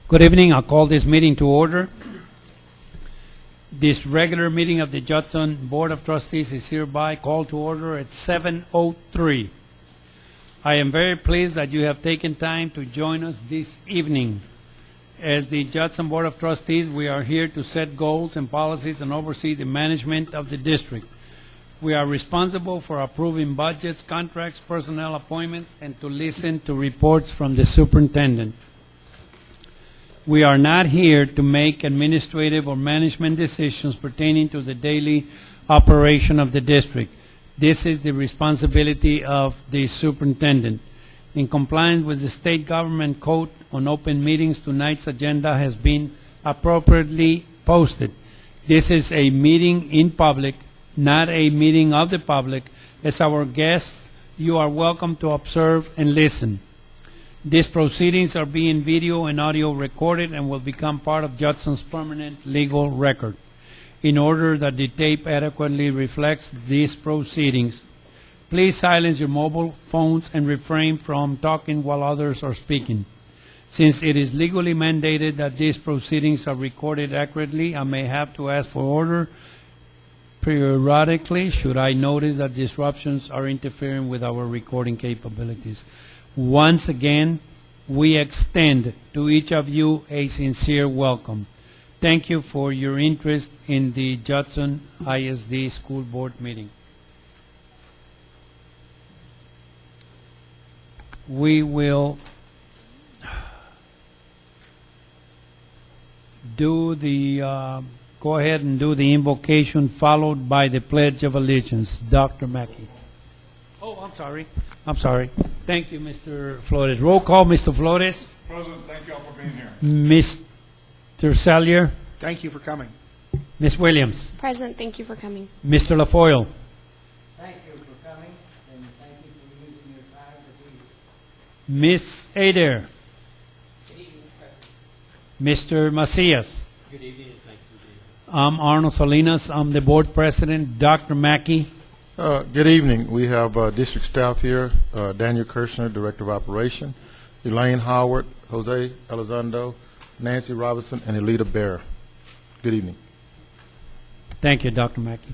Good evening. I'll call this meeting to order. This regular meeting of the Judson Board of Trustees is hereby called to order at 7:03. I am very pleased that you have taken time to join us this evening. As the Judson Board of Trustees, we are here to set goals and policies and oversee the management of the district. We are responsible for approving budgets, contracts, personnel appointments, and to listen to reports from the superintendent. We are not here to make administrative or management decisions pertaining to the daily operation of the district. This is the responsibility of the superintendent. In compliance with the state government code on open meetings, tonight's agenda has been appropriately posted. This is a meeting in public, not a meeting of the public. As our guests, you are welcome to observe and listen. These proceedings are being video and audio recorded and will become part of Judson's permanent legal record. In order that the tape adequately reflects these proceedings, please silence your mobile phones and refrain from talking while others are speaking. Since it is legally mandated that these proceedings are recorded accurately, I may have to ask for order periodically should I notice that disruptions are interfering with our recording capabilities. Once again, we extend to each of you a sincere welcome. Thank you for your interest in the Judson ISD School Board meeting. We will do the go ahead and do the invocation followed by the Pledge of Allegiance. Dr. Mackey. Oh, I'm sorry. Thank you, Mr. Flores. Roll call, Mr. Flores. President, thank you all for being here. Mr. Salyer. Thank you for coming. Ms. Williams. President, thank you for coming. Mr. LaFoyle. Thank you for coming, and thank you for using your time to be here. Ms. Adair. Good evening, Mr. President. Macias. Good evening, and thank you, David. I'm Arnold Salinas. I'm the board president. Dr. Mackey. Good evening. We have district staff here, Daniel Kirshner, Director of Operation, Elaine Howard, Jose Elizondo, Nancy Robinson, and Elita Bear. Good evening. Thank you, Dr. Mackey.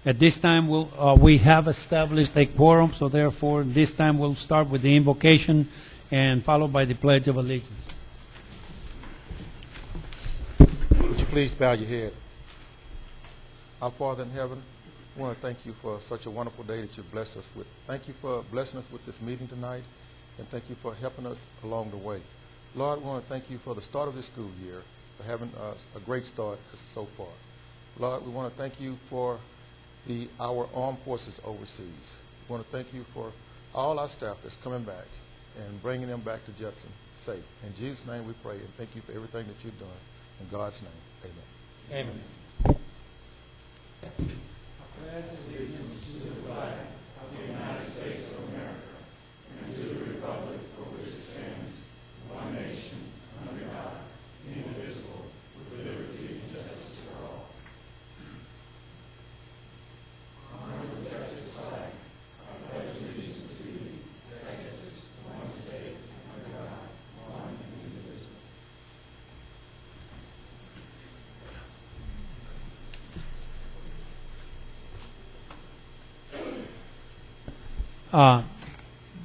At this time, we have established a quorum, so therefore, this time we'll start with the invocation and followed by the Pledge of Allegiance. Would you please bow your head? Our Father in heaven, I want to thank you for such a wonderful day that you blessed us with. Thank you for blessing us with this meeting tonight, and thank you for helping us along the way. Lord, we want to thank you for the start of this school year, for having a great start so far. Lord, we want to thank you for our armed forces overseas. We want to thank you for all our staff that's coming back and bringing them back to Judson safe. In Jesus' name we pray, and thank you for everything that you're doing. In God's name, amen. Amen.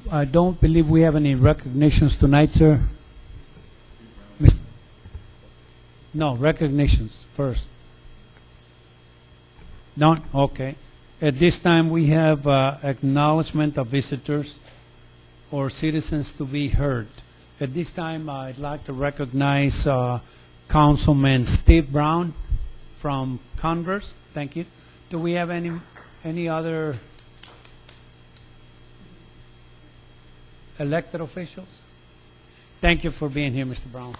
I don't believe we have any recognitions tonight, sir. No, recognitions first. None? Okay. At this time, we have acknowledgement of visitors or citizens to be heard. At this time, I'd like to recognize Councilman Steve Brown from Converse. Thank you. Do we have any other elected officials? Thank you for being here, Mr. Brown.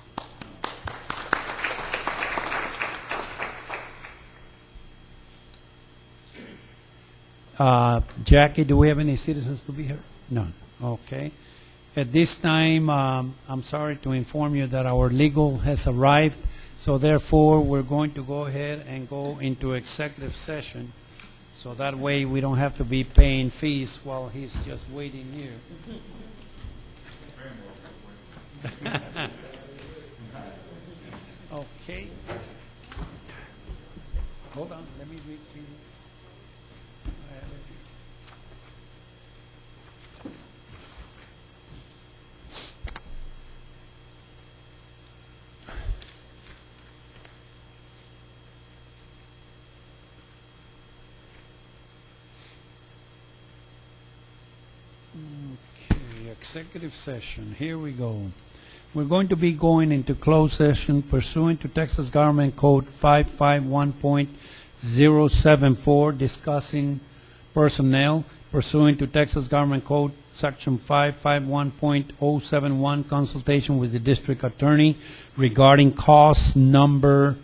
Jackie, do we have any citizens to be here? None. Okay. At this time, I'm sorry to inform you that our legal has arrived, so therefore we're going to go ahead and go into executive session. So that way we don't have to be paying fees while he's just waiting here. executive session. Here we go. We're going to be going into closed session pursuant to Texas Government Code 551.074, discussing personnel, pursuant to Texas Government Code Section 551.071, consultation with the district attorney regarding cause number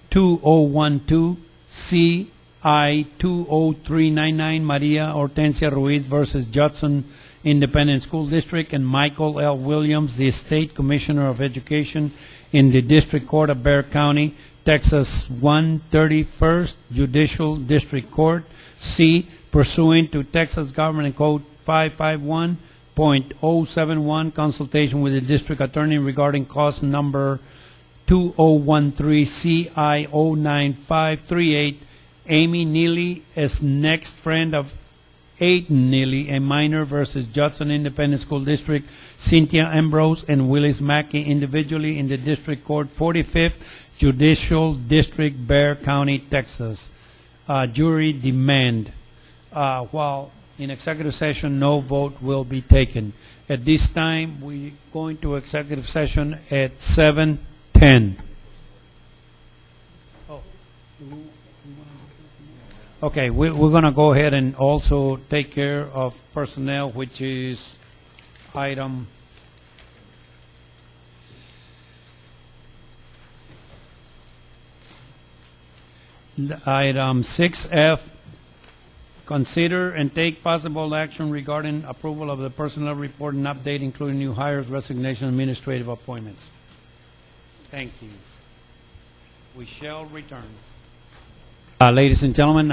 2012 CI 20399, Maria Hortensia Ruiz versus Judson Independent School District, and Michael L. Williams, the State Commissioner of Education in the District Court of Bexar County, Texas 131st Judicial District Court, C, pursuant to Texas Government Code 551.071, consultation with the District Attorney regarding cause number 2013 CI 09538, Amy Neely as next friend of Aiden Neely, a minor, versus Judson Independent School District, Cynthia Ambrose and Willis Mackey individually in the District Court, 45th Judicial District, Bexar County, Texas. Jury demand. While in executive session, no vote will be taken. At this time, we go into executive session at 7:10. Okay, we're going to go ahead and also take care of personnel, which is item item 6F. Consider and take possible action regarding approval of the personnel report and update, including new hires, resignation, administrative appointments. Thank you. We shall return. Ladies and gentlemen,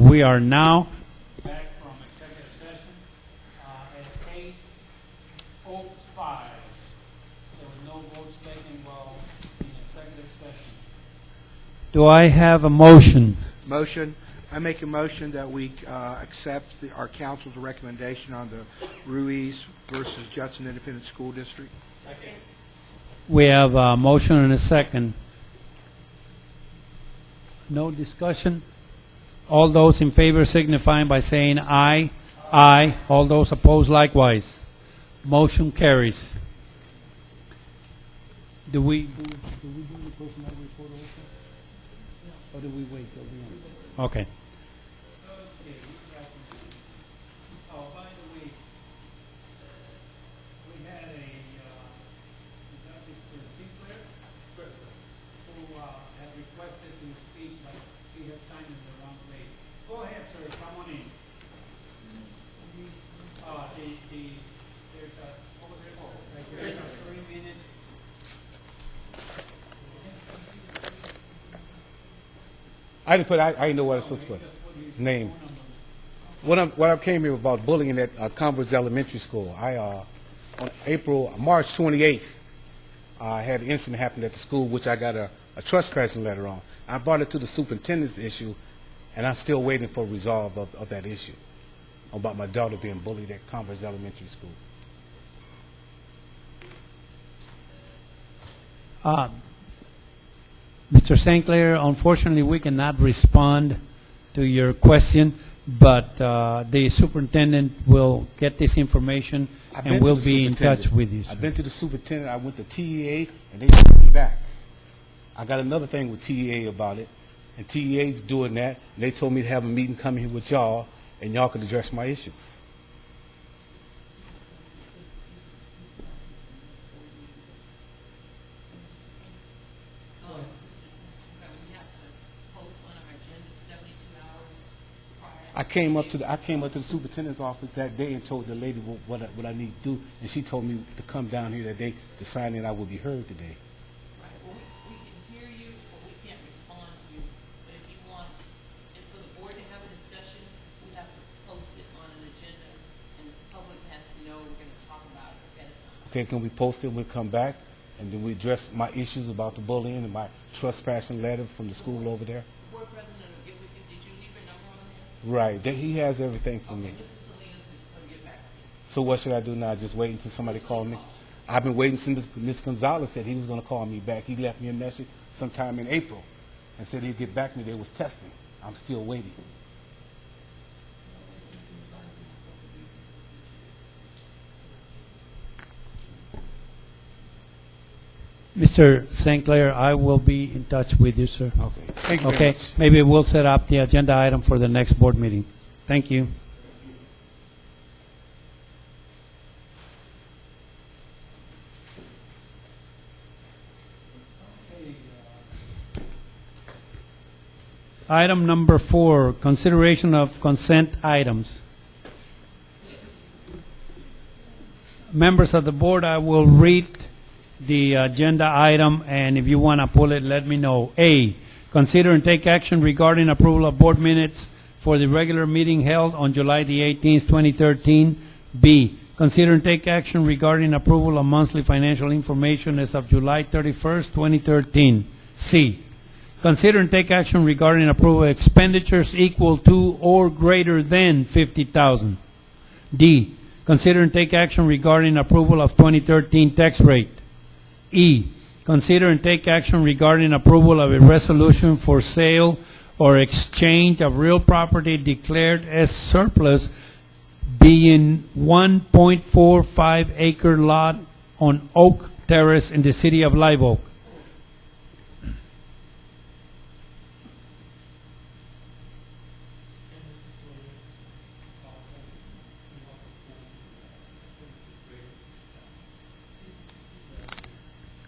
we are now back from executive session at 8:05. There were no votes taken while in executive session. Do I have a motion? Motion. I make a motion that we accept our council's recommendation on the Ruiz versus Judson Independent School District. Second. We have a motion and a second. No discussion? All those in favor signifying by saying aye. Aye. All those opposed likewise. Motion carries. Do we do the personnel report also? Or do we wait till the end? Okay. Oh, by the way, we had a Mr. Sinclair who had requested to speak, but he had signed in the wrong place. Go ahead, sir. Come on in. There's a over there. Oh, there's a 3-minute. I didn't put. I didn't know what I was supposed to put. His name. What I came here about bullying at Converse Elementary School. On March 28th, I had an incident happen at the school, which I got a trespassing letter on. I brought it to the superintendent's issue, and I'm still waiting for resolve of that issue about my daughter being bullied at Converse Elementary School. Mr. St. Clair, unfortunately, we cannot respond to your question, but the superintendent will get this information and will be in touch with you, sir. I've been to the superintendent. I went to TEA, and they took me back. I got another thing with TEA about it, and TEA's doing that, and they told me to have a meeting coming here with y'all, and y'all could address my issues. I came up to the superintendent's office that day and told the lady what I need to do, and she told me to come down here that day to sign in. I will be heard today. Right. Well, we can hear you, but we can't respond to you. But if you want, for the board to have a discussion, we have to post it on an agenda, and the public has to know we're going to talk about it ahead of time. Okay, can we post it? We'll come back, and then we address my issues about the bullying and my trespassing letter from the school over there. The board president will get with you. Did you leave your number on there? Right. He has everything for me. Okay, Mr. Salinas is going to get back to you. So what should I do now? Just wait until somebody calls me? I've been waiting since Ms. Gonzalez said he was going to call me back. He left me a message sometime in April and said he'd get back to me. They was testing. I'm still waiting. Mr. St. Clair, I will be in touch with you, sir. Okay. Thank you very Okay, much. maybe we'll set up the agenda item for the next board meeting. Thank you. Item number 4, consideration of consent items. Members of the board, I will read the agenda item, and if you want to pull it, let me know. A, consider and take action regarding approval of board minutes for the regular meeting held on July the 18th, 2013. B, consider and take action regarding approval of monthly financial information as of July 31st, 2013. C, consider and take action regarding approval of expenditures equal to or greater than $50,000. D, consider and take action regarding approval of 2013 tax rate. E, consider and take action regarding approval of a resolution for sale or exchange of real property declared as surplus, being 1.45 acre lot on Oak Terrace in the city of Live Oak.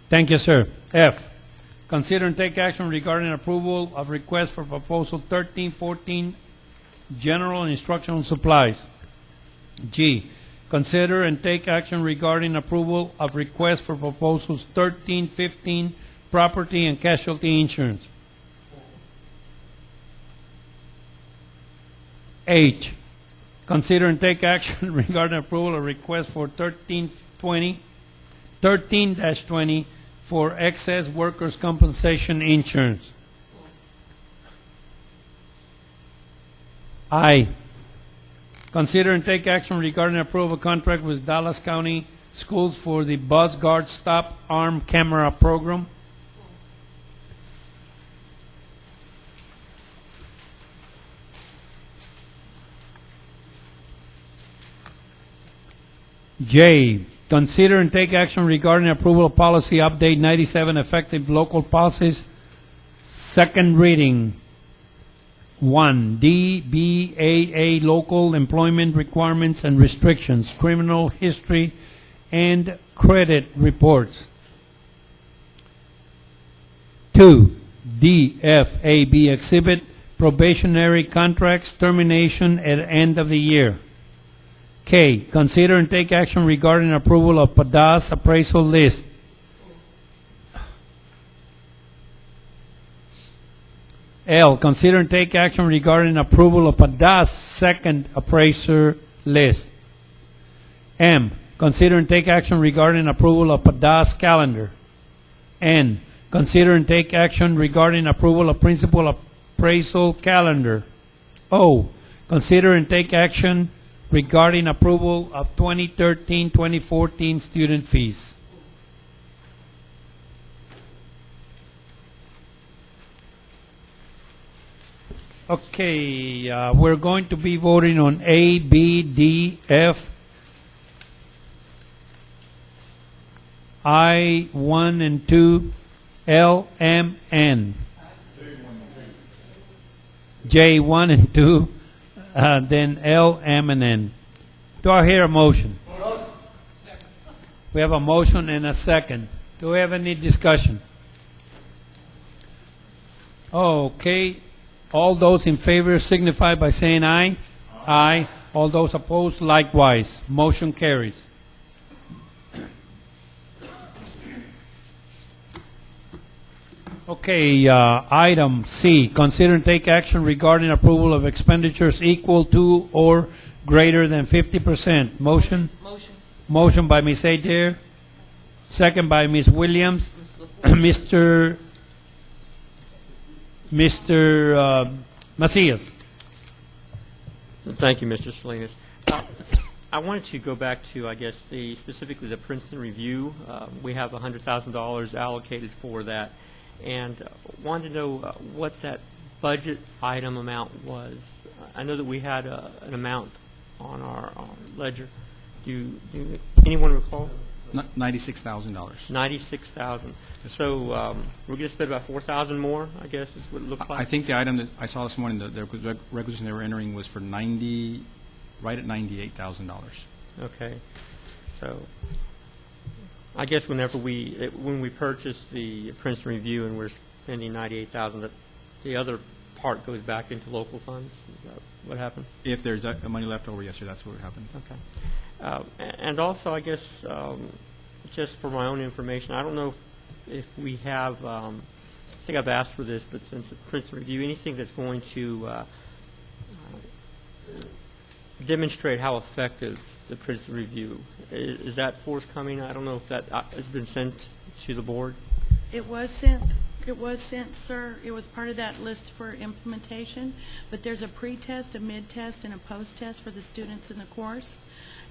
Thank you, sir. F, consider and take action regarding approval of request for proposal 1314, general and instructional supplies. G, consider and take action regarding approval of request for proposals 1315, property and casualty insurance. H, consider and take action regarding approval of request for 13-20 for excess workers' compensation insurance. I, consider and take action regarding approval of contract with Dallas County Schools for the Bus Guard Stop Arm Camera Program. J, consider and take action regarding approval of policy update 97 effective local policies. Second reading. 1, DBAA local employment requirements and restrictions, criminal history and credit reports. 2, DFAB exhibit probationary contracts termination at end of the year. K, consider and take action regarding approval of PADAS appraisal list. L, consider and take action regarding approval of PADAS second appraiser list. M, consider and take action regarding approval of PADAS calendar. N, consider and take action regarding approval of principal appraisal calendar. O, consider and take action regarding approval of 2013-2014 student fees. Okay, we're going to be voting on A, B, D, F, I, 1 and 2, L, M, N. J, 1 and 2. Then L, M, and N. Do I hear a motion? We have a motion and a second. Do we have any discussion? Okay. All those in favor signify by saying aye. Aye. All those opposed, likewise. Motion carries. Okay, item C, consider and take action regarding approval of expenditures equal to or greater than 50%. Motion? Motion. Motion by Ms. Adair, second by Ms. Williams. Mr. Macias. Thank you, Mr. Salinas. I wanted to go back to, I guess, specifically the Princeton Review. We have $100,000 allocated for that, and wanted to know what that budget item amount was. I know that we had an amount on our ledger. Do anyone recall? $96,000. $96,000. So we're going to spend about $4,000 more, I guess, is what it looks like? I think the item that I saw this morning, the requisition they were entering was for right at $98,000. Okay. So I guess when we purchase the Princeton Review and we're spending $98,000, that the other part goes back into local funds? Is that what happened? If there's money left over, yes, sir, that's what would happen. Okay. And also, I guess, just for my own information, I don't know if we have, I think I've asked for this, but since the Princeton Review, anything that's going to demonstrate how effective the Princeton Review is that forthcoming? I don't know if that has been sent to the board. It was sent. It was sent, sir. It was part of that list for implementation. But there's a pre-test, a mid-test, and a post-test for the students in the course.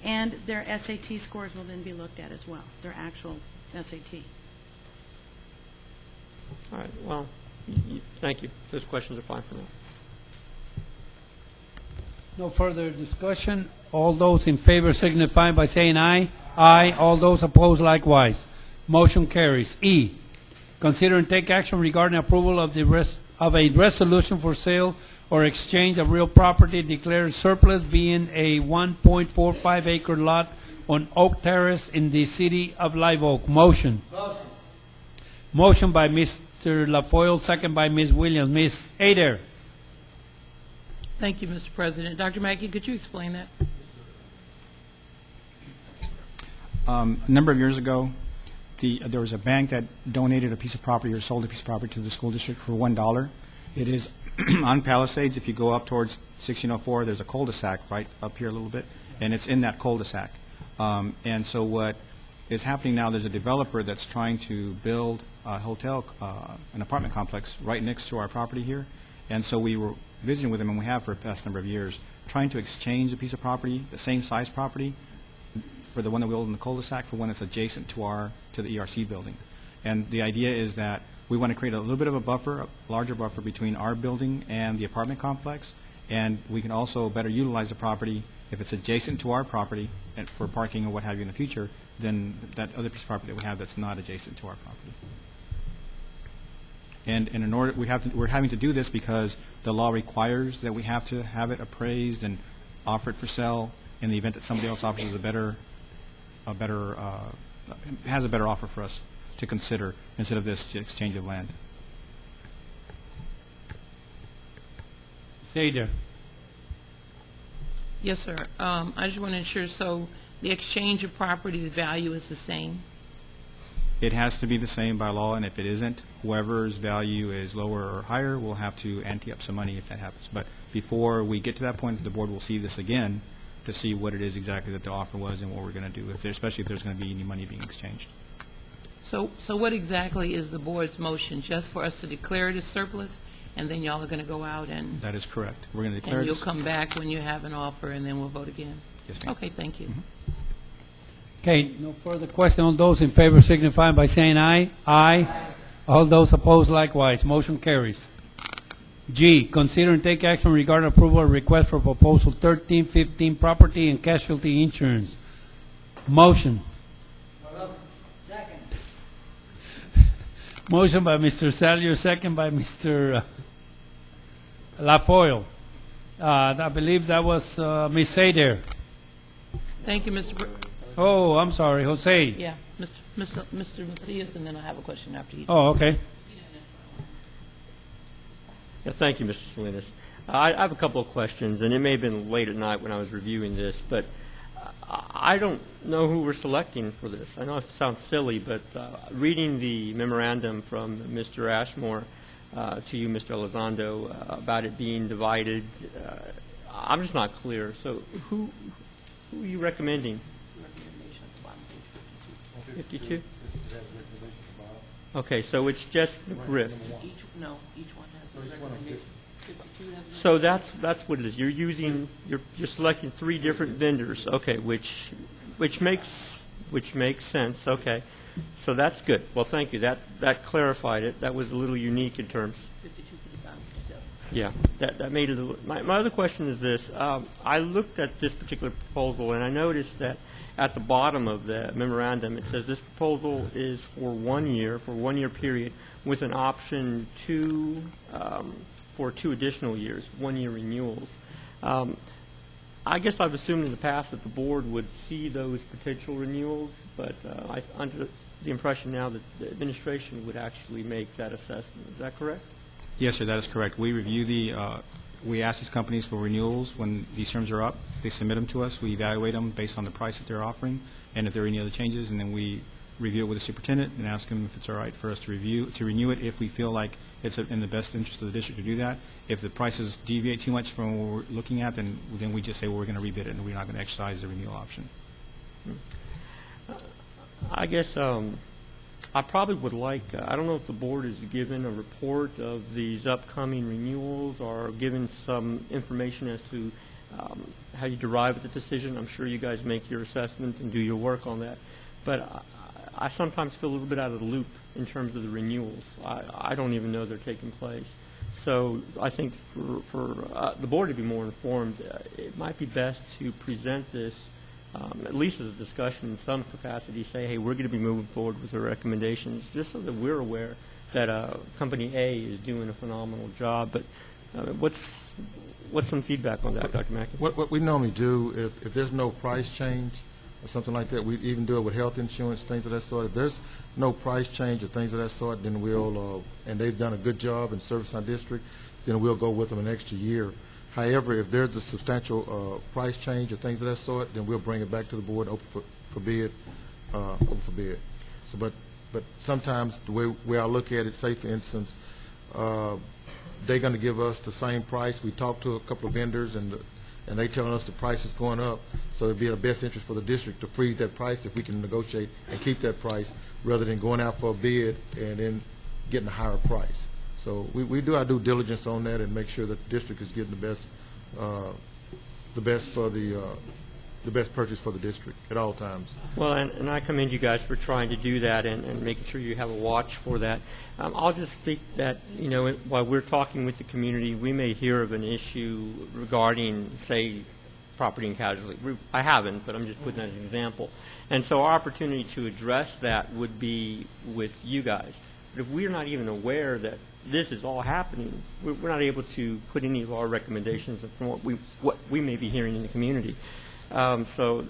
And their SAT scores will then be looked at as well, their actual SAT. All right. Well, thank you. Those questions are fine for me. No further discussion. All those in favor signify by saying aye. Aye. All those opposed likewise. Motion carries. E, consider and take action regarding approval of a resolution for sale or exchange of real property declared surplus, being a 1.45 acre lot on Oak Terrace in the city of Live Oak. Motion. Motion by Mr. LaFoyle, second by Ms. Williams. Ms. Adair. Thank you, Mr. President. Dr. Mackey, could you explain that? A number of years ago, there was a bank that donated a piece of property or sold a piece of property to the school district for $1. It is on Palisades. If you go up towards 1604, there's a cul-de-sac right up here a little bit, and it's in that cul-de-sac. And so what is happening now, there's a developer that's trying to build a hotel, an apartment complex right next to our property here. And so we were visiting with them, and we have for the past number of years, trying to exchange a piece of property, the same size property, for the one that we hold in the cul-de-sac for one that's adjacent to the ERC building. And the idea is that we want to create a little bit of a buffer, a larger buffer between our building and the apartment complex, and we can also better utilize the property if it's adjacent to our property and for parking or what have you in the future than that other piece of property that we have that's not adjacent to our property. And in order, we're having to do this because the law requires that we have to have it appraised and offer it for sale in the event that somebody else offers us has a better offer for us to consider instead of this exchange of land. Ms. Adair. Yes, sir. I just want to ensure, so the exchange of property, the value is the same? It has to be the same by law, and if it isn't, whoever's value is lower or higher will have to ante up some money if that happens. But before we get to that point, the board will see this again to see what it is exactly that the offer was and what we're going to do, especially if there's going to be any money being exchanged. So what exactly is the board's motion? Just for us to declare it as surplus, and then y'all are going to go out and... That is correct. We're going to declare And it you'll as... come back when you have an offer, and then we'll vote again? Yes, ma'am. Okay, thank you. Okay, no further question. All those in favor signify by saying aye. Aye. All those opposed likewise. Motion carries. G, consider and take action regarding approval of request for proposal 1315 property and casualty insurance. Motion. Second. Motion by Mr. Salyer, second by Mr. LaFoyle. I believe that was Ms. Adair. Thank you, Mr. Oh, I'm sorry, Jose. Yeah, Mr. Macias, and then I have a question after you. Oh, okay. Yeah, thank you, Mr. Salinas. I have a couple of questions, and it may have been late at night when I was reviewing this, but I don't know who we're selecting for this. I know it sounds silly, but reading the memorandum from Mr. Ashmore to you, Mr. Elizondo, about it being divided, I'm just not clear. So who are you recommending? 52? Okay, so it's just McGriff. Each one has a recommendation. 52 has a So that's what it is. You're selecting three different vendors. Okay, which makes sense. Okay, so that's good. Well, thank you. That clarified it. That was a little unique in terms. 52 for the balance, 57. Yeah, that made it a little. My other question is this. I looked at this particular proposal and I noticed that at the bottom of the memorandum, it says this proposal is for 1 year, for a 1-year period, with an option for 2 additional years, 1-year renewals. I guess I've assumed in the past that the board would see those potential renewals, but I'm under the impression now that the administration would actually make that assessment. Is that correct? Yes, sir, that is correct. We review we ask these companies for renewals when these terms are up. They submit them to us. We evaluate them based on the price that they're offering and if there are any other changes, and then we review it with the superintendent and ask him if it's all right for us to renew it if we feel like it's in the best interest of the district to do that. If the prices deviate too much from what we're looking at, then we just say, well, we're going to rebid it and we're not going to exercise the renewal option. I guess I probably would like, I don't know if the board is given a report of these upcoming renewals or given some information as to how you derive at the decision. I'm sure you guys make your assessment and do your work on that. But I sometimes feel a little bit out of the loop in terms of the renewals. I don't even know they're taking place. So I think for the board to be more informed, it might be best to present this at least as a discussion in some capacity, say, hey, we're going to be moving forward with our recommendations, just so that we're aware that Company A is doing a phenomenal job. But what's some feedback on that, Dr. Mackey? What we normally do, if there's no price change or something like that, we even do it with health insurance, things of that sort. If there's no price change or things of that sort, then we'll, and they've done a good job in servicing our district, then we'll go with them an extra year. However, if there's a substantial price change or things of that sort, then we'll bring it back to the board, open for bid. So, but sometimes the way I look at it, say for instance, they're going to give us the same price. We talked to a couple of vendors, and they telling us the price is going up. So it'd be in the best interest for the district to freeze that price if we can negotiate and keep that price, rather than going out for a bid and then getting a higher price. So we do our due diligence on that and make sure that the district is getting the best purchase for the district at all times. Well, and I commend you guys for trying to do that and making sure you have a watch for that. I'll just speak that, while we're talking with the community, we may hear of an issue regarding, say, property and casualty. I haven't, but I'm just putting that as an example. And so our opportunity to address that would be with you guys. But if we're not even aware that this is all happening, we're not able to put any of our recommendations from what we may be hearing in the community. So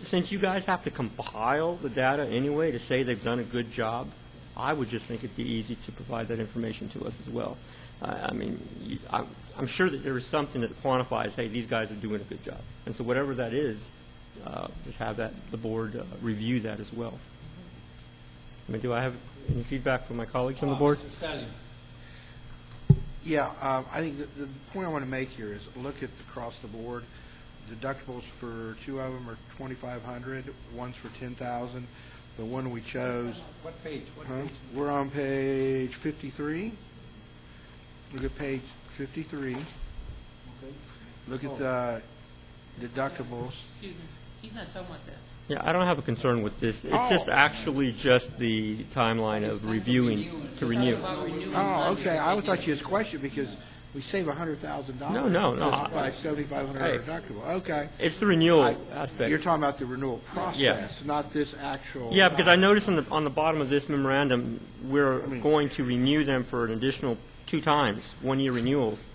since you guys have to compile the data anyway to say they've done a good job, I would just think it'd be easy to provide that information to us as well. I'm sure that there is something that quantifies, hey, these guys are doing a good job. And so whatever that is, just have the board review that as well. Do I have any feedback from my colleagues on the board? Mr. Salim. Yeah, I think the point I want to make here is look at across the board. Deductibles for 2 of them are $2,500. One's for $10,000. The one we chose. What page? We're on page 53. Look at page 53. Okay. Look at the deductibles. Excuse me, he's not talking about that. Yeah, I don't have a concern with this. It's just actually just the timeline of reviewing to renew. Oh, okay. I thought you had a question because we save $100,000. No. By $7,500 deductible. Okay. It's the renewal aspect. You're talking about the renewal process, not this actual. Yeah, because I noticed on the bottom of this memorandum, we're going to renew them for an additional 2 times, 1-year renewals,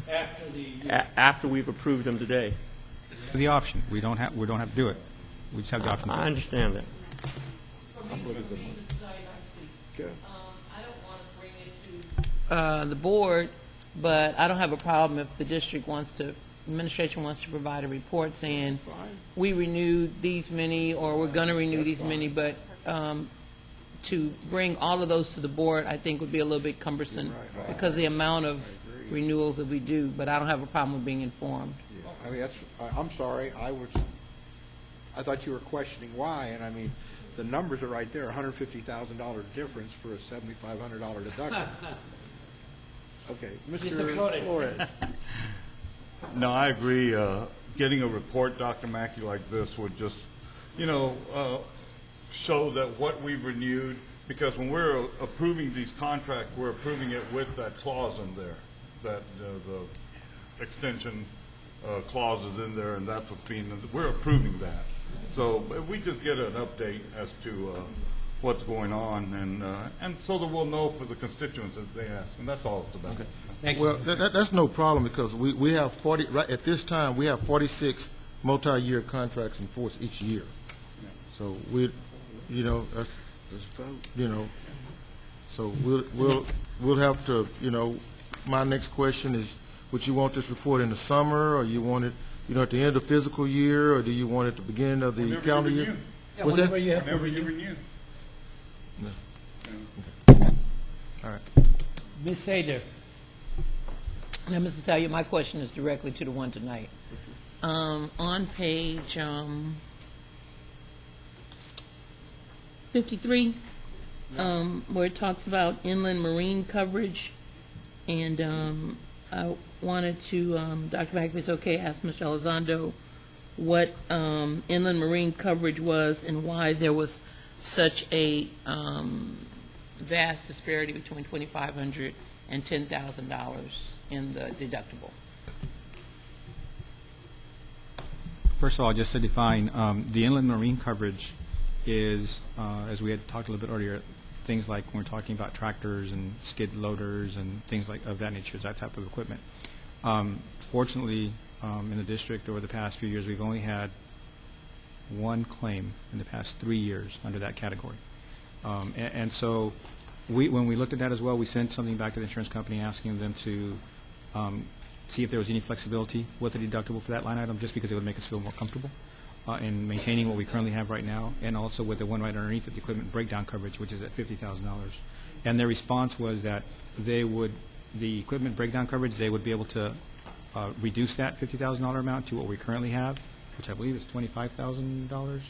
after we've approved them today. The option. We don't have to do it. We just have the option. I understand that. For me, Mr. Said, Good. I don't want to bring it to the board, but I don't have a problem if the district administration wants to provide a report saying we renewed these many or we're going to renew these many, but to bring all of those to the board, I think would be a little bit cumbersome because the amount of renewals that we do, but I don't have a problem with being informed. I mean, I'm sorry. I thought you were questioning why, and I mean, the numbers are right there, $150,000 difference for a $7,500 deductible. Okay, Mr. Flores. No, I agree. Getting a report, Dr. Mackey, like this would just, show that what we've renewed, because when we're approving these contracts, we're approving it with that clause in there, that the extension clause is in there, and that's what's being, we're approving that. So if we just get an update as to what's going on, and so that we'll know for the constituents that they ask, and that's all it's about. Thank you. Well, that's no problem, because we have 40, right at this time, we have 46 multi-year contracts in force each year. So that's, so we'll have to, my next question is, would you want this report in the summer, or you want it, at the end of fiscal year, or do you want it at the beginning of the Whenever you calendar year? renew. Yeah, What's that? whenever you have to Whenever you renew. renew. All right. Ms. Sader. Now, Mr. Salyer, my question is directly to the one tonight. On page 53, where it talks about inland marine coverage, and I wanted to, Dr. McAfee, if it's okay, ask Mr. Elizondo what inland marine coverage was and why there was such a vast disparity between $2,500 and $10,000 in the deductible. First of all, just to define, the inland marine coverage is, as we had talked a little bit earlier, things like when we're talking about tractors and skid loaders and things like of that nature, that type of equipment. Fortunately, in the district over the past few years, we've only had one claim in the past 3 years under that category. And so when we looked at that as well, we sent something back to the insurance company asking them to see if there was any flexibility with the deductible for that line item, just because it would make us feel more comfortable in maintaining what we currently have right now, and also with the one right underneath it, the equipment breakdown coverage, which is at $50,000. And their response was that the equipment breakdown coverage, they would be able to reduce that $50,000 amount to what we currently have, which I believe is $25,000.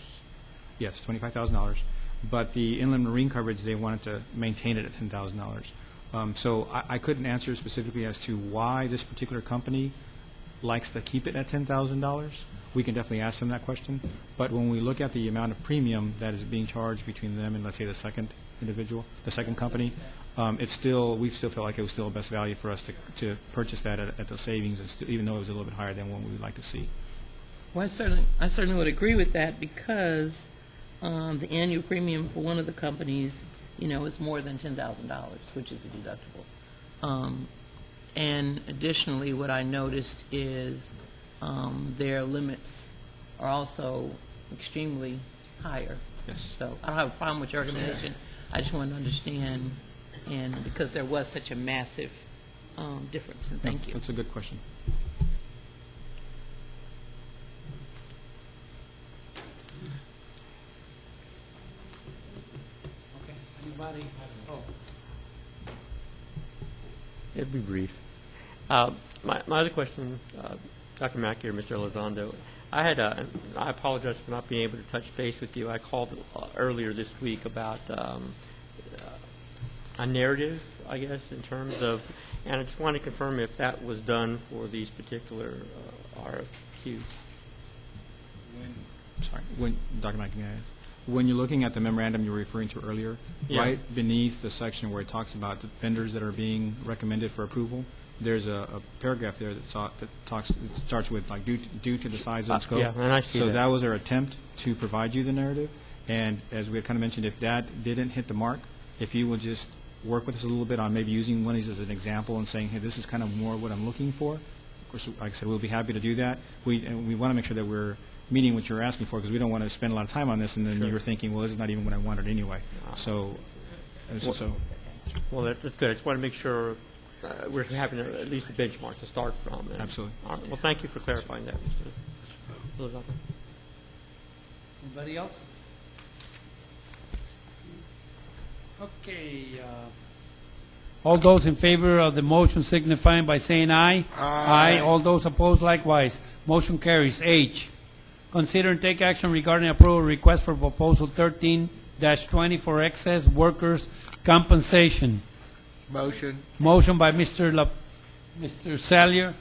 Yes, $25,000. But the inland marine coverage, they wanted to maintain it at $10,000. So I couldn't answer specifically as to why this particular company likes to keep it at $10,000. We can definitely ask them that question. But when we look at the amount of premium that is being charged between them and, let's say, the second individual, the second company, we still feel like it was still the best value for us to purchase that at the savings, and even though it was a little bit higher than what we would like to see. Well, I certainly would agree with that, because the annual premium for one of the companies, is more than $10,000, which is the deductible. And additionally, what I noticed is their limits are also extremely higher. Yes. So I don't have a problem with your recommendation. I just want to understand, and because there was such a massive difference. And thank you. That's a good question. Okay. Anybody? Oh. It'd be brief. My other question, Dr. Mackey or Mr. Elizondo, I apologize for not being able to touch base with you. I called earlier this week about a narrative, I guess, in terms of, and I just want to confirm if that was done for these particular RFQs. Dr. Mackey, when you're looking at the memorandum you were referring to earlier, Yeah. right beneath the section where it talks about the vendors that are being recommended for approval, there's a paragraph there that starts with like due to the size and scope. Yeah, and I see so that. that was our attempt to provide you the narrative. And as we had kind of mentioned, if that didn't hit the mark, if you would just work with us a little bit on maybe using one of these as an example and saying, hey, this is kind of more what I'm looking for. Of course, like I said, we'll be happy to do that. We want to make sure that we're meeting what you're asking for, because we don't want to spend a lot of time on this and then you're thinking, well, this is not even what I wanted anyway. So Well, that's good. I just want to make sure we're having at least a benchmark to start from. And, Absolutely. all right. Well, thank you for clarifying that, Mr. Elizondo. Anybody else? Okay. All those in favor of the motion signifying by saying aye. Aye. All those opposed likewise. Motion carries. H, consider and take action regarding approval request for proposal 13-20 for excess workers' compensation. Motion. Motion by Mr. Salyer,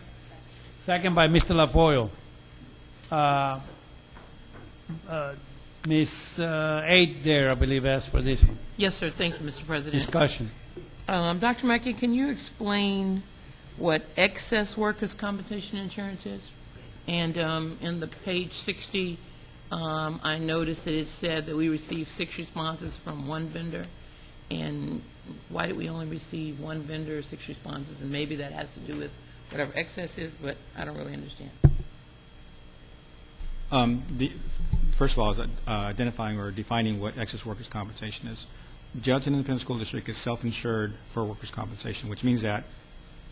second by Mr. LaFoyle. Ms. Aide there, I believe, asked for this one. Yes, sir. Thank you, Mr. President. Discussion. Dr. Mackey, can you explain what excess workers' compensation insurance is? And in the page 60, I noticed that it said that we received 6 responses from one vendor, and why did we only receive one vendor, 6 responses? And maybe that has to do with whatever excess is, but I don't really understand. First of all, is identifying or defining what excess workers' compensation is. Judson Independent School District is self-insured for workers' compensation, which means that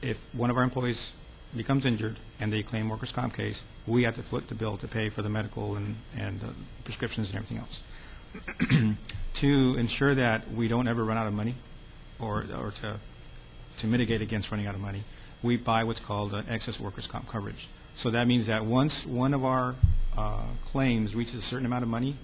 if one of our employees becomes injured and they claim workers' comp case, we have to foot the bill to pay for the medical and prescriptions and everything else. To ensure that we don't ever run out of money, or to mitigate against running out of money, we buy what's called excess workers' comp coverage. So that means that once one of our claims reaches a certain amount of money,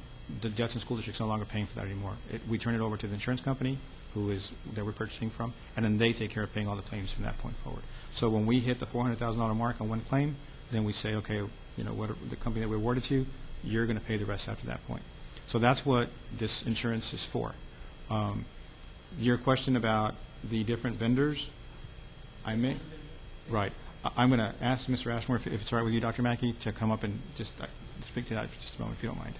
the Judson School District is no longer paying for that anymore. We turn it over to the insurance company that we're purchasing from, and then they take care of paying all the claims from that point forward. So when we hit the $400,000 mark on one claim, then we say, okay, what the company that we awarded to, you're going to pay the rest after that point. So that's what this insurance is for. Your question about the different vendors, right. I'm going to ask Mr. Ashmore, if it's all right with you, Dr. Mackey, to come up and just speak to that for just a moment, if you don't mind.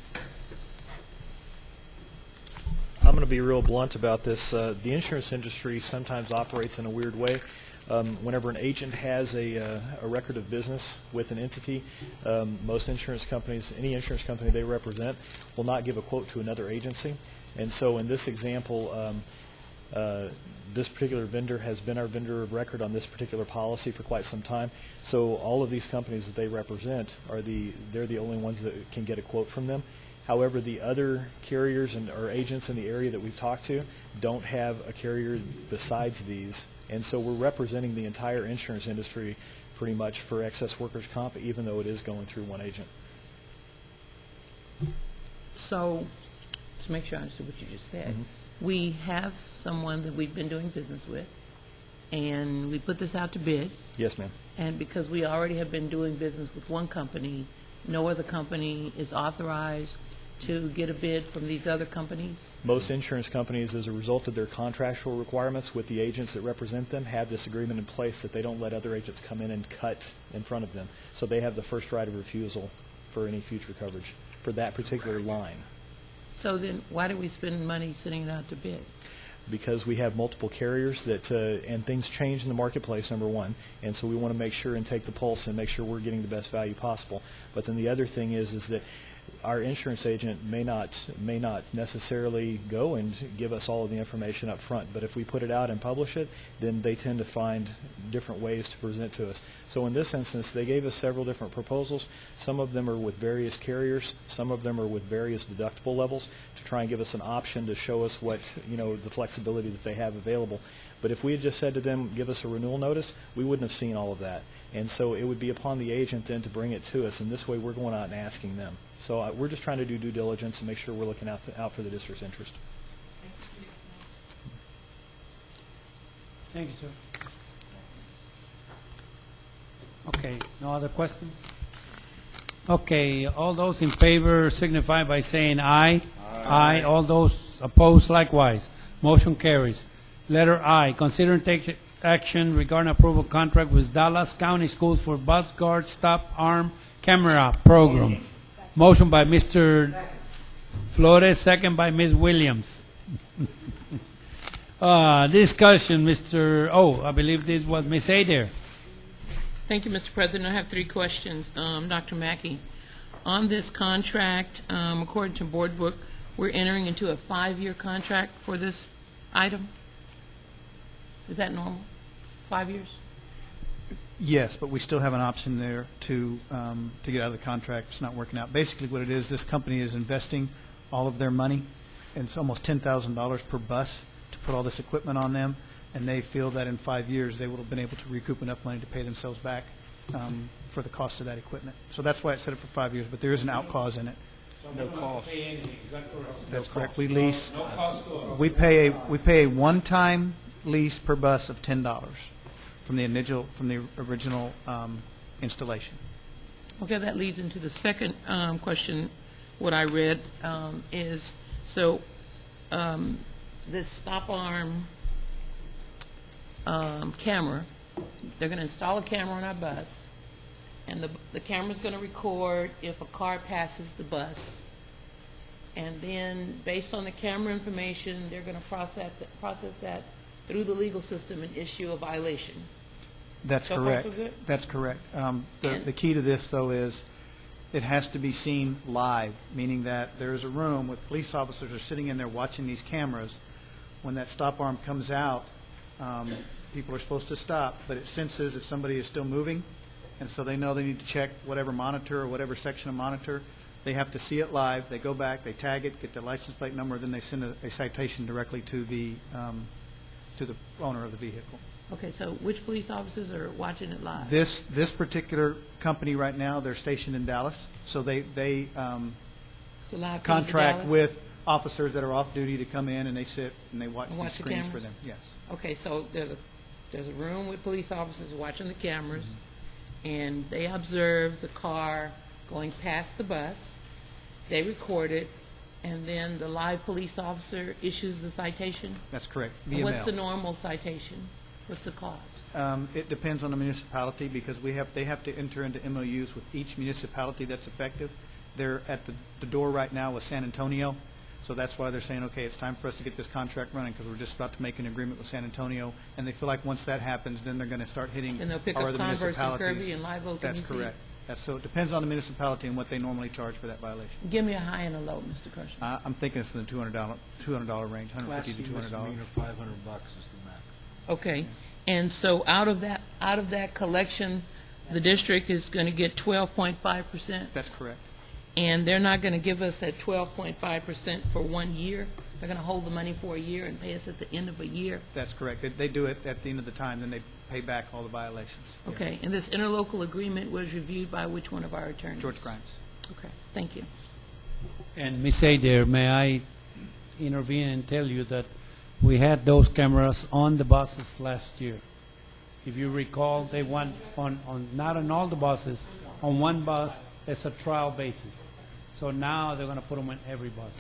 I'm going to be real blunt about this. The insurance industry sometimes operates in a weird way. Whenever an agent has a record of business with an entity, most insurance companies, any insurance company they represent, will not give a quote to another agency. And so in this example, this particular vendor has been our vendor of record on this particular policy for quite some time. So all of these companies that they represent they're the only ones that can get a quote from them. However, the other carriers or agents in the area that we've talked to don't have a carrier besides these. And so we're representing the entire insurance industry pretty much for excess workers' comp, even though it is going through one agent. So, to make sure I understood what you just said, we have someone that we've been doing business with, and we put this out to bid, Yes, ma'am. and because we already have been doing business with one company, no other company is authorized to get a bid from these other companies? Most insurance companies, as a result of their contractual requirements with the agents that represent them, have this agreement in place that they don't let other agents come in and cut in front of them. So they have the first right of refusal for any future coverage for that particular line. So then, why do we spend money sending it out to bid? Because we have multiple carriers and things change in the marketplace, number one, and so we want to make sure and take the pulse and make sure we're getting the best value possible. But then the other thing is that our insurance agent may not necessarily go and give us all of the information up front, but if we put it out and publish it, then they tend to find different ways to present it to us. So in this instance, they gave us several different proposals. Some of them are with various carriers, some of them are with various deductible levels to try and give us an option to show us what, the flexibility that they have available. But if we had just said to them, give us a renewal notice, we wouldn't have seen all of that. And so it would be upon the agent then to bring it to us, and this way we're going out and asking them. So we're just trying to do due diligence and make sure we're looking out for the district's interest. Thank you, sir. Okay, no other questions? Okay, all those in favor signify by saying aye. Aye. All those opposed likewise. Motion carries. Letter I, consider and take action regarding approval contract with Dallas County Schools for Bus Guard Stop Arm Camera Program. Motion by Mr. Flores, second by Ms. Williams. Discussion, I believe this was Ms. Adair. Thank you, Mr. President. I have 3 questions. Dr. Mackey, on this contract, according to Board Book, we're entering into a 5-year contract for this item? Is that normal? 5 years? Yes, but we still have an option there to get out of the contract. It's not working out. Basically what it is, this company is investing all of their money, and it's almost $10,000 per bus to put all this equipment on them, and they feel that in 5 years they will have been able to recoup enough money to pay themselves back for the cost of that equipment. So that's why it's set up for 5 years, but there is an out clause in it. No cost. That's correct. We lease. We pay a one-time lease per bus of $10 from the original installation. Okay, that leads into the second question. What I read is, this stop arm camera, they're going to install a camera on our bus, and the camera's going to record if a car passes the bus. And then, based on the camera information, they're going to process that through the legal system and issue a violation. That's So far, correct. so good? That's correct. And- The key to this, though, is it has to be seen live, meaning that there's a room with police officers are sitting in there watching these cameras. When that stop arm comes out, people are supposed to stop, but it senses if somebody is still moving, and so they know they need to check whatever monitor or whatever section of monitor. They have to see it live. They go back, they tag it, get the license plate number, then they send a citation directly to the owner of the vehicle. Okay, so which police officers are watching it live? This particular company right now, they're stationed in Dallas, so they So live feed to contract Dallas? with officers that are off duty to come in and they sit and they watch And these watch the screens for camera? them. Yes. Okay, so there's a room with police officers watching the cameras, and they observe the car going past the bus, they record it, and then the live police officer issues the citation? That's correct. And Via what's the mail. normal citation? What's the cost? It depends on the municipality because they have to enter into MOUs with each municipality that's effective. They're at the door right now with San Antonio, so that's why they're saying, okay, it's time for us to get this contract running because we're just about to make an agreement with San Antonio, and they feel like once that happens, then they're going to start hitting And they'll pick our up other Converse and municipalities. Kirby and Live Oak and That's UC? correct. So it depends on the municipality and what they normally charge for that violation. Give me a high and a low, Mr. Crushing. I'm thinking it's in the $200 range, $150 to $200. $500 is the max. Okay, and so out of that collection, the district is going to get 12.5%? That's correct. And they're not going to give us that 12.5% for 1 year? They're going to hold the money for a year and pay us at the end of a year? That's correct. They do it at the end of the time, then they pay back all the violations. Yeah. Okay, and this interlocal agreement was reviewed by which one of our attorneys? George Grimes. Okay, thank you. And Ms. Adair, may I intervene and tell you that we had those cameras on the buses last year. If you recall, they went on not on all the buses, on one bus as a trial basis. So now they're going to put them on every bus.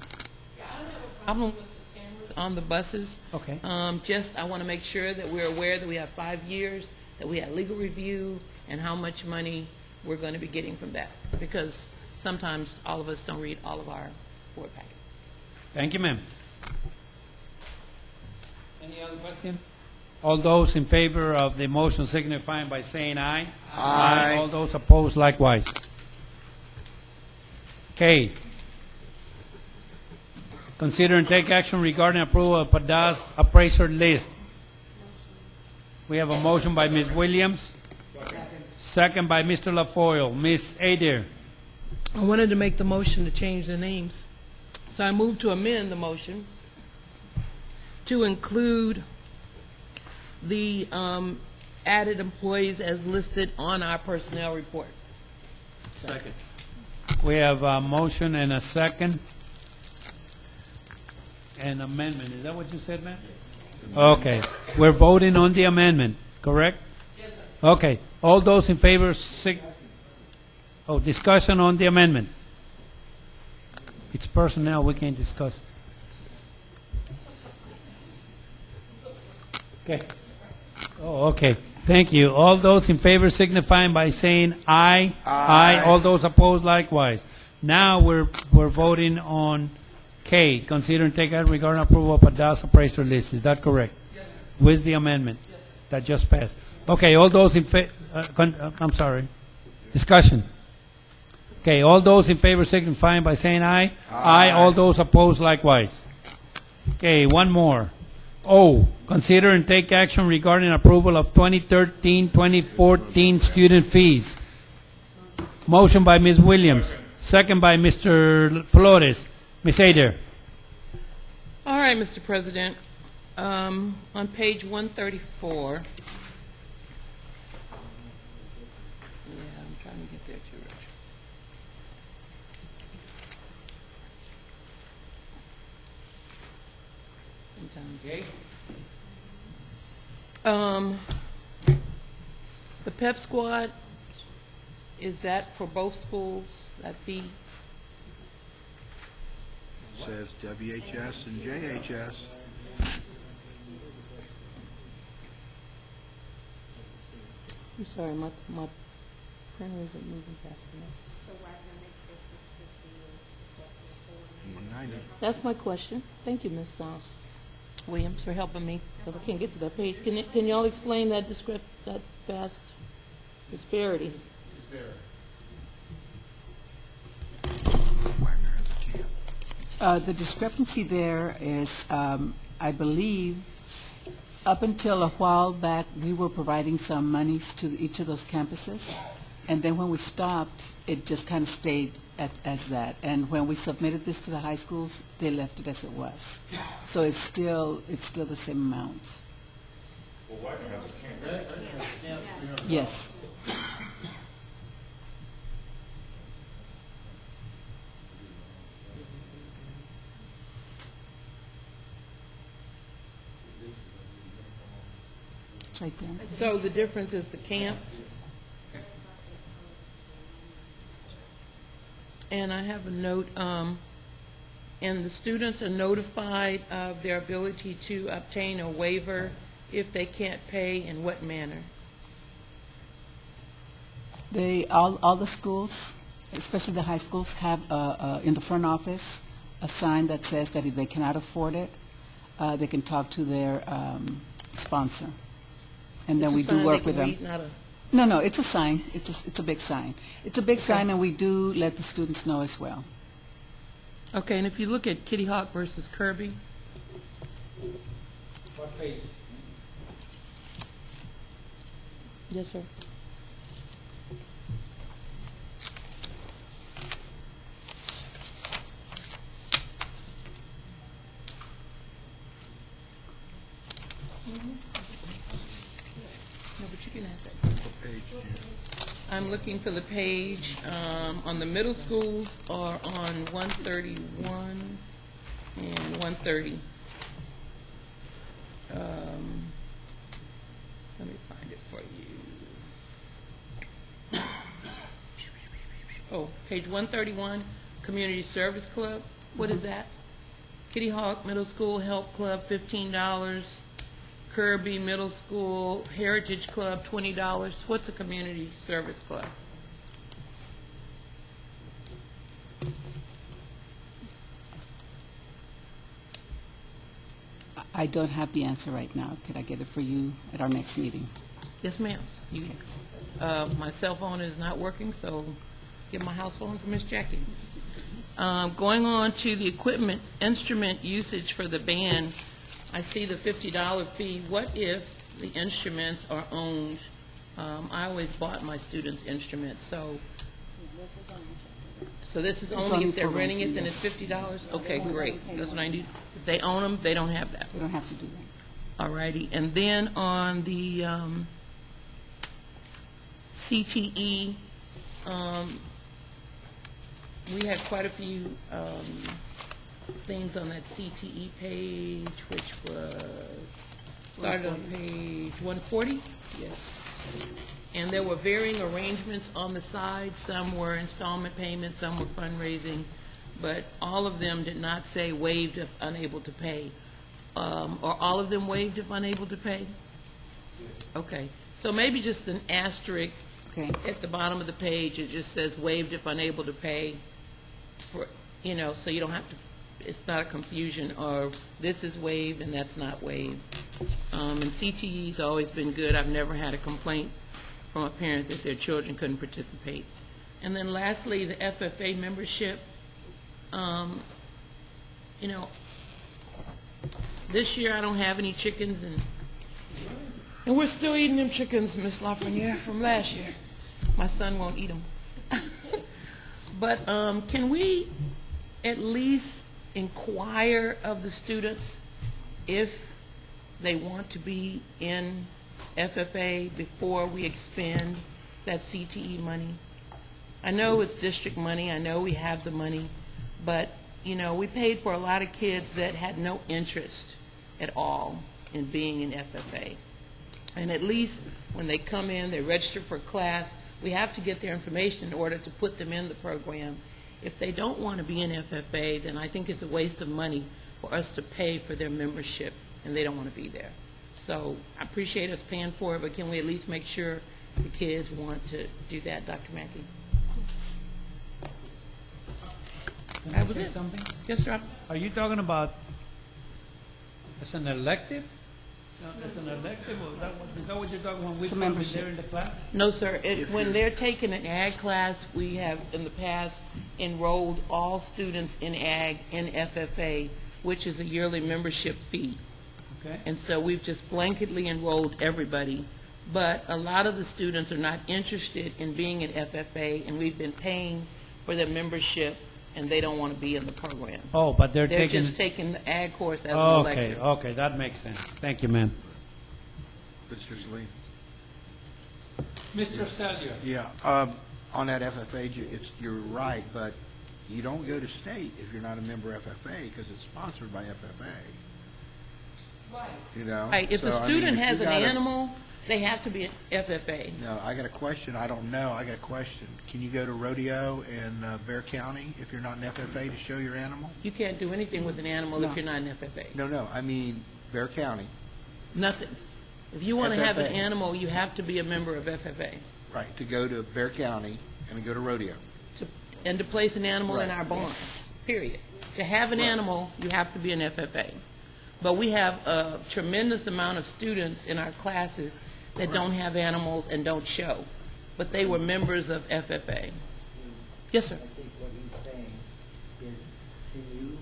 Problem with the cameras on the buses, Okay. just, I want to make sure that we're aware that we have 5 years, that we had legal review, and how much money we're going to be getting from that. Because sometimes all of us don't read all of our board packets. Thank you, ma'am. Any other question? All those in favor of the motion signifying by saying aye. Aye. All those opposed likewise. Okay. Consider and take action regarding approval of PADAS appraiser list. We have a motion by Ms. Williams, second by Mr. LaFoyle. Ms. Adair. I wanted to make the motion to change the names. So I move to amend the motion to include the added employees as listed on our personnel report. Second. We have a motion and a second. An amendment. Is that what you said, ma'am? Okay. We're voting on the amendment, correct? Yes, sir. Okay. All those in favor, discussion on the amendment. It's personnel. We can't discuss. Okay. Oh, okay. Thank you. All those in favor signifying by saying aye. Aye. All those opposed likewise. Now we're voting on K. Consider and take action regarding approval of PADAS appraiser list. Is that correct? Yes, sir. With the amendment that just passed. Okay. All those in favor. I'm sorry. Discussion. Okay. All those in favor signifying by saying aye. Aye. All those opposed likewise. Okay. One more. O, consider and take action regarding approval of 2013-2014 student fees. Motion by Ms. Williams, second by Mr. Flores. Ms. Adair. All right, Mr. President. On page 134. Yeah, I'm trying to get there too, Rich. The PEP squad, is that for both schools, that fee? Says WHS and JHS. I'm sorry, my 10 isn't moving fast enough. So Wagner makes this 650 and That's my question. Thank you, Ms. Williams, for helping me, because I can't get to that page. Can y'all explain that that vast disparity? The discrepancy there is, I believe, up until a while back, we were providing some monies to each of those campuses, and then when we stopped, it just kind of stayed as that. And when we submitted this to the high schools, they left it as it was. So it's still the same amount. Yes. It's right there. So the difference is the camp? And I have a note, and the students are notified of their ability to obtain a waiver if they can't pay. In what manner? All the schools, especially the high schools, have in the front office a sign that says that if they cannot afford it, they can talk to their sponsor, and then we do work with them. No, it's a sign. It's a big sign. It's a big sign, and we do let the students know as well. Okay, and if you look at Kitty Hawk versus Kirby, What page? yes, sir. No, but you can have that. I'm looking for the page on the middle schools or on 131 and 130. Let me find it for you. Oh, page 131, Community Service Club. What is that? Kitty Hawk Middle School Help Club, $15. Kirby Middle School Heritage Club, $20. What's a community service club? I don't have the answer right now. Could I get it for you at our next meeting? Yes, ma'am. My cell phone is not working, so get my house phone for Miss Jackie. Going on to the equipment, instrument usage for the band, I see the $50 fee. What if the instruments are owned? I always bought my students' instruments, so this is only if they're renting it, then it's $50? Okay, great. That's what I need. If they own them, they don't have that. We don't have to do that. All righty. And then on the CTE, we had quite a few things on that CTE page, which was started on page 140. Yes. And there were varying arrangements on the side. Some were installment payments, some were fundraising, but all of them did not say waived if unable to pay. Or all of them waived if unable to pay? Yes. Okay. So maybe just an asterisk at the bottom of the page. It just says waived if unable to pay, for, so you don't have to, it's not a confusion, or this is waived and that's not waived. And CTE's always been good. I've never had a complaint from a parent that their children couldn't participate. And then lastly, the FFA membership. This year I don't have any chickens, and we're still eating them chickens, Miss Lafreniere, from last year. My son won't eat them. But can we at least inquire of the students if they want to be in FFA before we expend that CTE money? I know it's district money. I know we have the money. But, we paid for a lot of kids that had no interest at all in being in FFA. And at least when they come in, they register for class, we have to get their information in order to put them in the program. If they don't want to be in FFA, then I think it's a waste of money for us to pay for their membership, and they don't want to be there. So I appreciate us paying for it, but can we at least make sure the kids want to do that, Dr. Mackey. Can That I was say it. something? Yes, sir. Are you talking about as an elective? As an elective, or is that what you're talking when we It's a put them membership. there in the class? No, sir. When they're taking an ag class, we have in the past enrolled all students in ag in FFA, which is a yearly membership fee. Okay. And so we've just blanketly enrolled everybody. But a lot of the students are not interested in being in FFA, and we've been paying for their membership, and they don't want to be in the program. Oh, but they're They're taking. just taking the ag course as an Okay, elective. okay, that makes sense. Thank you, ma'am. Mr. Salim? Mr. Selyer. Yeah, on that FFA, you're right, but you don't go to state if you're not a member of FFA, because it's sponsored by FFA, Right. you know? Right, if the So, I mean, student if you has an gotta- animal, they have to be in FFA. No, I got a question, I don't know, I got a question. Can you go to rodeo in Bear County if you're not in FFA to show your animal? You can't do anything with an animal if you're not in FFA. No, I mean Bear County, Nothing. If you want to have an FFA. animal, you have to be a member of FFA. right, to go to Bear County and go to rodeo. And to place an animal in Right. our barn, period. To have an animal, you have to be an FFA. But we have a tremendous amount of students in our classes that don't have animals and don't show, but they were members of FFA. Yes, sir. I think what he's saying is, can you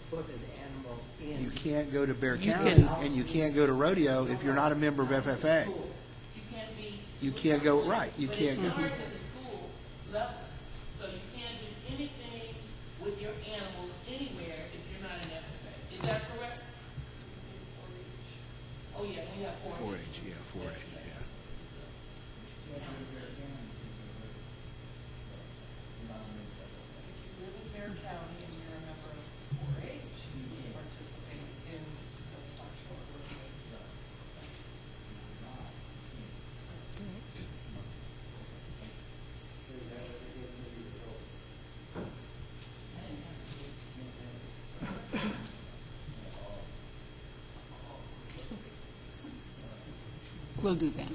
put an animal You in? can't go to Bear You County can- and you can't go to rodeo if you're not a member of FFA. You can't be. You can't go, right, you But can't it go. starts at the school level, so you can't do anything with your animal anywhere if you're not in FFA. Is that correct? Oh, yeah, we have 4-H. 4-H, yeah, 4-H, yeah. Bear County and you're a member of 4-H, you can participate in the Stockport rodeo. We'll do that.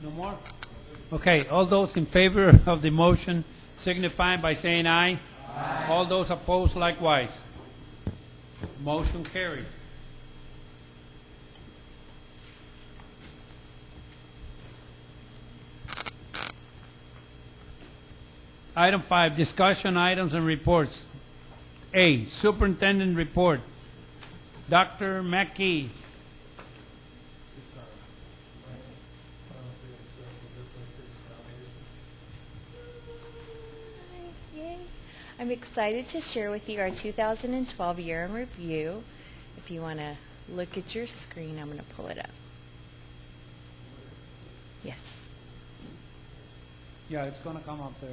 No more? Okay, all those in favor of the motion signify by saying aye. Aye. All those opposed likewise. Motion carried. Item 5, discussion items and reports. A, Superintendent Report. Dr. Mackey. Yay. I'm excited to share with you our 2012 year in review. If you want to look at your screen, I'm going to pull it up. Yes. Yeah, it's going to come up there.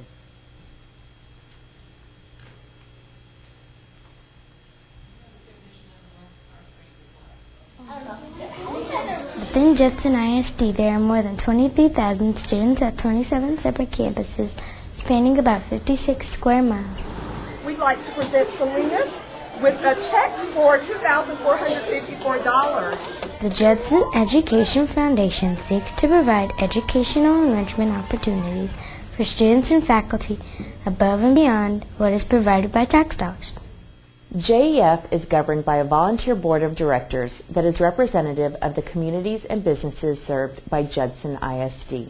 Within Judson ISD, there are more than 23,000 students at 27 separate campuses, spanning about 56 square miles. We'd like to present Salinas with a check for $2,454. The Judson Education Foundation seeks to provide educational enrichment opportunities for students and faculty above and beyond what is provided by tax dollars. JEF is governed by a volunteer board of directors that is representative of the communities and businesses served by Judson ISD.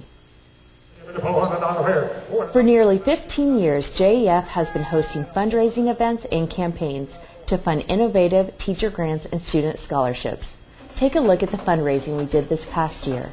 For nearly 15 years, JEF has been hosting fundraising events and campaigns to fund innovative teacher grants and student scholarships. Take a look at the fundraising we did this past year.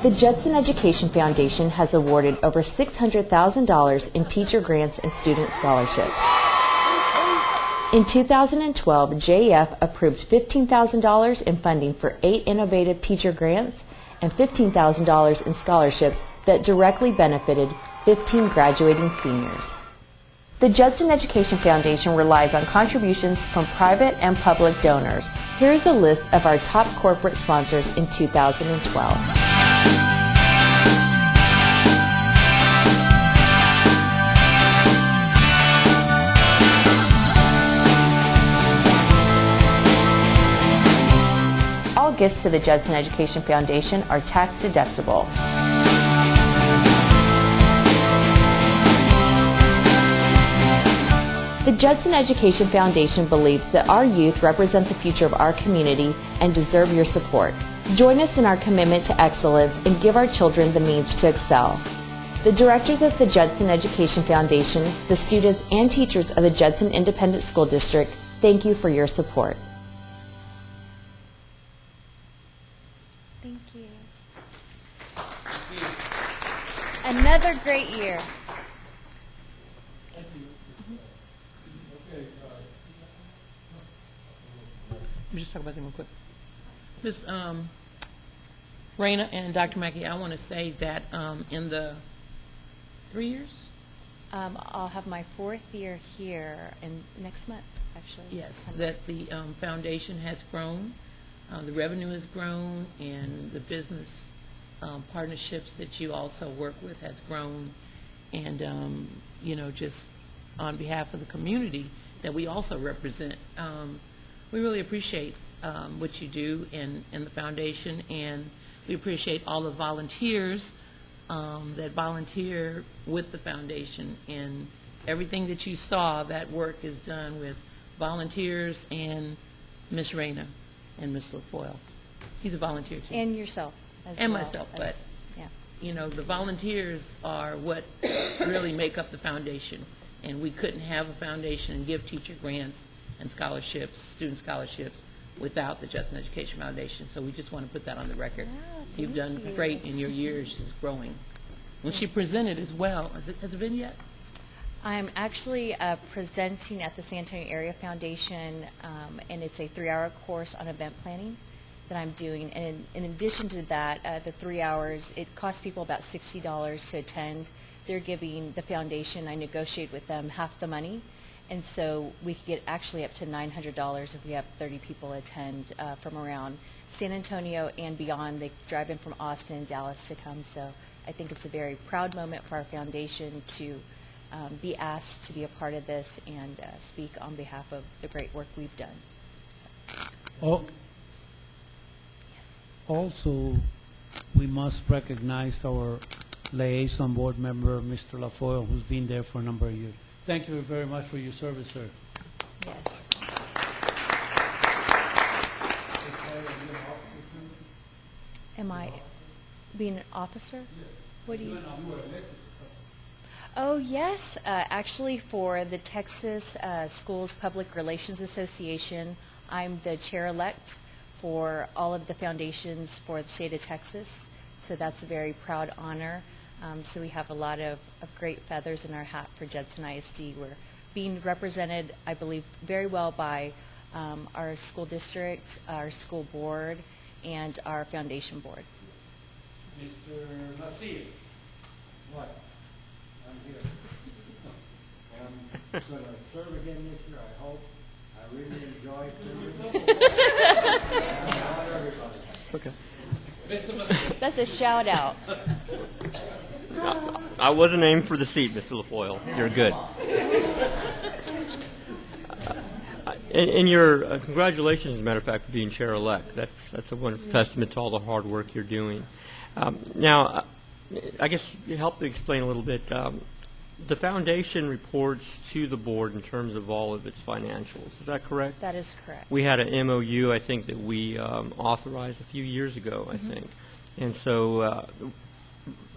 The Judson Education Foundation has awarded over $600,000 in teacher grants and student scholarships. In 2012, JEF approved $15,000 in funding for 8 innovative teacher grants and $15,000 in scholarships that directly benefited 15 graduating seniors. The Judson Education Foundation relies on contributions from private and public donors. Here's a list of our top corporate sponsors in 2012. All gifts to the Judson Education Foundation are tax deductible. The Judson Education Foundation believes that our youth represent the future of our community and deserve your support. Join us in our commitment to excellence and give our children the means to excel. The directors of the Judson Education Foundation, the students and teachers of the Judson Independent School District, thank you for your support. Thank you. Another great year. Let me just talk about them real quick. Ms. Rayna and Dr. Mackey, I want to say that in the 3 years? I'll have my 4th year here in next month, actually. Yes, that the foundation has grown, the revenue has grown, and the business partnerships that you also work with has grown. And, just on behalf of the community that we also represent, we really appreciate what you do in the foundation, and we appreciate all the volunteers that volunteer with the foundation. And everything that you saw, that work is done with volunteers and Ms. Rayna and Ms. LaFoyle. He's a volunteer too. And yourself as and well. myself, but yeah. The volunteers are what really make up the foundation. And we couldn't have a foundation and give teacher grants and scholarships, student scholarships, without the Judson Education Foundation. So we just want to put that on the record. You've done great in your years, just growing. When she presented as well, has it been yet? I'm actually presenting at the San Antonio Area Foundation, and it's a 3-hour course on event planning that I'm doing. And in addition to that, the 3 hours, it costs people about $60 to attend. They're giving the foundation, I negotiate with them, half the money. And so we could get actually up to $900 if we have 30 people attend from around San Antonio and beyond. They drive in from Austin, Dallas to come. So I think it's a very proud moment for our foundation to be asked to be a part of this and speak on behalf of the great work we've done. Oh, also, we must recognize our liaison board member, Mr. LaFoyle, who's been there for a number of years. Thank you very much for your service, sir. Yes. Am I being an officer? What do you? Oh, yes. Actually, for the Texas Schools Public Relations Association, I'm the chair-elect for all of the foundations for the state of Texas. So that's a very proud honor. So we have a lot of great feathers in our hat for Judson ISD. We're being represented, I believe, very well by our school district, our school board, and our foundation board. Mr. Nasir. What? I'm here. I'm going to serve again this year, I hope. I really enjoy serving. It's okay. Mr. Nasir. That's a shout out. I wasn't aimed for the seat, Mr. LaFoyle. You're good. And your congratulations, as a matter of fact, for being chair-elect. That's a wonderful testament to all the hard work you're doing. Now, I guess you help to explain a little bit. The foundation reports to the board in terms of all of its financials. Is that correct? That is correct. We had an MOU, I think, that we authorized a few years ago, I think. And so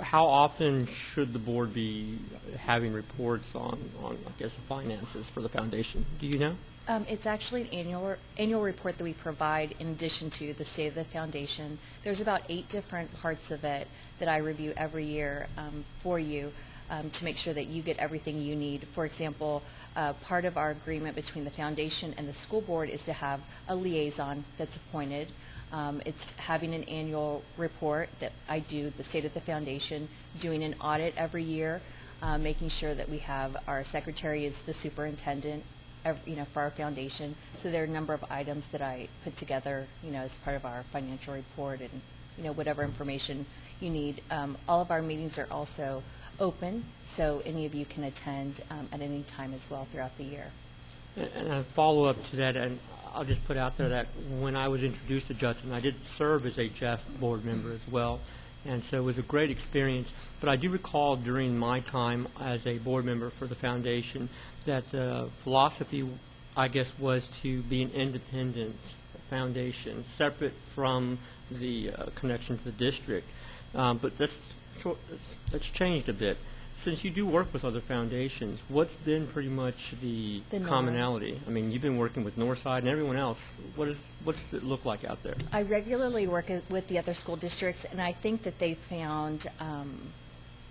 how often should the board be having reports on I guess, the finances for the foundation? Do you know? It's actually an annual report that we provide in addition to the state of the foundation. There's about 8 different parts of it that I review every year for you to make sure that you get everything you need. For example, part of our agreement between the foundation and the school board is to have a liaison that's appointed. It's having an annual report that I do, the state of the foundation, doing an audit every year, making sure that we have our secretary is the superintendent, for our foundation. So there are a number of items that I put together, as part of our financial report and, whatever information you need. All of our meetings are also open, so any of you can attend at any time as well throughout the year. And a follow-up to that, and I'll just put out there that when I was introduced to Judson, I did serve as a Jeff board member as well, and so it was a great experience. But I do recall during my time as a board member for the foundation that the philosophy, I guess, was to be an independent foundation, separate from the connection to the district. But that's changed a bit. Since you do work with other foundations, what's been pretty much the commonality? I mean, you've been working with Northside and everyone else. What's it look like out there? I regularly work with the other school districts, and I think that they found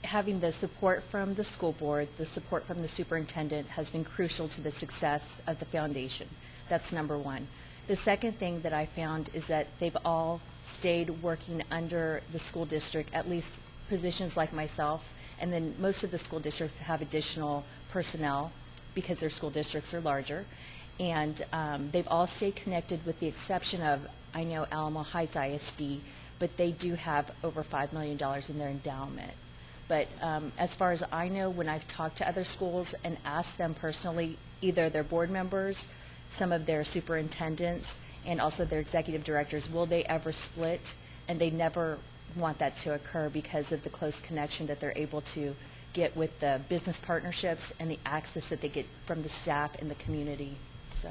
having the support from the school board, the support from the superintendent has been crucial to the success of the foundation. That's number one. The second thing that I found is that they've all stayed working under the school district, at least positions like myself, and then most of the school districts have additional personnel because their school districts are larger. And they've all stayed connected with the exception of, I know Alamo Heights ISD, but they do have over $5 million in their endowment. But as far as I know, when I've talked to other schools and asked them personally, either their board members, some of their superintendents, and also their executive directors, will they ever split? And they never want that to occur because of the close connection that they're able to get with the business partnerships and the access that they get from the staff and the community. So.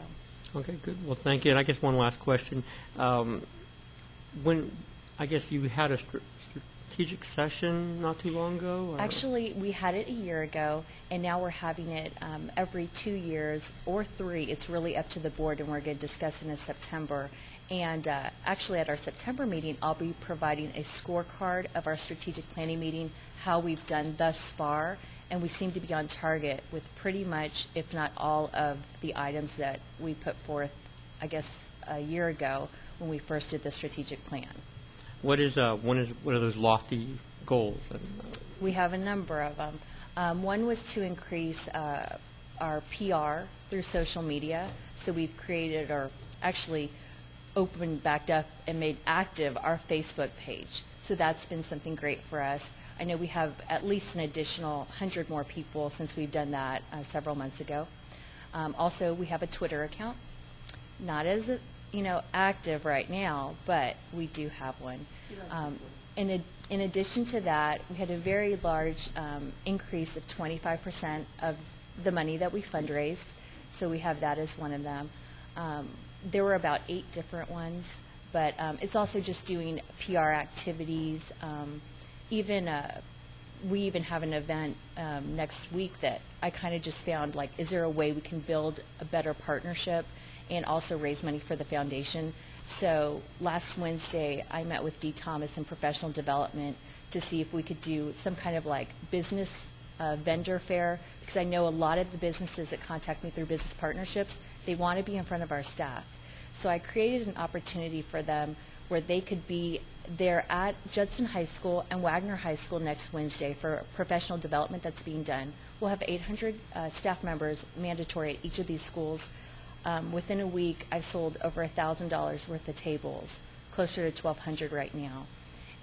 Okay, good. Well, thank you. And I guess one last question. When I guess you had a strategic session not too long ago? Or? Actually, we had it a year ago, and now we're having it every 2 years or 3. It's really up to the board, and we're going to discuss it in September. And actually, at our September meeting, I'll be providing a scorecard of our strategic planning meeting, how we've done thus far, and we seem to be on target with pretty much, if not all, of the items that we put forth, I guess, a year ago when we first did the strategic plan. What are those lofty goals? We have a number of them. One was to increase our PR through social media. So we've created, or actually opened, backed up, and made active our Facebook page. So that's been something great for us. I know we have at least an additional 100 more people since we've done that several months ago. Also, we have a Twitter account. Not as active right now, but we do have one. In addition to that, we had a very large increase of 25% of the money that we fundraised, so we have that as one of them. There were about 8 different ones, but it's also just doing PR activities. We even have an event next week that I kind of just found, like, is there a way we can build a better partnership and also raise money for the foundation? So last Wednesday, I met with Dee Thomas in professional development to see if we could do some kind of like business vendor fair, because I know a lot of the businesses that contact me through business partnerships, they want to be in front of our staff. So I created an opportunity for them where they could be there at Judson High School and Wagner High School next Wednesday for professional development that's being done. We'll have 800 staff members mandatory at each of these schools. Within a week, I've sold over $1,000 worth of tables, closer to 1,200 right now.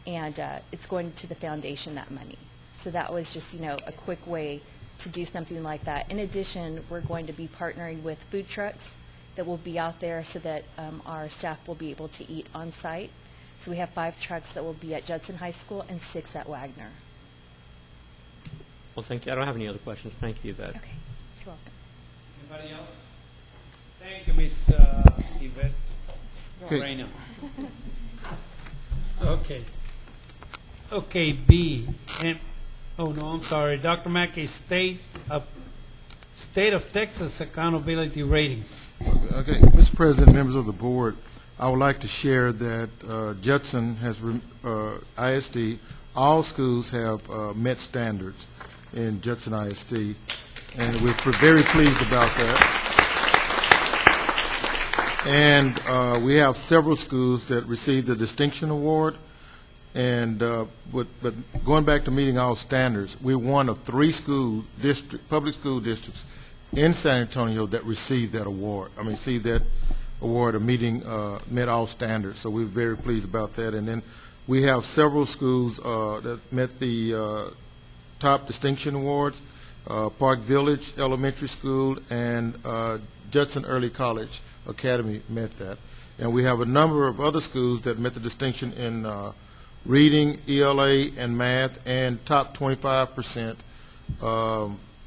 And it's going to the foundation, that money. So that was just, a quick way to do something like that. In addition, we're going to be partnering with food trucks that will be out there so that our staff will be able to eat on site. So we have 5 trucks that will be at Judson High School and 6 at Wagner. Well, thank you. I don't have any other questions. Thank you, Yvette. Okay. You're welcome. Anybody else? Thank you, Ms. Yvette Okay. Reina. Okay. Okay, B. Oh, no, I'm sorry. Dr. Mackey, State of Texas accountability ratings. Okay, Mr. President, members of the board, I would like to share that Judson has, ISD, all schools have met standards in Judson ISD, and we're very pleased about that. And we have several schools that received the Distinction Award, and but going back to meeting all standards, we're one of 3 public school districts in San Antonio that received that award. Received that award of meeting, met all standards. So we're very pleased about that. And then we have several schools that met the top distinction awards. Park Village Elementary School and Judson Early College Academy met that. And we have a number of other schools that met the distinction in reading, ELA, and math, and top 25%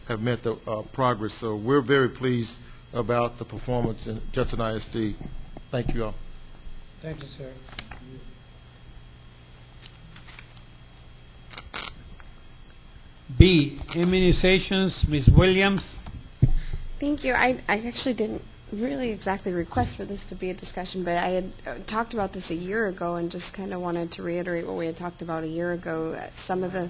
have met the progress. So we're very pleased about the performance in Judson ISD. Thank you all. Thank you, sir. B, immunizations, Ms. Williams. Thank you. I actually didn't really exactly request for this to be a discussion, but I had talked about this a year ago and just kind of wanted to reiterate what we had talked about a year ago. Some of the,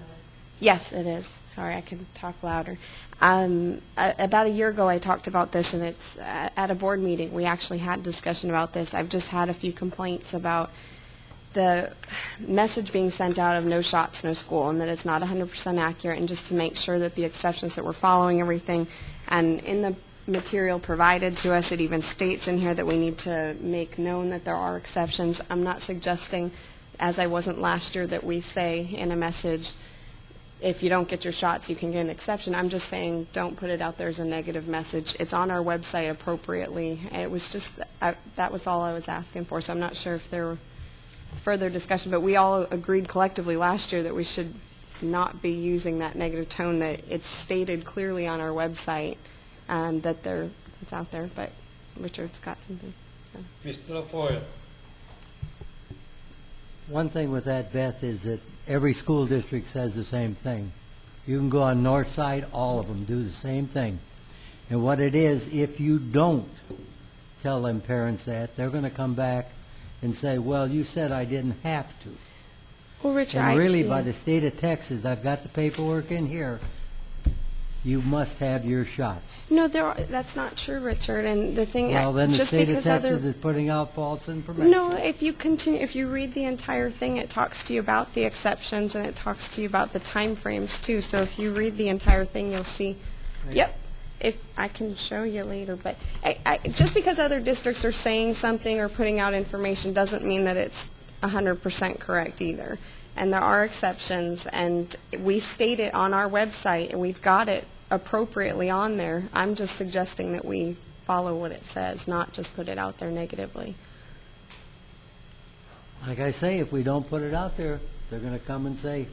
yes, it is. Sorry, I can talk louder. About a year ago, I talked about this, and it's at a board meeting. We actually had a discussion about this. I've just had a few complaints about the message being sent out of no shots, no school, and that it's not 100% accurate, and just to make sure that the exceptions that we're following everything. And in the material provided to us, it even states in here that we need to make known that there are exceptions. I'm not suggesting, as I wasn't last year, that we say in a message, if you don't get your shots, you can get an exception. I'm just saying don't put it out there as a negative message. It's on our website appropriately. It was just, that was all I was asking for, so I'm not sure if there were further discussion, but we all agreed collectively last year that we should not be using that negative tone, that it's stated clearly on our website that it's out there. But Richard's got something. Mr. LaFoyle. One thing with that, Beth, is that every school district says the same thing. You can go on North Side, all of them do the same thing. And what it is, if you don't tell them parents that, they're going to come back and say, well, you said I didn't have to. Well, Richard, and really, by the state of Texas, I've got the paperwork in here, you must have your shots. No, that's not true, Richard. And the thing, well, then the just state of because Texas is putting out false information. No, if you read the entire thing, it talks to you about the exceptions, and it talks to you about the time frames too. So if you read the entire thing, you'll see. Right. Yep. If I can show you later, but just because other districts are saying something or putting out information doesn't mean that it's 100% correct either. And there are exceptions, and we state it on our website, and we've got it appropriately on there. I'm just suggesting that we follow what it says, not just put it out there negatively. Like I say, if we don't put it out there, they're going to come and say,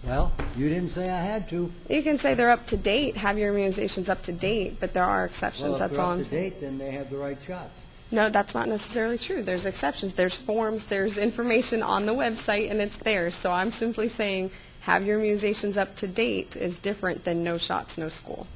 well, you didn't say I had to. You can say they're up to date, have your immunizations up to date, but there are exceptions. Well, if that's they're all up I'm to saying. date, then they have the right shots. No, that's not necessarily true. There's exceptions. There's forms. There's information on the website, and it's there. So I'm simply saying have your immunizations up to date is different than no shots, no school.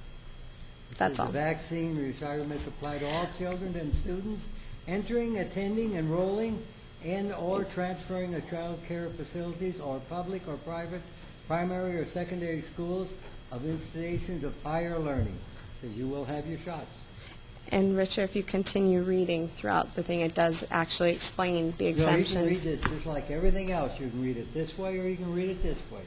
That's all. The vaccine requirements apply to all children and students entering, attending, enrolling, and or transferring to child care facilities or public or private primary or secondary schools of institutions of higher learning. It says you will have your shots. And Richard, if you continue reading throughout the thing, it does actually explain the exemptions. You can read this just like everything else. You can read it this way or you can read it this way.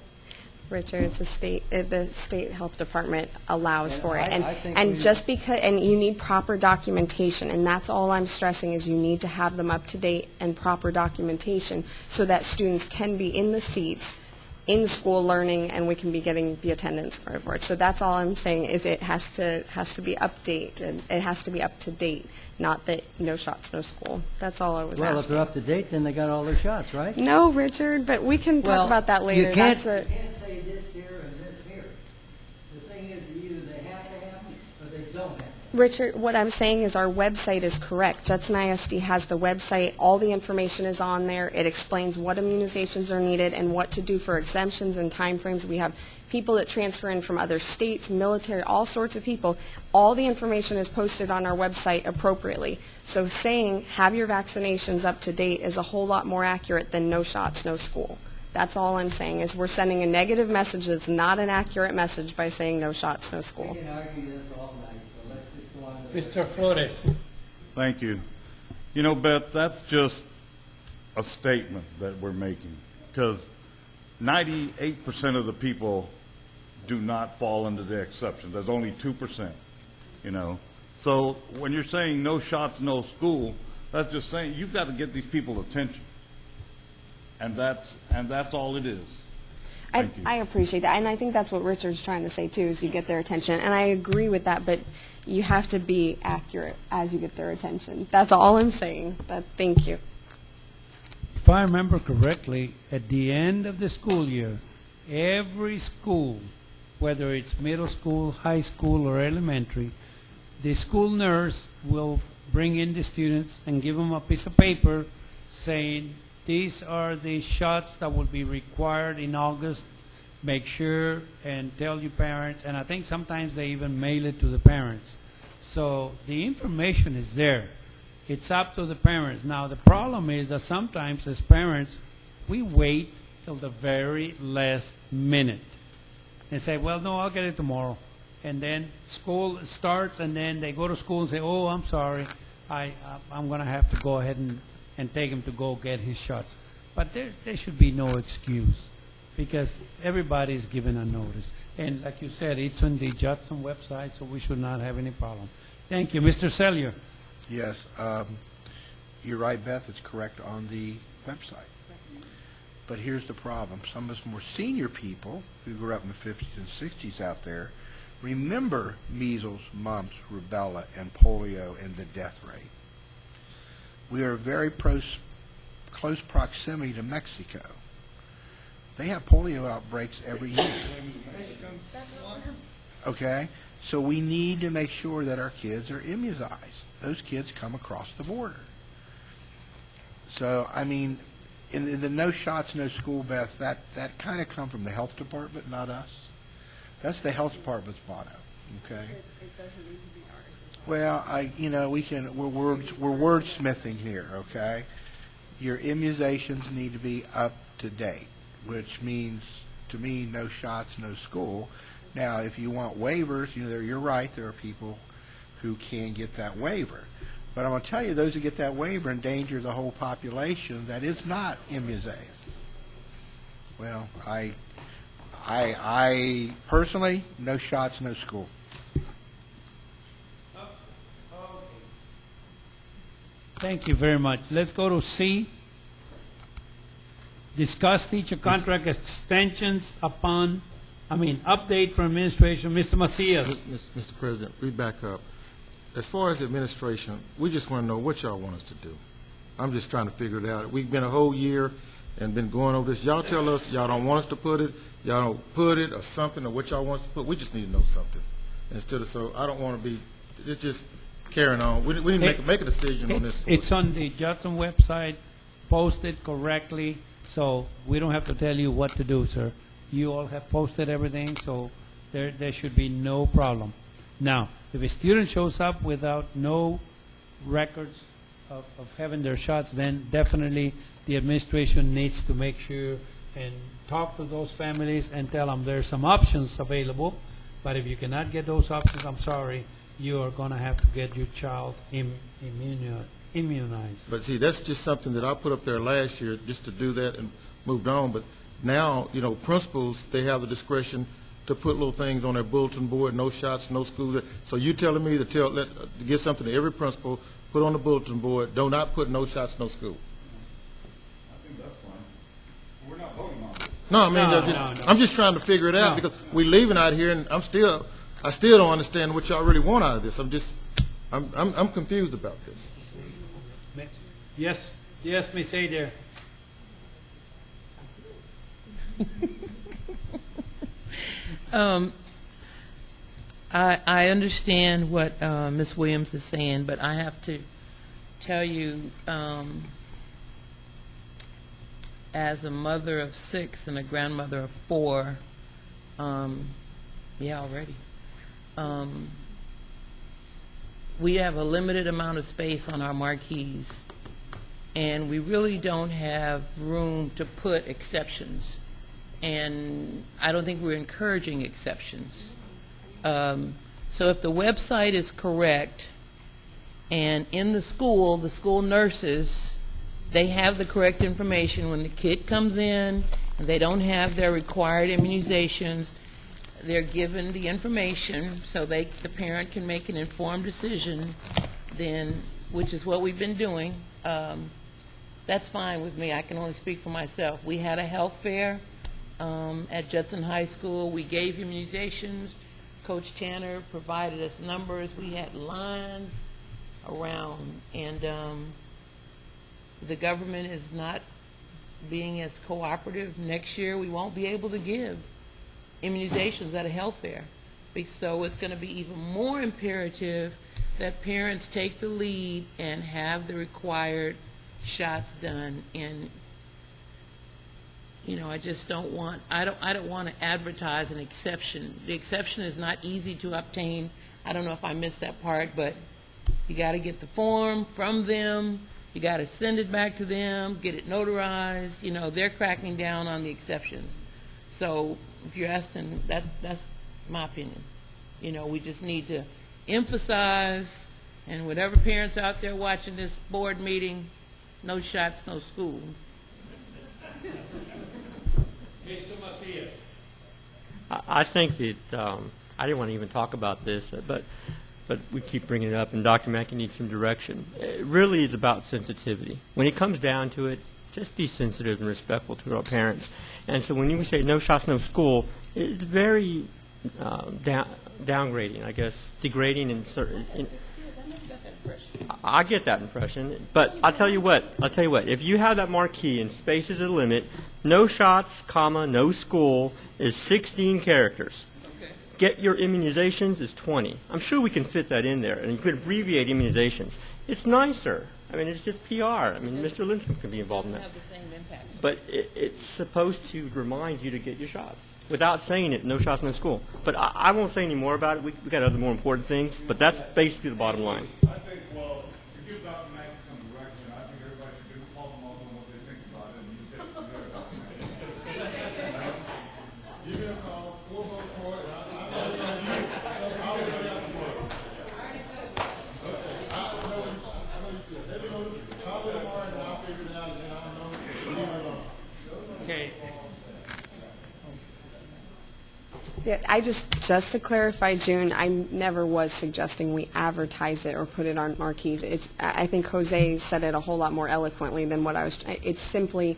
Richard, it's the state health department allows And for it, and just because, and you need proper documentation, and that's all I'm stressing is you need to have them up to date and proper documentation so that students can be in the seats in school learning, and we can be getting the attendance credit for it. So that's all I'm saying is it has to be updated. It has to be up to date, not that no shots, no school. That's all I was asking. Well, if they're up to date, then they got all their shots, right? No, Richard, but we can talk about that later. You can't That's say this here and this here. The thing is either they have to have them or they don't have them. Richard, what I'm saying is our website is correct. Judson ISD has the website. All the information is on there. It explains what immunizations are needed and what to do for exemptions and timeframes. We have people that transfer in from other states, military, all sorts of people. All the information is posted on our website appropriately. So saying have your vaccinations up to date is a whole lot more accurate than no shots, no school. That's all I'm saying, is we're sending a negative message that's not an accurate message by saying no shots, no school. We can argue this all night, so let's just go on to Mr. Flores. Thank you. You know, Beth, that's just a statement that we're making, because 98% of the people do not fall into the exception. There's only 2%, you know. So when you're saying no shots, no school, that's just saying you've got to get these people attention. And that's all it is. I appreciate that, and I think that's what Richard's trying to say too, is you get their attention, and I agree with that, but you have to be accurate as you get their attention. That's all I'm saying. Thank you. If I remember correctly, at the end of the school year, every school, whether it's middle school, high school, or elementary, the school nurse will bring in the students and give them a piece of paper saying, these are the shots that will be required in August. Make sure and tell your parents. And I think sometimes they even mail it to the parents. So the information is there. It's up to the parents. Now, the problem is that sometimes as parents, we wait till the very last minute and say, well, no, I'll get it tomorrow. And then school starts, and then they go to school and say, oh, I'm sorry. I'm going to have to go ahead and take him to go get his shots. But there should be no excuse, because everybody's given a notice. And like you said, it's on the Judson website, so we should not have any problem. Thank you. Mr. Sellier. Yes, you're right, Beth, it's correct on the website. But here's the problem. Some of us more senior people who grew up in the 50s and 60s out there remember measles, mumps, rubella, and polio and the death rate. We are very close proximity to Mexico. They have polio outbreaks every year. Okay? So we need to make sure that our kids are immunized. Those kids come across the border. So, I mean, in the no shots, no school, Beth, that kind of come from the health department, not us. That's the health department's motto. Okay? It doesn't need to be ours. Well, we're wordsmithing here, okay? Your immunizations need to be up to date, which means, to me, no shots, no school. Now, if you want waivers, you're right, there are people who can get that waiver. But I'm going to tell you, those who get that waiver endanger the whole population that is not immunized. Well, I personally, no shots, no school. Thank you very much. Let's go to C. Discuss teacher contract extensions update from administration. Mr. Macias. Mr. President, we back up. As far as administration, we just want to know what y'all want us to do. I'm just trying to figure it out. We've been a whole year and been going over this. Y'all tell us y'all don't want us to put it, y'all don't put it or something, or what y'all want us to put. We just need to know something. Instead of, so I don't want to be, it's just carrying on. We need to make a decision on this. It's on the Judson website, posted correctly, so we don't have to tell you what to do, sir. You all have posted everything, so there should be no problem. Now, if a student shows up without no records of having their shots, then definitely the administration needs to make sure and talk to those families and tell them there's some options available, but if you cannot get those options, I'm sorry, you are going to have to get your child immunized. But see, that's just something that I put up there last year just to do that and moved on. But now, principals, they have the discretion to put little things on their bulletin board, no shots, no school. So you telling me to get something to every principal, put on the bulletin board, do not put no shots, no school. I think that's fine. We're not voting on it. No, I mean, I'm just trying to figure it out because we're leaving out here, and I still don't understand what y'all really want out of this. I'm confused about this. Yes, Ms. Adair. I understand what Ms. Williams is saying, but I have to tell you, as a mother of 6 and a grandmother of 4, already. We have a limited amount of space on our marquees, and we really don't have room to put exceptions. And I don't think we're encouraging exceptions. So if the website is correct, and in the school nurses, they have the correct information when the kid comes in and they don't have their required immunizations, they're given the information so the parent can make an informed decision, then, which is what we've been doing. That's fine with me. I can only speak for myself. We had a health fair at Judson High School. We gave immunizations. Coach Tanner provided us numbers. We had lines around, and the government is not being as cooperative. Next year, we won't be able to give immunizations at a health fair. So it's going to be even more imperative that parents take the lead and have the required shots done. And I just don't want, I don't want to advertise an exception. The exception is not easy to obtain. I don't know if I missed that part, but you got to get the form from them. You got to send it back to them, get it notarized. They're cracking down on the exceptions. So if you're asking, that's my opinion. We just need to emphasize, and whatever parents out there watching this board meeting, no shots, no school. Mr. Macias. I think that I didn't want to even talk about this, but we keep bringing it up, and Dr. Mackey needs some direction. It really is about sensitivity. When it comes down to it, just be sensitive and respectful to our parents. And so when you say no shots, no school, it's very downgrading, I guess, degrading in certain. I get that impression, but I'll tell you what. If you have that marquee and space is a limit, no shots, comma, no school is 16 characters. Get your immunizations is 20. I'm sure we can fit that in there, and you could abbreviate immunizations. It's nicer. I mean, it's just PR. I mean, Mr. Lindstrom can be involved in that. But it's supposed to remind you to get your shots. Without saying it, no shots, no school. But I won't say any more about it. We got other more important things, but that's basically the bottom line. I think, well, to give Dr. Mackey some direction, I think everybody should do call them up on what they think about it, and you take it from there, Dr. Mackey. Give me a call, we'll go for it. Okay. Yeah, just to clarify, June, I never was suggesting we advertise it or put it on marquees. I think Jose said it a whole lot more eloquently than what I was. It's simply,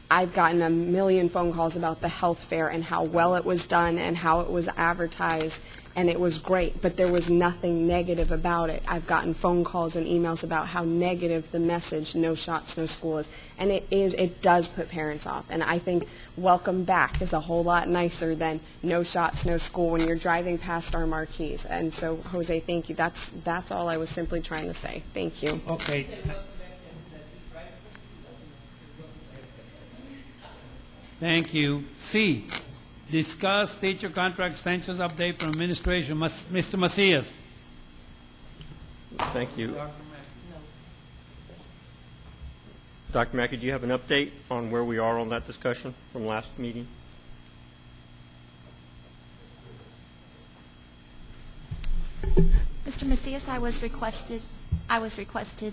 I've gotten a million phone calls about the health fair and how well it was done and how it was advertised, and it was great, but there was nothing negative about it. I've gotten phone calls and emails about how negative the message, no shots, no school is, and it does put parents off. And I think welcome back is a whole lot nicer than no shots, no school when you're driving past our marquees. And so, Jose, thank you. That's all I was simply trying to say. Thank you. Okay. Thank you. C, discuss teacher contract extensions update from administration. Mr. Macias. Thank you. Dr. Mackey, do you have an update on where we are on that discussion from last meeting? Mr. Macias, I was requested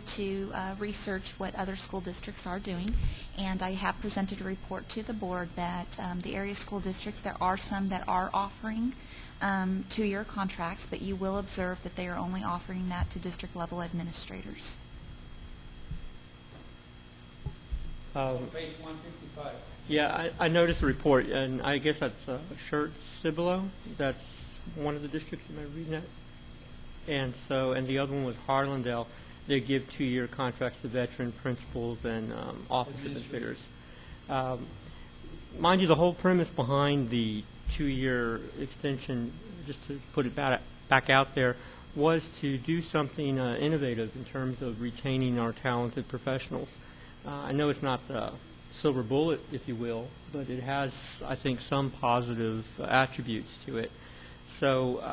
to research what other school districts are doing, and I have presented a report to the board that the area school districts, there are some that are offering 2-year contracts, but you will observe that they are only offering that to district level administrators. Page 155. Yeah, I noticed the report, and I guess that's Shirt Cibolo. That's one of the districts. Am I reading that? And the other one was Harlandale. They give 2-year contracts to veteran principals and office administrators. Mind you, the whole premise behind the 2-year extension, just to put it back out there was to do something innovative in terms of retaining our talented professionals. I know it's not the silver bullet, if you will, but it has, I think, some positive attributes to it. So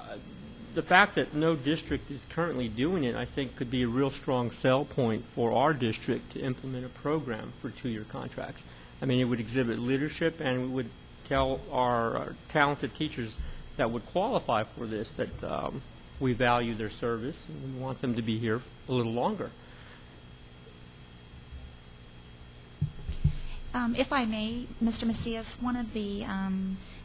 the fact that no district is currently doing it, I think, could be a real strong sell point for our district to implement a program for 2-year contracts. I mean, it would exhibit leadership, and we would tell our talented teachers that would qualify for this that we value their service and we want them to be here a little longer. If I may, Mr. Macias, one of the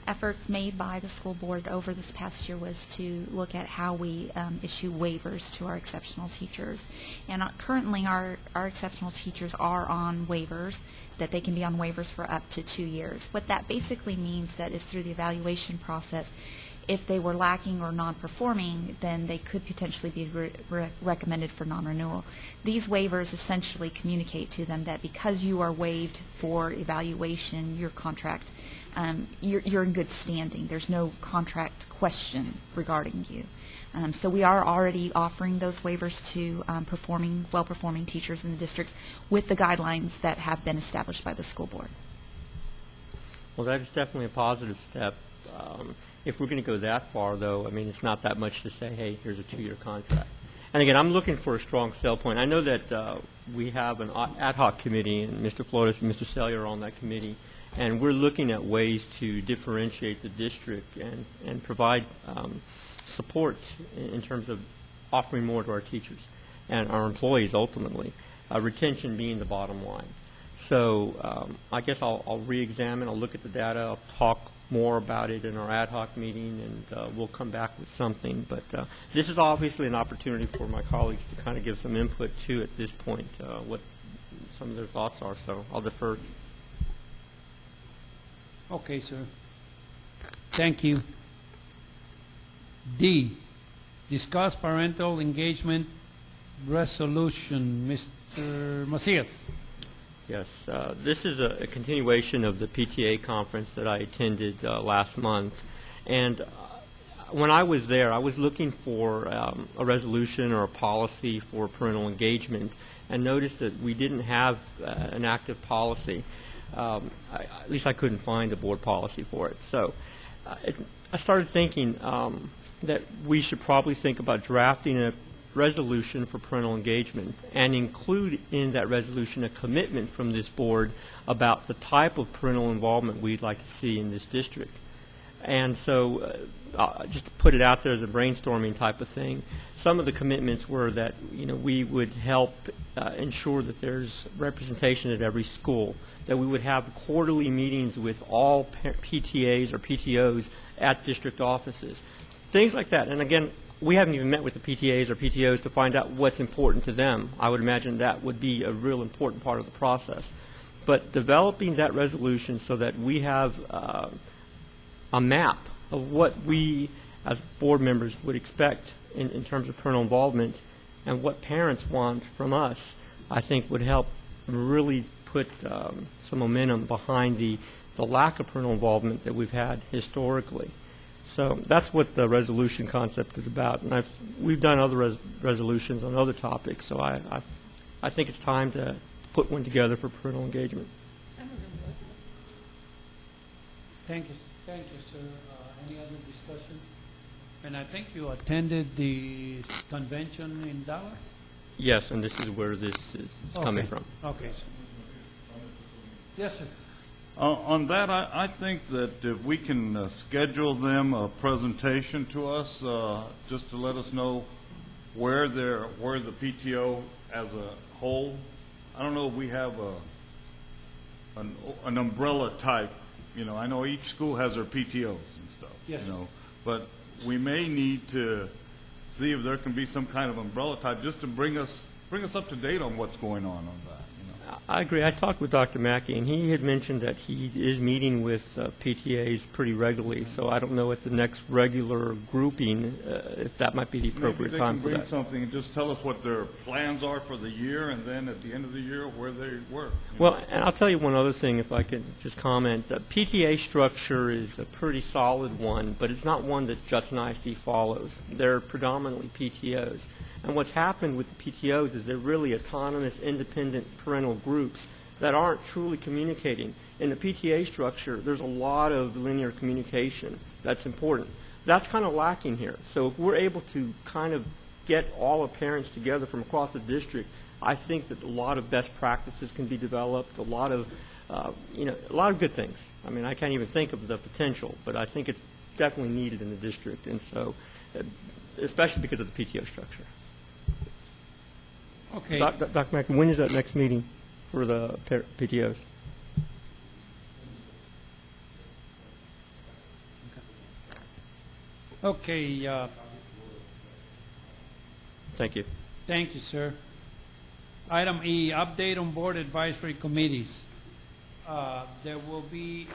efforts made by the school board over this past year was to look at how we issue waivers to our exceptional teachers. And currently our exceptional teachers are on waivers, that they can be on waivers for up to 2 years. What that basically means that is through the evaluation process, if they were lacking or non-performing, then they could potentially be recommended for non-renewal. These waivers essentially communicate to them that because you are waived for evaluation, your contract, you're in good standing. There's no contract question regarding you. So we are already offering those waivers to well-performing teachers in the districts with the guidelines that have been established by the school board. Well, that is definitely a positive step. If we're going to go that far, though, I mean, it's not that much to say, hey, here's a 2-year contract. And again, I'm looking for a strong sell point. I know that we have an ad hoc committee, and Mr. Flores and Mr. Sellier are on that committee, and we're looking at ways to differentiate the district and provide support in terms of offering more to our teachers and our employees ultimately, retention being the bottom line. So I guess I'll re-examine, I'll look at the data, I'll talk more about it in our ad hoc meeting, and we'll come back with something. But this is obviously an opportunity for my colleagues to kind of give some input to at this point, what some of their thoughts are. So I'll defer. Okay, sir. Thank you. D, discuss parental engagement resolution. Mr. Macias. Yes, this is a continuation of the PTA conference that I attended last month. And when I was there, I was looking for a resolution or a policy for parental engagement and noticed that we didn't have an active policy. At least I couldn't find a board policy for it. So I started thinking that we should probably think about drafting a resolution for parental engagement and include in that resolution a commitment from this board about the type of parental involvement we'd like to see in this district. And so just to put it out there as a brainstorming type of thing, some of the commitments were that we would help ensure that there's representation at every school, that we would have quarterly meetings with all PTAs or PTOs at district offices, things like that. And again, we haven't even met with the PTAs or PTOs to find out what's important to them. I would imagine that would be a real important part of the process. But developing that resolution so that we have a map of what we as board members would expect in terms of parental involvement and what parents want from us, I think would help really put some momentum behind the lack of parental involvement that we've had historically. So that's what the resolution concept is about. And we've done other resolutions on other topics, so I think it's time to put one together for parental engagement. Thank you, sir. Any other discussion? And I think you attended the convention in Dallas? Yes, and this is where this is coming from. Okay, sir. Yes, sir. On that, I think that if we can schedule them a presentation to us, just to let us know where the PTO as a whole. I don't know if we have an umbrella type. I know each school has their PTOs and stuff. Yes. But we may need to see if there can be some kind of umbrella type just to bring us up to date on what's going on that. I agree. I talked with Dr. Mackey, and he had mentioned that he is meeting with PTAs pretty regularly. So I don't know at the next regular grouping if that might be the appropriate time for Maybe they can bring that. something and just tell us what their plans are for the year, and then at the end of the year, where they were. Well, and I'll tell you one other thing, if I could just comment. The PTA structure is a pretty solid one, but it's not one that Judson ISD follows. They're predominantly PTOs. And what's happened with the PTOs is they're really autonomous, independent parental groups that aren't truly communicating. In the PTA structure, there's a lot of linear communication that's important. That's kind of lacking here. So if we're able to kind of get all the parents together from across the district, I think that a lot of best practices can be developed, a lot of good things. I mean, I can't even think of the potential, but I think it's definitely needed in the district, and so, especially because of the PTO structure. Okay. Dr. Mackey, when is that next meeting for the PTOs? Okay, Thank you. thank you, sir. Item E, update on board advisory committees. There will be,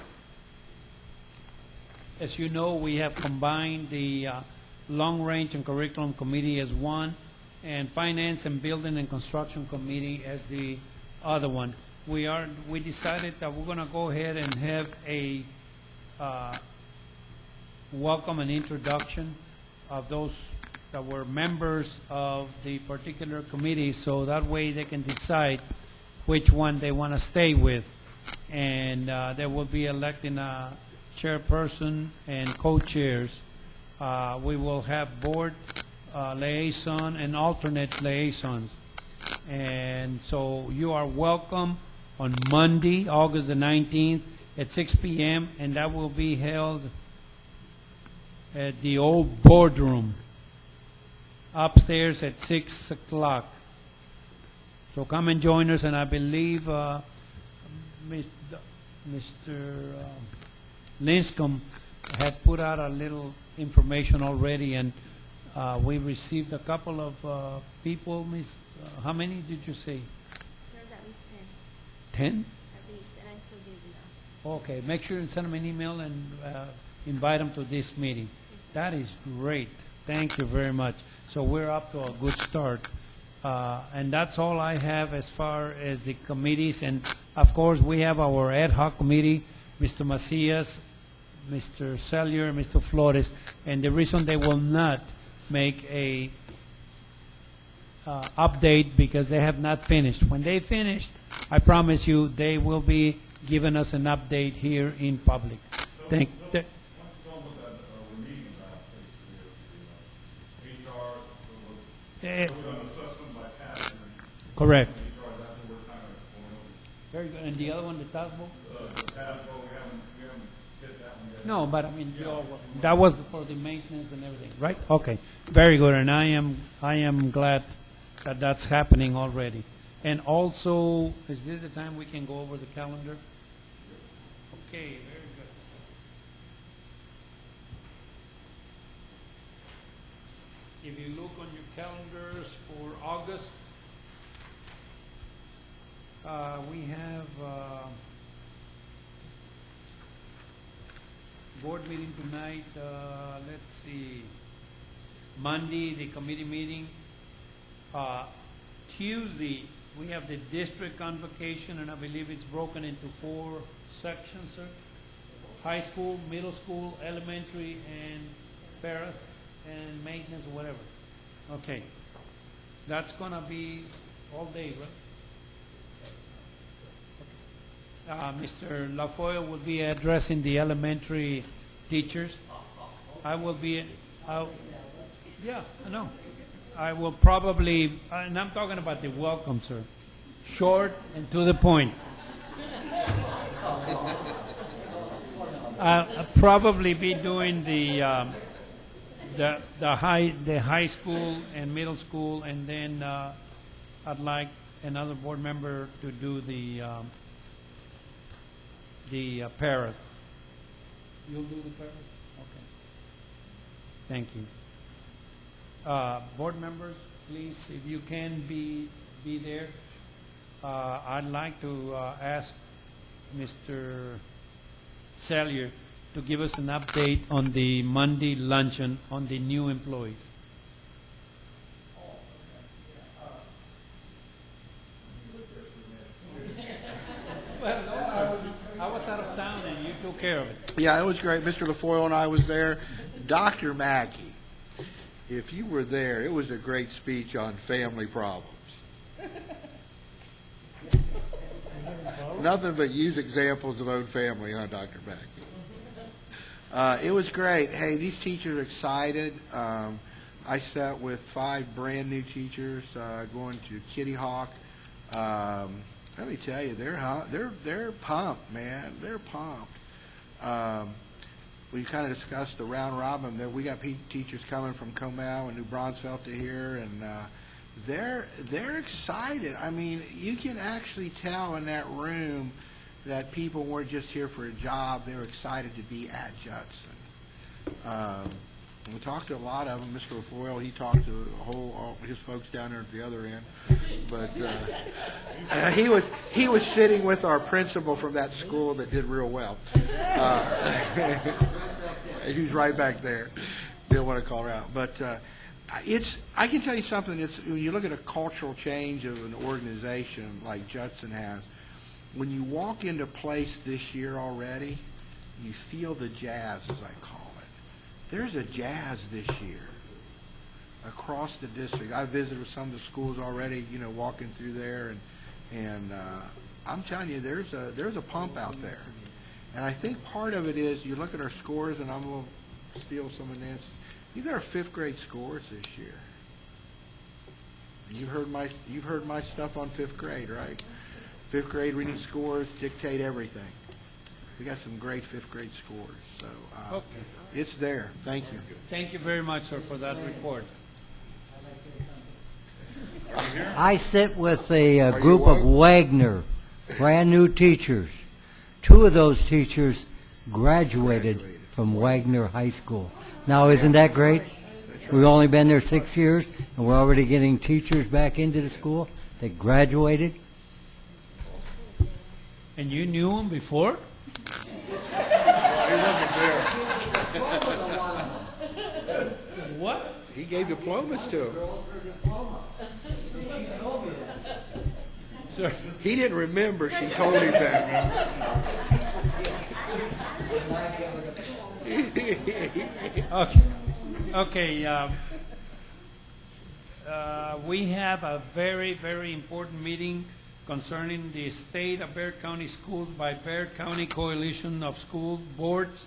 as you know, we have combined the Long Range and Curriculum Committee as one, and Finance and Building and Construction Committee as the other one. We decided that we're going to go ahead and have a welcome and introduction of those that were members of the particular committee, so that way they can decide which one they want to stay with. And they will be electing a chairperson and co-chairs. We will have board liaison and alternate liaisons. And so you are welcome on Monday, August the 19th at 6 p.m., and that will be held at the old boardroom upstairs at 6 o'clock. So come and join us, and I believe Mr. Linscomb had put out a little information already, and we received a couple of people. Miss, how many did you say? There's at least 10? At least, and I'm still busy now. Okay, make sure and send them an email and invite them to this meeting. That is great. Thank you very much. So we're up to a good start. And that's all I have as far as the committees. And, of course, we have our ad hoc committee, Mr. Macias, Mr. Sellier, Mr. Flores. And the reason they will not make a update because they have not finished. When they finish, I promise you they will be giving us an update here in public. Correct. Very good. And the other one, the TASBO? No, but I mean, that was for the maintenance and everything, right? Okay, very good. And I am glad that that's happening already. And also, is this the time we can go over the calendar? Okay, very good. If you look on your calendars for August, we have board meeting tonight. Let's see. Monday, the committee meeting. Tuesday, we have the district convocation, and I believe it's broken into 4 sections, sir. High school, middle school, elementary, and Paris, and maintenance, or whatever. Okay. That's going to be all day, right? Mr. LaFoyle will be addressing the elementary teachers. I will be, yeah, I know. I will probably, and I'm talking about the welcome, sir. Short and to the point. I'll probably be doing the high school and middle school, and then I'd like another board member to do the Paris. You'll do the Paris? Okay. Thank you. Board members, please, if you can be there. I'd like to ask Mr. Salyer to give us an update on the Monday luncheon on the new employees. I was out of town and you took care of it. Yeah, it was great. Mr. LaFoyle and I was there. Dr. Mackey, if you were there, it was a great speech on family problems. Nothing but use examples of own family, huh, Dr. Mackey? It was great. Hey, these teachers are excited. I sat with 5 brand new teachers going to Kitty Hawk. Let me tell you, they're pumped, man. They're pumped. We kind of discussed the round robin. That we got teachers coming from Comal and New Braunfels to here, and they're excited. I mean, you can actually tell in that room that people weren't just here for a job. They were excited to be at Judson. We talked to a lot of them. Mr. LaFoyle, he talked to all his folks down there at the other end. But he was sitting with our principal from that school that did real well. He was right back there. Didn't want to call her out. But I can tell you something. When you look at a cultural change of an organization like Judson has, when you walk into place this year already, you feel the jazz, as I call it. There's a jazz this year across the district. I visited with some of the schools already, walking through there, and I'm telling you, there's a pump out there. And I think part of it is you look at our scores, and I'm going to steal some of Nancy's. You got our 5th grade scores this year. You've heard my stuff on 5th grade, right? 5th grade reading scores dictate everything. We got some great 5th grade scores, so Okay. It's there. Thank you. Thank you very much, sir, for that report. I sit with a group of Wagner, brand new teachers. 2 of those teachers graduated from Wagner High School. Now, isn't that great? We've only been there 6 years, and we're already getting teachers back into the school that graduated. And you knew him before? What? He gave diplomas to him. Sir. He didn't remember. She told him that. Okay. We have a very, very important meeting concerning the state of Bexar County Schools by Bexar County Coalition of School Boards.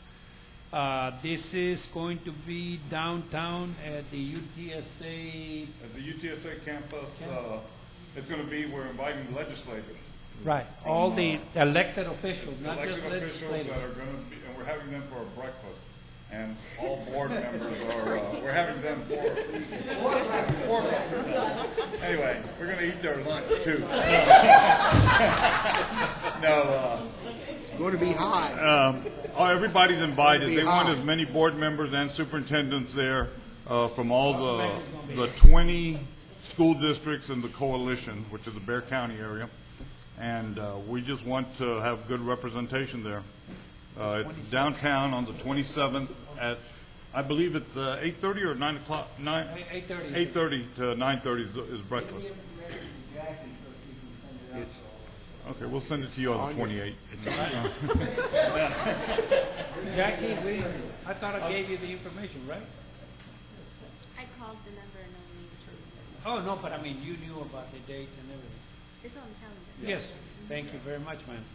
This is going to be downtown at the UTSA. At the UTSA campus, it's going to be, we're inviting legislators. Right, all the elected officials, not Elected just officials legislators. that are going to be, and we're having them for a breakfast. And all board members are, we're having them for. Anyway, we're going to eat their lunch too. Going to be hot. Everybody's invited. They want as many board members and superintendents there from all the 20 school districts in the coalition, which is the Bexar County area. And we just want to have good representation there. It's downtown on the 27th at, I believe it's 8:30 or 9 o'clock. 8:30. 8:30 to 9:30 is breakfast. Okay, we'll send it to you on the 28th. Jackie, I thought I gave you the information, right? I called the number and no one returned. Oh, no, but I mean, you knew about the date and everything. It's on the calendar. Yes, thank you very much, ma'am.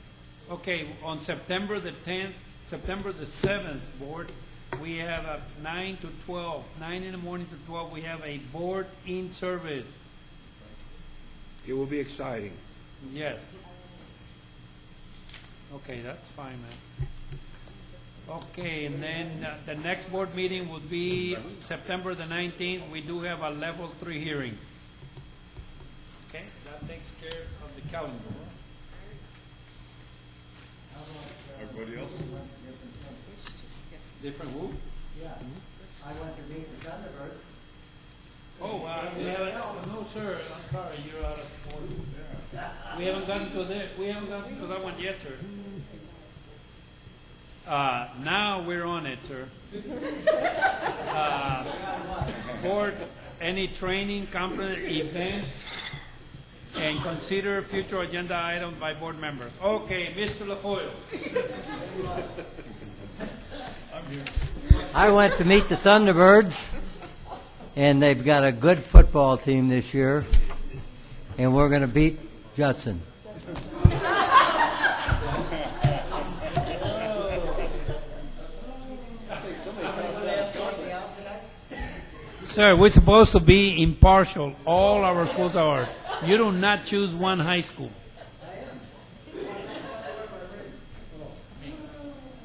Okay, on September the 10th, September the 7th, board, we have a 9 to 12, 9 in the morning to 12, we have a board in service. It will be exciting. Yes. Okay, that's fine, man. Okay, and then the next board meeting will be September the 19th. We do have a level 3 hearing. Okay, that takes care of the calendar. Everybody else? Different who? Yeah. I went to meet the Thunderbirds. We haven't, no, sir, I'm sorry, you're out of order. We haven't gotten to that one yet, sir. Now we're on it, sir. Board, any training, conference, events, and consider future agenda items by board members. Okay, Mr. LaFoille. I went to meet the Thunderbirds, and they've got a good football team this year, and we're going to beat Judson. Sir, we're supposed to be impartial. All our schools are. You do not choose one high school.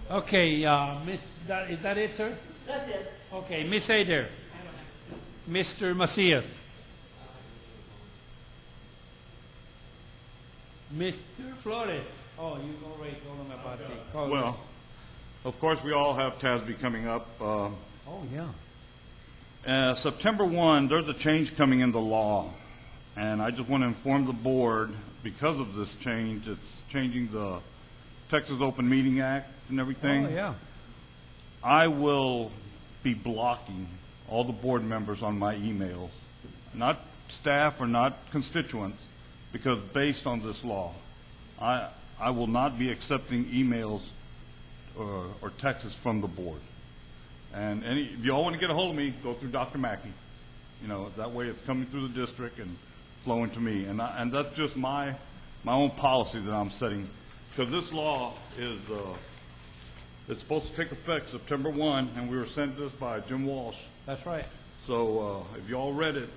Okay, is that it, sir? That's it. Okay, Miss Adair. Mr. Macias. Mr. Flores. Oh, you already told him about the... Well, of course, we all have TASB coming up. Oh, yeah. September 1, there's a change coming in the law, and I just want to inform the board, because of this change, it's changing the Texas Open Meeting Act and everything. Oh, yeah. I will be blocking all the board members on my emails, not staff or not constituents, because based on this law, I will not be accepting emails or texts from the board. And if you all want to get a hold of me, go through Dr. Mackey. You know, that way it's coming through the district and flowing to me. And that's just my own policy that I'm setting. Because this law is, it's supposed to take effect September 1, and we were sent this by Jim Walsh. That's right. So if you all read it,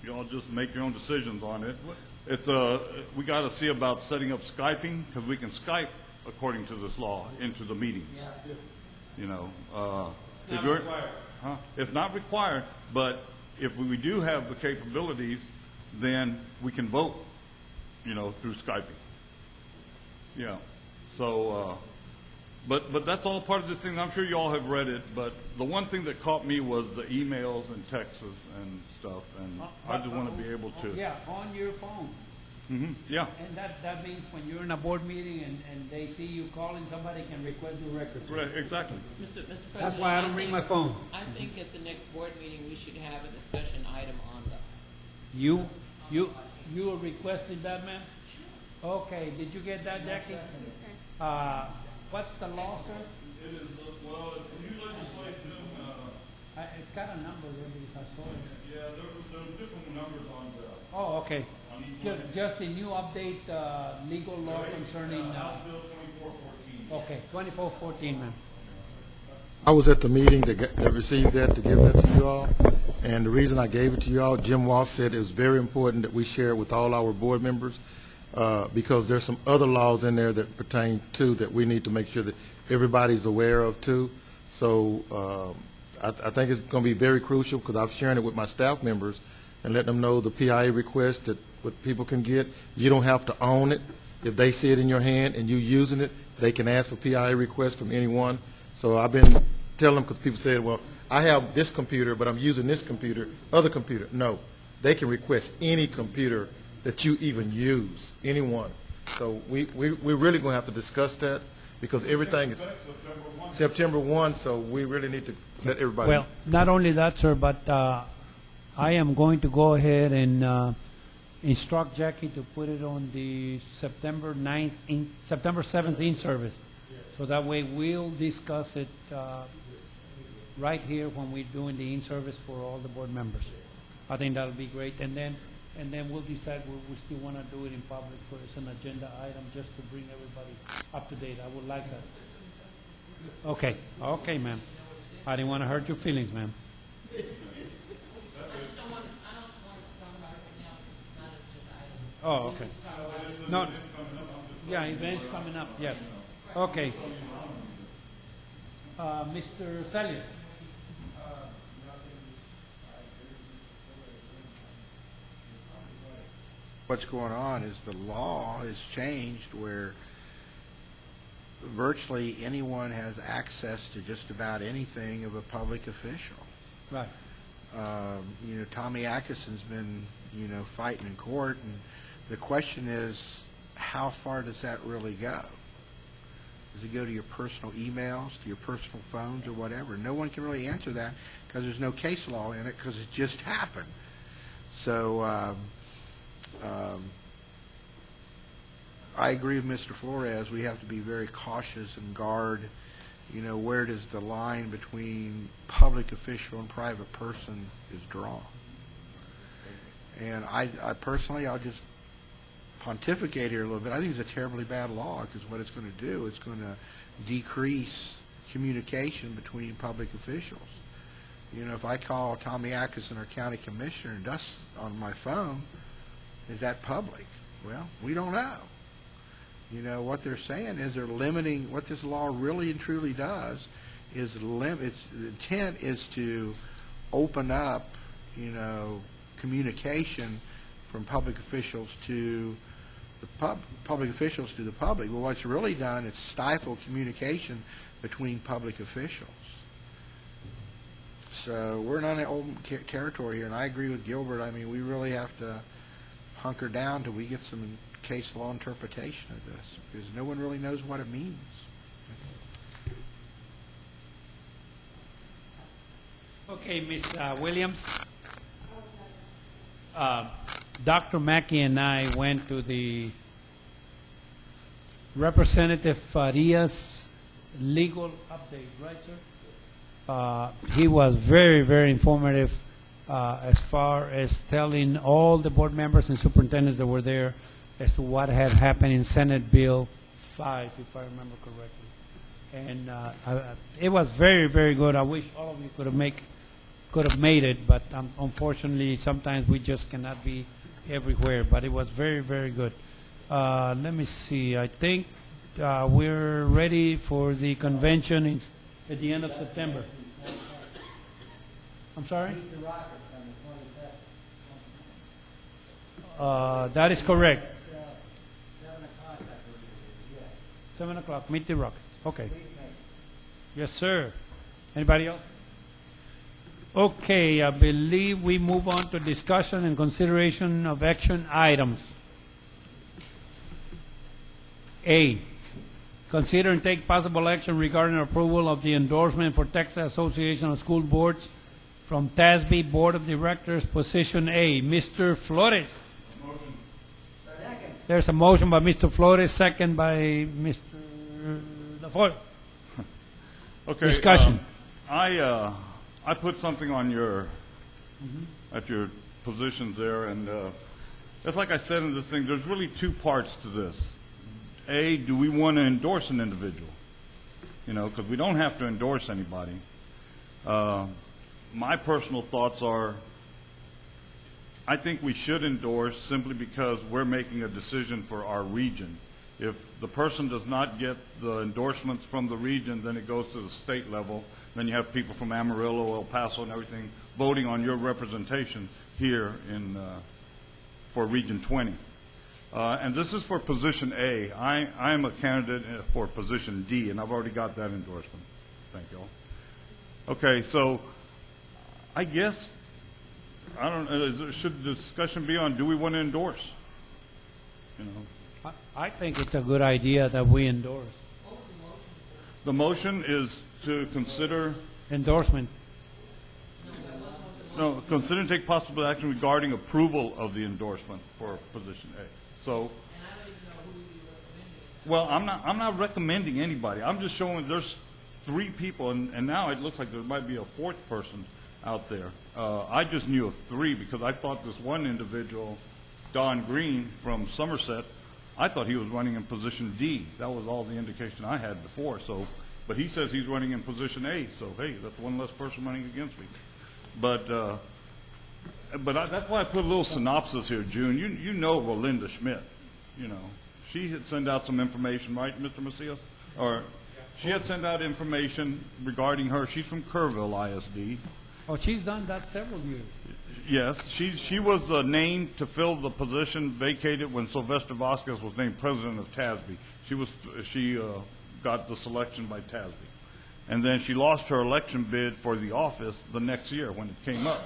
you all just make your own decisions on it. We got to see about setting up Skyping, because we can Skype, according to this law, into the meetings. You know, It's not required. It's not required, but if we do have the capabilities, then we can vote, you know, through Skyping. Yeah. So, but that's all part of this thing. I'm sure you all have read it, but the one thing that caught me was the emails and texts and stuff, and I just want to be able to. Yeah, on your phone. Mm-hmm. Yeah. And that means when you're in a board meeting and they see you calling, somebody can request your records. Right, exactly. Mr. President, That's why I don't bring my phone. I think at the next board meeting, we should have a discussion item on the. You are requesting that, ma'am? Okay, did you get that, Jackie? What's the law, sir? It is, well, it's new legislation. It's got a number there because I saw it. Yeah, there's different numbers on the. Oh, okay. Just the new update, legal law concerning. House Bill 2414. Okay, 2414, ma'am. I was at the meeting that received that to give that to you all, and the reason I gave it to you all, Jim Walsh said it was very important that we share it with all our board members, because there's some other laws in there that pertain to that we need to make sure that everybody's aware of too. So I think it's going to be very crucial, because I've shared it with my staff members and let them know the PIA request that what people can get. You don't have to own it. If they see it in your hand and you using it, they can ask for PIA requests from anyone. So I've been telling them, because people say, well, I have this computer, but I'm using this computer, other computer. No, they can request any computer that you even use, anyone. So we're really going to have to discuss that, because everything is September 1, so we really need to let everybody know. Well, not only that, sir, but I am going to go ahead and instruct Jackie to put it on the September 7th in-service. So that way we'll discuss it right here when we're doing the in-service for all the board members. I think that'll be great. And then we'll decide whether we still want to do it in public for as an agenda item, just to bring everybody up to date. I would like that. Okay. Okay, ma'am. I didn't want to hurt your feelings, ma'am. Oh, okay. No. Yeah, events coming up, yes. Okay. Mr. Salyer. What's going on is the law has changed where virtually anyone has access to just about anything of a public official. Right. Tommy Atkinson's been, fighting in court, and the question is, how far does that really go? Does it go to your personal emails, to your personal phones, or whatever? No one can really answer that because there's no case law in it because it just happened. So I agree with Mr. Flores. We have to be very cautious and guard, where does the line between public official and private person is drawn. And I personally, I'll just pontificate here a little bit. I think it's a terribly bad law because what it's going to do, it's going to decrease communication between public officials. If I call Tommy Atkinson, our county commissioner, and that's on my phone, is that public? Well, we don't know. What they're saying is they're limiting, what this law really and truly does is the intent is to open up, communication from public officials to the public. Well, what's really done is stifle communication between public officials. So we're not in open territory here, and I agree with Gilbert. I mean, we really have to hunker down till we get some case law interpretation of this, because no one really knows what it means. Okay, Ms. Williams. Dr. Mackey and I went to the Representative Farias legal update, right, sir? He was very, very informative as far as telling all the board members and superintendents that were there as to what had happened in Senate Bill 5, if I remember correctly. And it was very, very good. I wish all of you could have made it, but unfortunately, sometimes we just cannot be everywhere. But it was very, very good. Let me see. I think we're ready for the convention at the end of September. I'm sorry? That is correct. 7 o'clock. Meet the Rockets. Okay. Yes, sir. Anybody else? Okay, I believe we move on to discussion and consideration of action items. A, consider and take possible action regarding approval of the endorsement for Texas Association of School Boards from TASB Board of Directors, position A. Mr. Flores. Motion. Second. There's a motion by Mr. Flores, second by Mr. LaFoy. Okay. Discussion. I put something on your at your positions there, and just like I said in this thing, there's really two parts to this. A, do we want to endorse an individual? Because we don't have to endorse anybody. My personal thoughts are, I think we should endorse simply because we're making a decision for our region. If the person does not get the endorsements from the region, then it goes to the state level. Then you have people from Amarillo, El Paso, and everything voting on your representation here for Region 20. And this is for position A. I am a candidate for position D, and I've already got that endorsement. Thank you all. Okay, so I guess, I don't know, should the discussion be on, do we want to endorse? I think it's a good idea that we endorse. The motion is to consider endorsement. No, consider and take possible action regarding approval of the endorsement for position A. So, well, I'm not recommending anybody. I'm just showing there's 3 people, and now it looks like there might be a 4th person out there. I just knew of 3 because I thought this one individual, Don Green from Somerset, I thought he was running in position D. That was all the indication I had before. So, but he says he's running in position A. So, hey, that's one less person running against me. But that's why I put a little synopsis here, June. You know Rolinda Schmidt. She had sent out some information, right, Mr. Macias? Or she had sent out information regarding her. She's from Kerrville ISD. Oh, she's done that several years. Yes, she was named to fill the position vacated when Sylvester Vasquez was named president of TASB. She got the selection by TASB, and then she lost her election bid for the office the next year when it came up.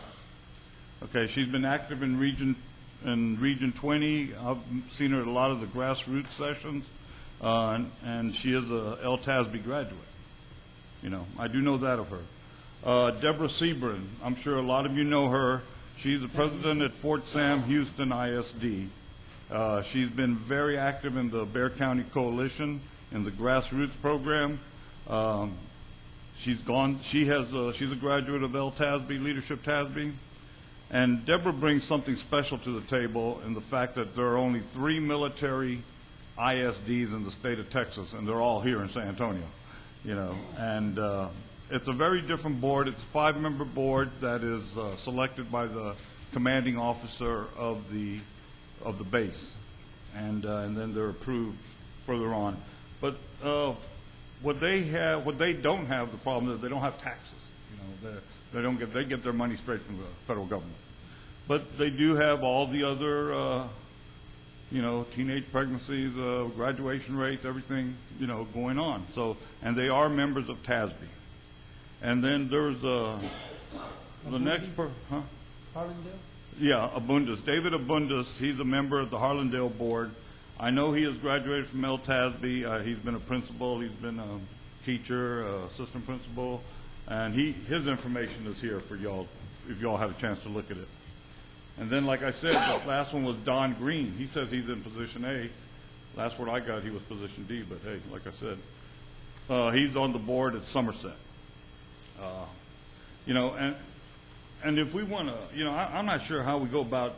Okay, she's been active in Region 20. I've seen her at a lot of the grassroots sessions, and she is a LTASB graduate. You know, I do know that of her. Deborah Sebrin, I'm sure a lot of you know her. She's the president at Fort Sam Houston ISD. She's been very active in the Bexar County Coalition in the grassroots program. She's a graduate of LTASB, Leadership TASB. And Deborah brings something special to the table in the fact that there are only 3 military ISDs in the state of Texas, and they're all here in San Antonio. You know, and it's a very different board. It's a 5-member board that is selected by the commanding officer of the base, and then they're approved further on. But what they don't have, the problem is they don't have taxes. You know, they get their money straight from the federal government. But they do have all the other, you know, teenage pregnancies, graduation rates, everything, you know, going on. So, and they are members of TASB. And then there's the next huh? Harlandale? Yeah, Abundus. David Abundus, he's a member of the Harlandale board. I know he has graduated from LTASB. He's been a principal. He's been a teacher, assistant principal. And his information is here for y'all, if y'all had a chance to look at it. And then, like I said, the last one was Don Green. He says he's in position A. Last word I got, he was position D. But hey, like I said, he's on the board at Somerset. You know, and if we want to, you know, I'm not sure how we go about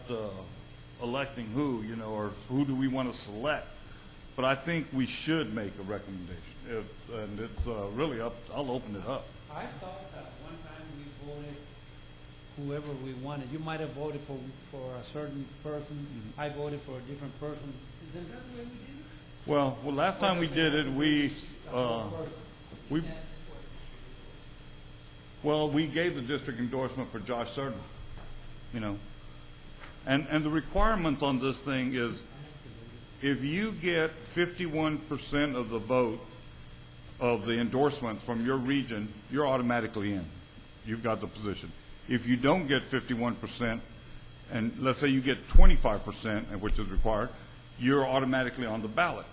electing who, you know, or who do we want to select. But I think we should make a recommendation. And it's really up. I'll open it up. I thought that one time we voted whoever we wanted. You might have voted for a certain person. Mm-hmm. I voted for a different person. Is that the way we did it? Well, last time we did it, we gave the district endorsement for Josh Serna, you know. And the requirements on this thing is if you get 51% of the vote of the endorsement from your region, you're automatically in. You've got the position. If you don't get 51%, and let's say you get 25%, which is required, you're automatically on the ballot.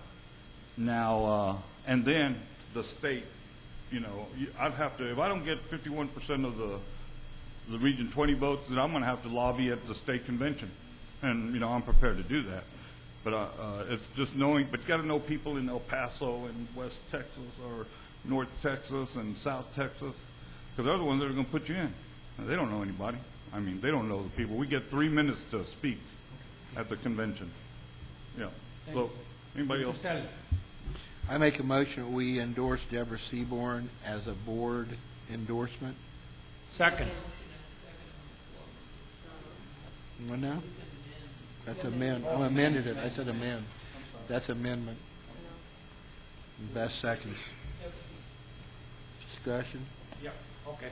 Now, and then the state, you know, I'd have to, if I don't get 51% of the Region 20 votes, then I'm going to have to lobby at the state convention. And, you know, I'm prepared to do that. But it's just knowing, but you got to know people in El Paso and West Texas or North Texas and South Texas, because they're the ones that are going to put you in. And they don't know anybody. I mean, they don't know the people. We get 3 minutes to speak at the convention. Yeah. So, anybody else? I make a motion that we endorse Deborah Seaborn as a board endorsement. Second. What now? That's amend. I amended it. I said amend. That's amendment. Best seconds. Discussion? Yeah, okay.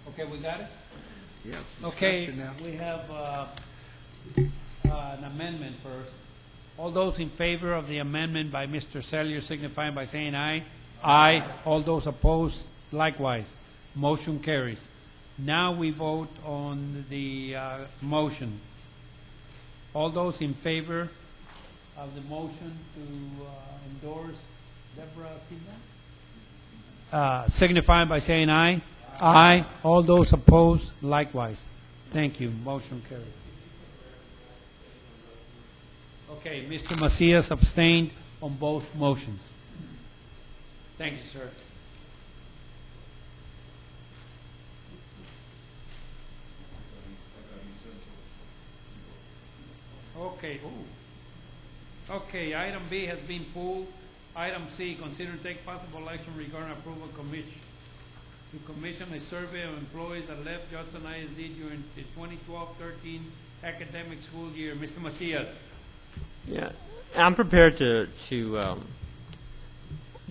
Okay, we got it? Yeah, it's Okay, discussion now. we have an amendment first. All those in favor of the amendment by Mr. Sellier signifying by saying aye. Aye. All those opposed, likewise. Motion carries. Now we vote on the motion. All those in favor of the motion to endorse Deborah Seaborn? Signifying by saying aye. Aye. All those opposed, likewise. Thank you. Motion carries. Okay, Mr. Macias abstained on both motions. Thank you, sir. Okay. Okay, item B has been pulled. Item C, consider and take possible action regarding approval to commission a survey of employees that left Judson ISD during the 2012-13 academic school year. Mr. Macias. Yeah, I'm prepared to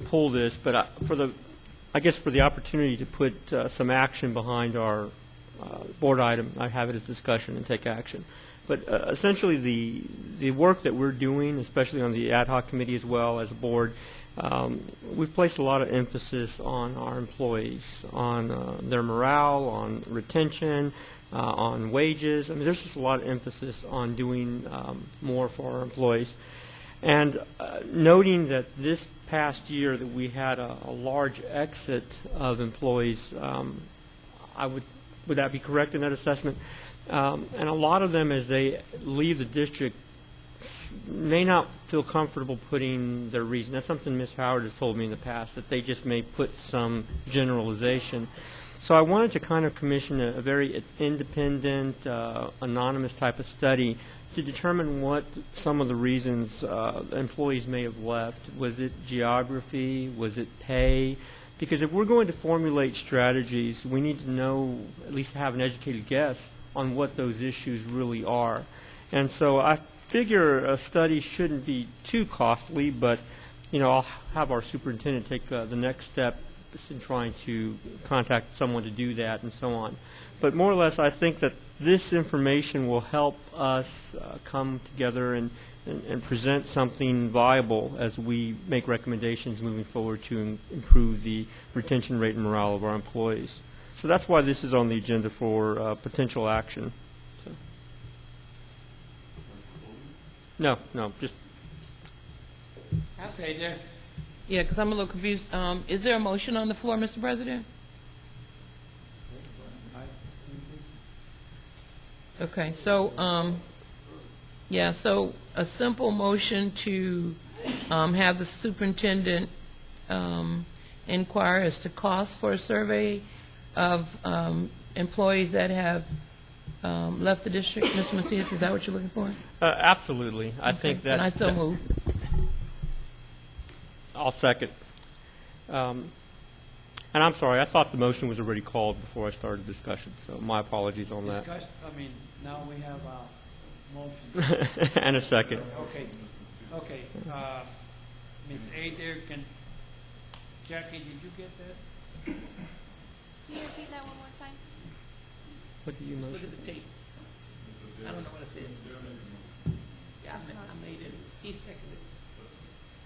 pull this, but for the opportunity to put some action behind our board item, I have it as discussion and take action. But essentially, the work that we're doing, especially on the ad hoc committee as well as a board, we've placed a lot of emphasis on our employees, on their morale, on retention, on wages. I mean, there's just a lot of emphasis on doing more for our employees. And noting that this past year that we had a large exit of employees, would that be correct in that assessment? And a lot of them, as they leave the district, may not feel comfortable putting their reason. That's something Ms. Howard has told me in the past, that they just may put some generalization. So I wanted to kind of commission a very independent, anonymous type of study to determine what some of the reasons employees may have left. Was it geography? Was it pay? Because if we're going to formulate strategies, we need to know, at least have an educated guess on what those issues really are. And so I figure a study shouldn't be too costly, but I'll have our superintendent take the next step in trying to contact someone to do that and so on. But more or less, I think that this information will help us come together and present something viable as we make recommendations moving forward to improve the retention rate and morale of our employees. So that's why this is on the agenda for potential action. So. No, just. I'll say there. Yeah, because I'm a little confused. Is there a motion on the floor, Mr. President? Okay, so, so a simple motion to have the superintendent inquire as to cost for a survey of employees that have left the district. Mr. Macias, is that what you're looking for? Absolutely. I think that. And I so move. I'll second. And I'm sorry, I thought the motion was already called before I started discussion, so my apologies on that. Now we have a motion. And a second. Okay. Ms. Adair, Jackie, did you get that? Can you repeat that one more time? What do you Just motion? look at the tape. I don't know what I said. Yeah, I made it. He seconded it.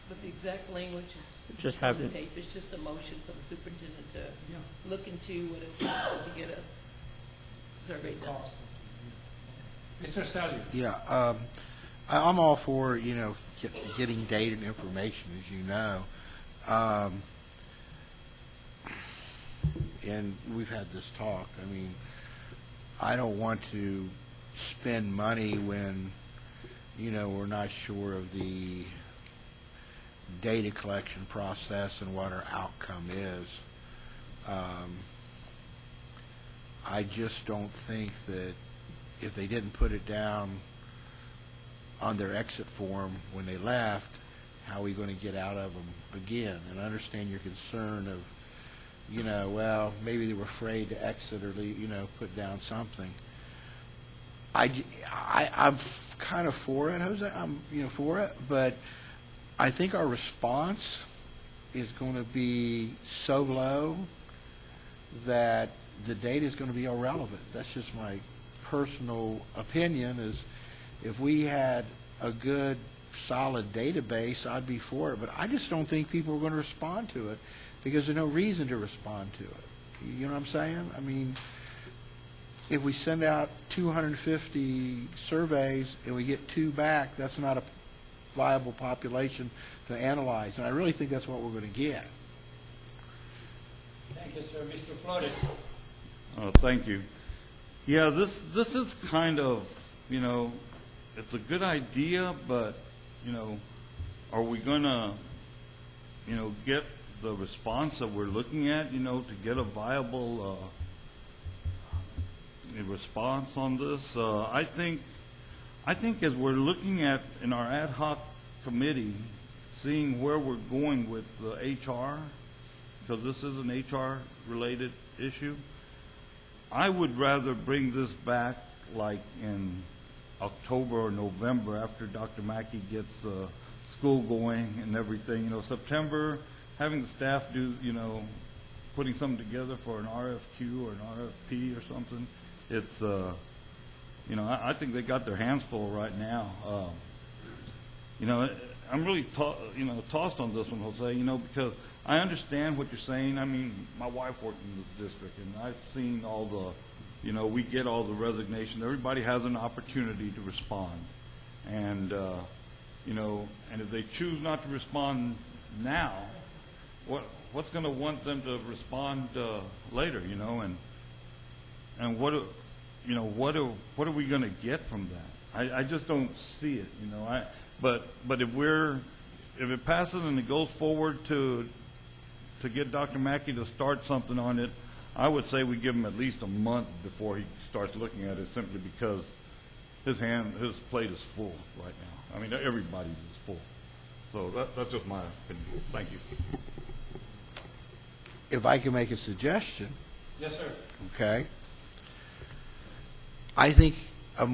But the exact language is Just on have the it. tape. It's just a motion for the superintendent to look into what it costs to get a survey done. Mr. Stallion. Yeah, I'm all for, getting data and information, as you know. And we've had this talk. I mean, I don't want to spend money when, we're not sure of the data collection process and what our outcome is. I just don't think that if they didn't put it down on their exit form when they left, how are we going to get out of them again? And I understand your concern of, well, maybe they were afraid to exit or leave, put down something. I'm kind of for it, Jose. I'm, for it, but I think our response is going to be so low that the data is going to be irrelevant. That's just my personal opinion. Is if we had a good, solid database, I'd be for it. But I just don't think people are going to respond to it because there's no reason to respond to it. You know what I'm saying? I mean, if we send out 250 surveys and we get 2 back, that's not a viable population to analyze. And I really think that's what we're going to get. Thank you, sir. Mr. Flores. Thank you. Yeah, this is kind of, it's a good idea, but, are we going to, get the response that we're looking at, to get a viable response on this? I think as we're looking at in our ad hoc committee, seeing where we're going with the HR, because this is an HR-related issue, I would rather bring this back like in October or November after Dr. Mackey gets school going and everything. September, having the staff do, putting something together for an RFQ or an RFP or something. It's, I think they got their hands full right now. I'm really, tossed on this one, Jose, because I understand what you're saying. I mean, my wife worked in this district, and I've seen all the we get all the resignation. Everybody has an opportunity to respond. And, and if they choose not to respond now, what's going to want them to respond later, and what are we going to get from that? I just don't see it, But if it passes and it goes forward to get Dr. Mackey to start something on it, I would say we give him at least a month before he starts looking at it, simply because his plate is full right now. I mean, everybody's is full. So that's just my opinion. Thank you. If I can make a suggestion, Yes, sir. okay? I think a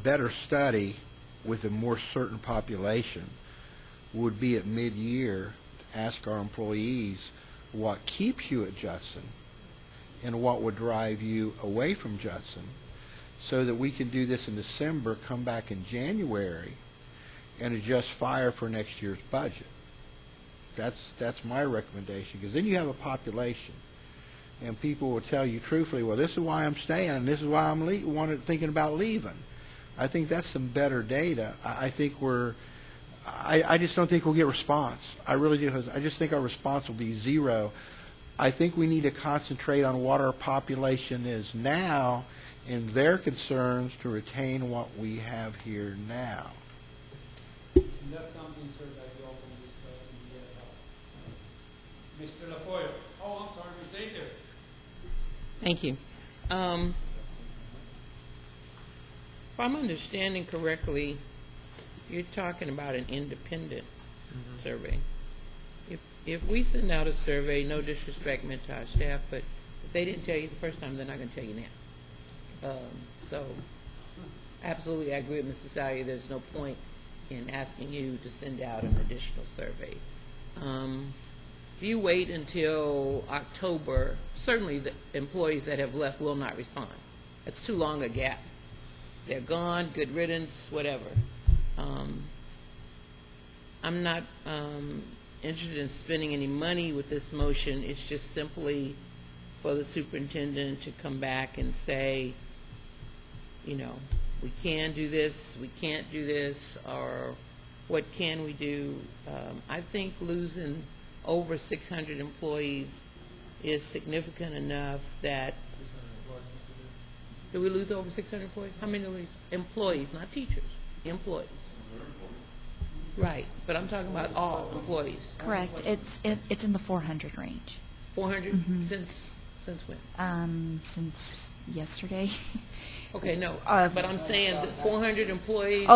better study with a more certain population would be at mid-year to ask our employees what keeps you at Judson and what would drive you away from Judson, so that we can do this in December, come back in January, and adjust fire for next year's budget. That's my recommendation, because then you have a population, and people will tell you truthfully, well, this is why I'm staying, and this is why I'm thinking about leaving. I think that's some better data. I just don't think we'll get response. I really do. I just think our response will be zero. I think we need to concentrate on what our population is now and their concerns to retain what we have here now. And that's something, sir, that you often discuss and get Mr. Lafoya. Oh, I'm sorry, Ms. Aker. Thank you. If I'm understanding correctly, you're talking about an independent survey. If we send out a survey, no disrespect meant to our staff, but if they didn't tell you the first time, they're not going to tell you now. So, absolutely, I agree with Mr. Salyer. There's no point in asking you to send out an additional survey. If you wait until October, certainly the employees that have left will not respond. That's too long a gap. They're gone, good riddance, whatever. I'm not interested in spending any money with this motion. It's just simply for the superintendent to come back and say, we can do this, we can't do this, or what can we do? I think losing over 600 employees is significant enough that. Did we lose over 600 employees? How many employees, not teachers, employees? Right, but I'm talking about all employees. Correct. It's in the 400 range. 400 since when? Since yesterday. Okay, no, but I'm saying that 400 employees.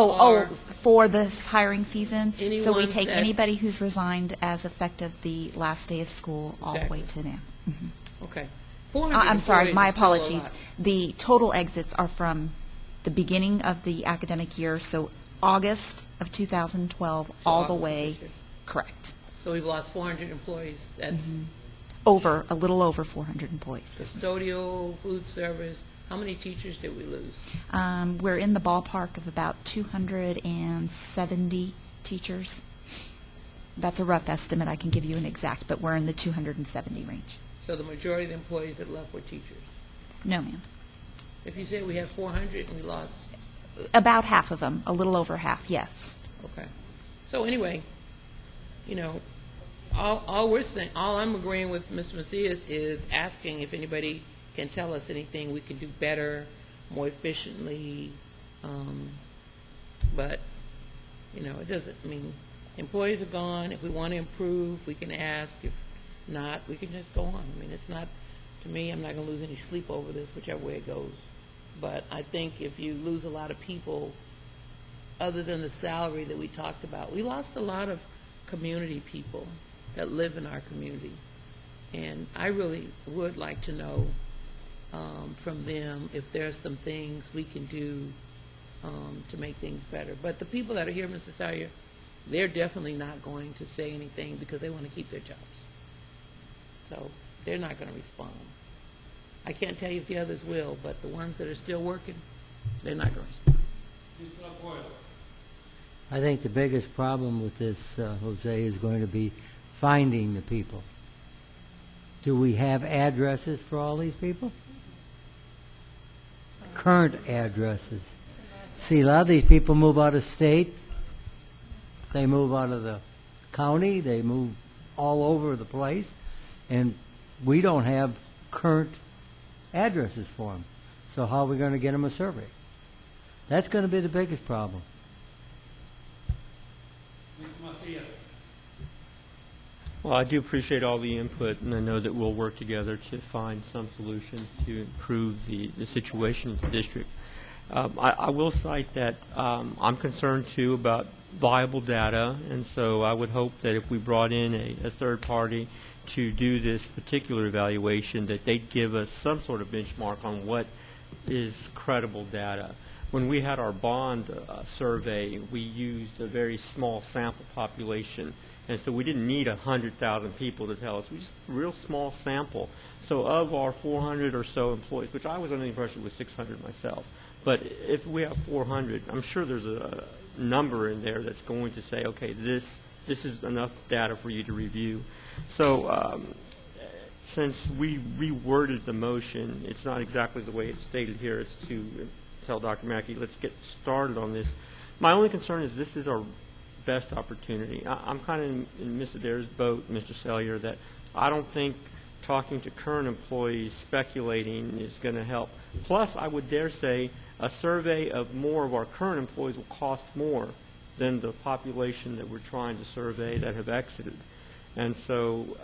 For this hiring season. So we take anybody who's resigned as effective the last day of school all the way to now. Okay. I'm sorry, my apologies. The total exits are from the beginning of the academic year, so August of 2012 all the way. Correct. So we've lost 400 employees. That's a little over 400 employees. Custodial, food service. How many teachers did we lose? We're in the ballpark of about 270 teachers. That's a rough estimate. I can give you an exact, but we're in the 270 range. So the majority of the employees that left were teachers? No, ma'am. If you say we have 400 and we lost? About half of them, a little over half, yes. Okay. So anyway, all I'm agreeing with Ms. Macias is asking if anybody can tell us anything we can do better, more efficiently. But, it doesn't, employees are gone. If we want to improve, we can ask. If not, we can just go on. It's not, to me, I'm not going to lose any sleep over this, whichever way it goes. But I think if you lose a lot of people, other than the salary that we talked about, we lost a lot of community people that live in our community. And I really would like to know from them if there's some things we can do to make things better. But the people that are here, Mr. Salyer, they're definitely not going to say anything because they want to keep their jobs. So they're not going to respond. I can't tell you if the others will, but the ones that are still working, they're not going to respond. I think the biggest problem with this, Jose, is going to be finding the people. Do we have addresses for all these people? current addresses. See, a lot of these people move out of state, they move out of the county, they move all over the place, and we don't have current addresses for them. So how are we going to get them a survey? That's going to be the biggest problem. Well, I do appreciate all the input, and I know that we'll work together to find some solutions to improve the situation in the district. I will cite that I'm concerned, too, about viable data, and so I would hope that if we brought in a third party to do this particular evaluation, that they'd give us some sort of benchmark on what is credible data. When we had our bond survey, we used a very small sample population, and so we didn't need 100,000 people to tell us. We just a real small sample. So of our 400 or so employees, which I was under the impression was 600 myself, but if we have 400, I'm sure there's a number in there that's going to say, okay, this is enough data for you to review. So since we reworded the motion, it's not exactly the way it's stated here. It's to tell Dr. Mackey, let's get started on this. My only concern is this is our best opportunity. I'm kind of in Ms. Adair's boat, Mr. Sellier, that I don't think talking to current employees, speculating is going to help. Plus, I would dare say a survey of more of our current employees will cost more than the population that we're trying to survey that have exited. And so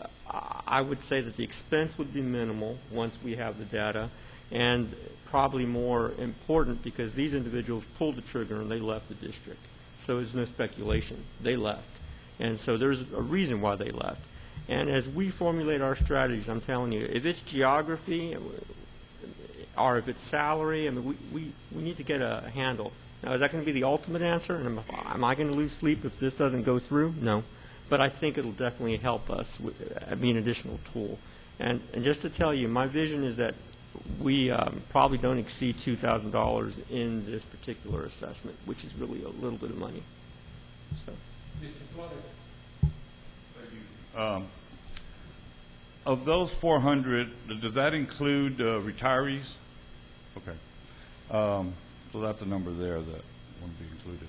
I would say that the expense would be minimal once we have the data, and probably more important because these individuals pulled the trigger and they left the district. So there's no speculation. They left. And so there's a reason why they left. And as we formulate our strategies, I'm telling you, if it's geography or if it's salary, I mean, we need to get a handle. Now, is that going to be the ultimate answer? And am I going to lose sleep if this doesn't go through? No. But I think it'll definitely help us be an additional tool. And just to tell you, my vision is that we probably don't exceed $2,000 in this particular assessment, which is really a little bit of money. So. Mr. Flores. Thank you. Of those 400, does that include retirees? Okay. So that's a number there that won't be included.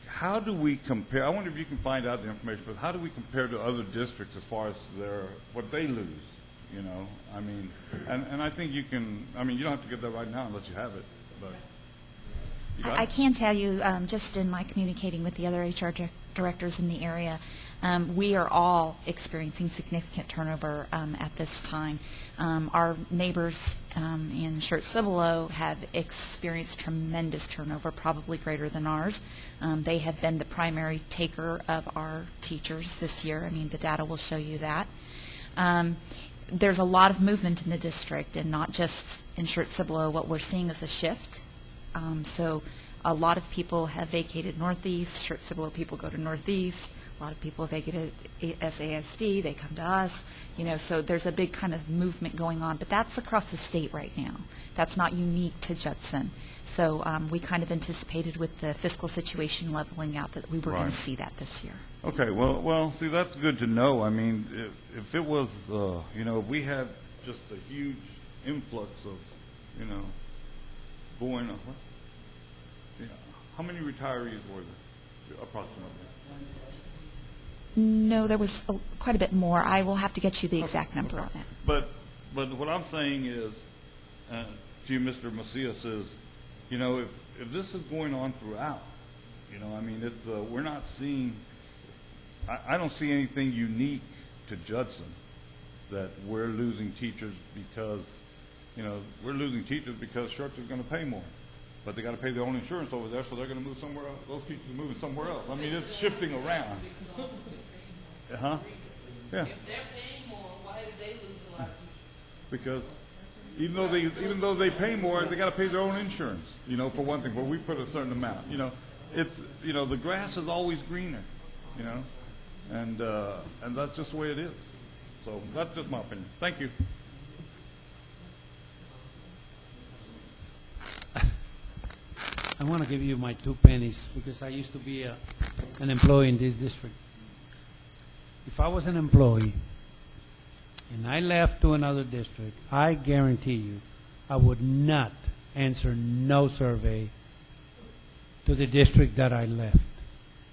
How do we compare? I wonder if you can find out the information, but how do we compare to other districts as far as what they lose? You know, I mean, and I think you can, I mean, you don't have to get that right now unless you have it, but. I can tell you, just in my communicating with the other HR directors in the area, we are all experiencing significant turnover at this time. Our neighbors in Schertz-Cibolo have experienced tremendous turnover, probably greater than ours. They have been the primary taker of our teachers this year. I mean, the data will show you that. There's a lot of movement in the district, and not just in Schertz-Cibolo. What we're seeing is a shift. So a lot of people have vacated Northeast. Schertz-Cibolo people go to Northeast. A lot of people have vacated SASD. They come to us. You know, so there's a big kind of movement going on. But that's across the state right now. That's not unique to Judson. So we kind of anticipated with the fiscal situation leveling out that we were going to see that this year. Okay, well, see, that's good to know. I mean, if it was, you know, if we had just a huge influx of, you know, going, how many retirees were there, approximately? No, there was quite a bit more. I will have to get you the exact number on that. But what I'm saying is, to you, Mr. Macias, is, you know, if this is going on throughout, you know, I mean, it's we're not seeing. I don't see anything unique to Judson that we're losing teachers because, you know, we're losing teachers because Schertz is going to pay more. But they got to pay their own insurance over there, so they're going to move somewhere else. Those teachers are moving somewhere else. I mean, it's shifting around. Huh? Yeah. If they're paying more, why did they lose a lot of teachers? Because even though they pay more, they got to pay their own insurance. You know, for one thing, where we put a certain amount. You know, it's, you know, the grass is always greener. You know, and that's just the way it is. So that's just my opinion. Thank you. I want to give you my 2 pennies because I used to be an employee in this district. If I was an employee and I left to another district, I guarantee you I would not answer no survey to the district that I left.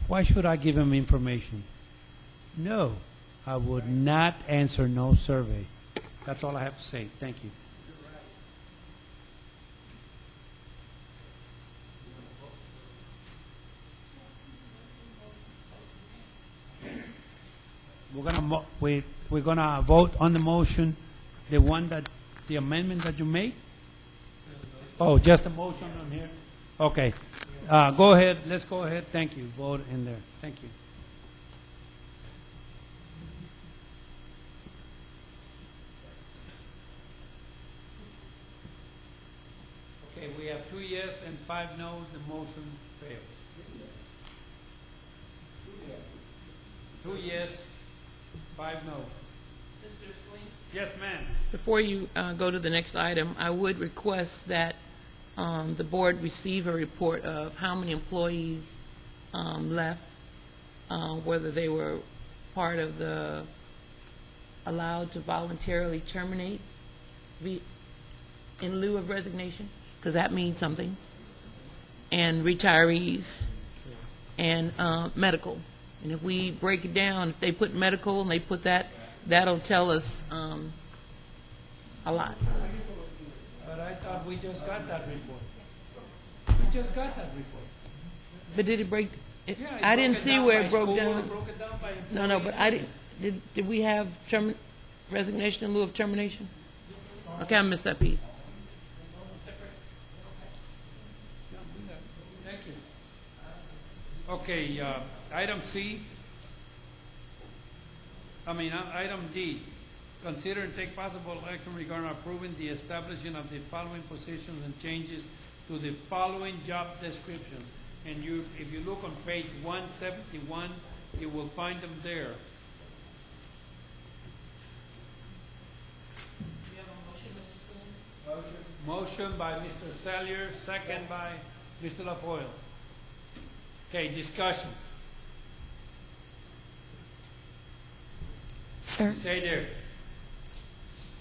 Why should I give him information? No, I would not answer no survey. That's all I have to say. Thank you. We're gonna vote on the motion, the amendment that you made? Oh, just a motion on here? Okay. Go ahead, let's go ahead. Thank you. Vote in there. Thank you. Okay, we have 2 yes and 5 no's. The motion fails. 2 yes, 5 no's. Mr. Swing? Yes, ma'am. Before you go to the next item, I would request that the board receive a report of how many employees left, whether they were part of the allowed to voluntarily terminate in lieu of resignation, because that means something, and retirees, and medical. And if we break it down, if they put medical and they put that, that'll tell us a lot. But I thought we just got that report. We just got that report. But did it break? Yeah, it I didn't broke it see down where by it broke school, down. it broke it down by No, but I employee. did we have resignation in lieu of termination? Okay, I missed that piece. Thank you. Okay, item D. Consider and take possible action regarding approving the establishing of the following positions and changes to the following job descriptions. And if you look on page 171, you will find them there. You have a motion, Mr. Spoon? Motion by Mr. Salyer, second by Mr. LaFoille. Okay, discussion. Sir? Say there.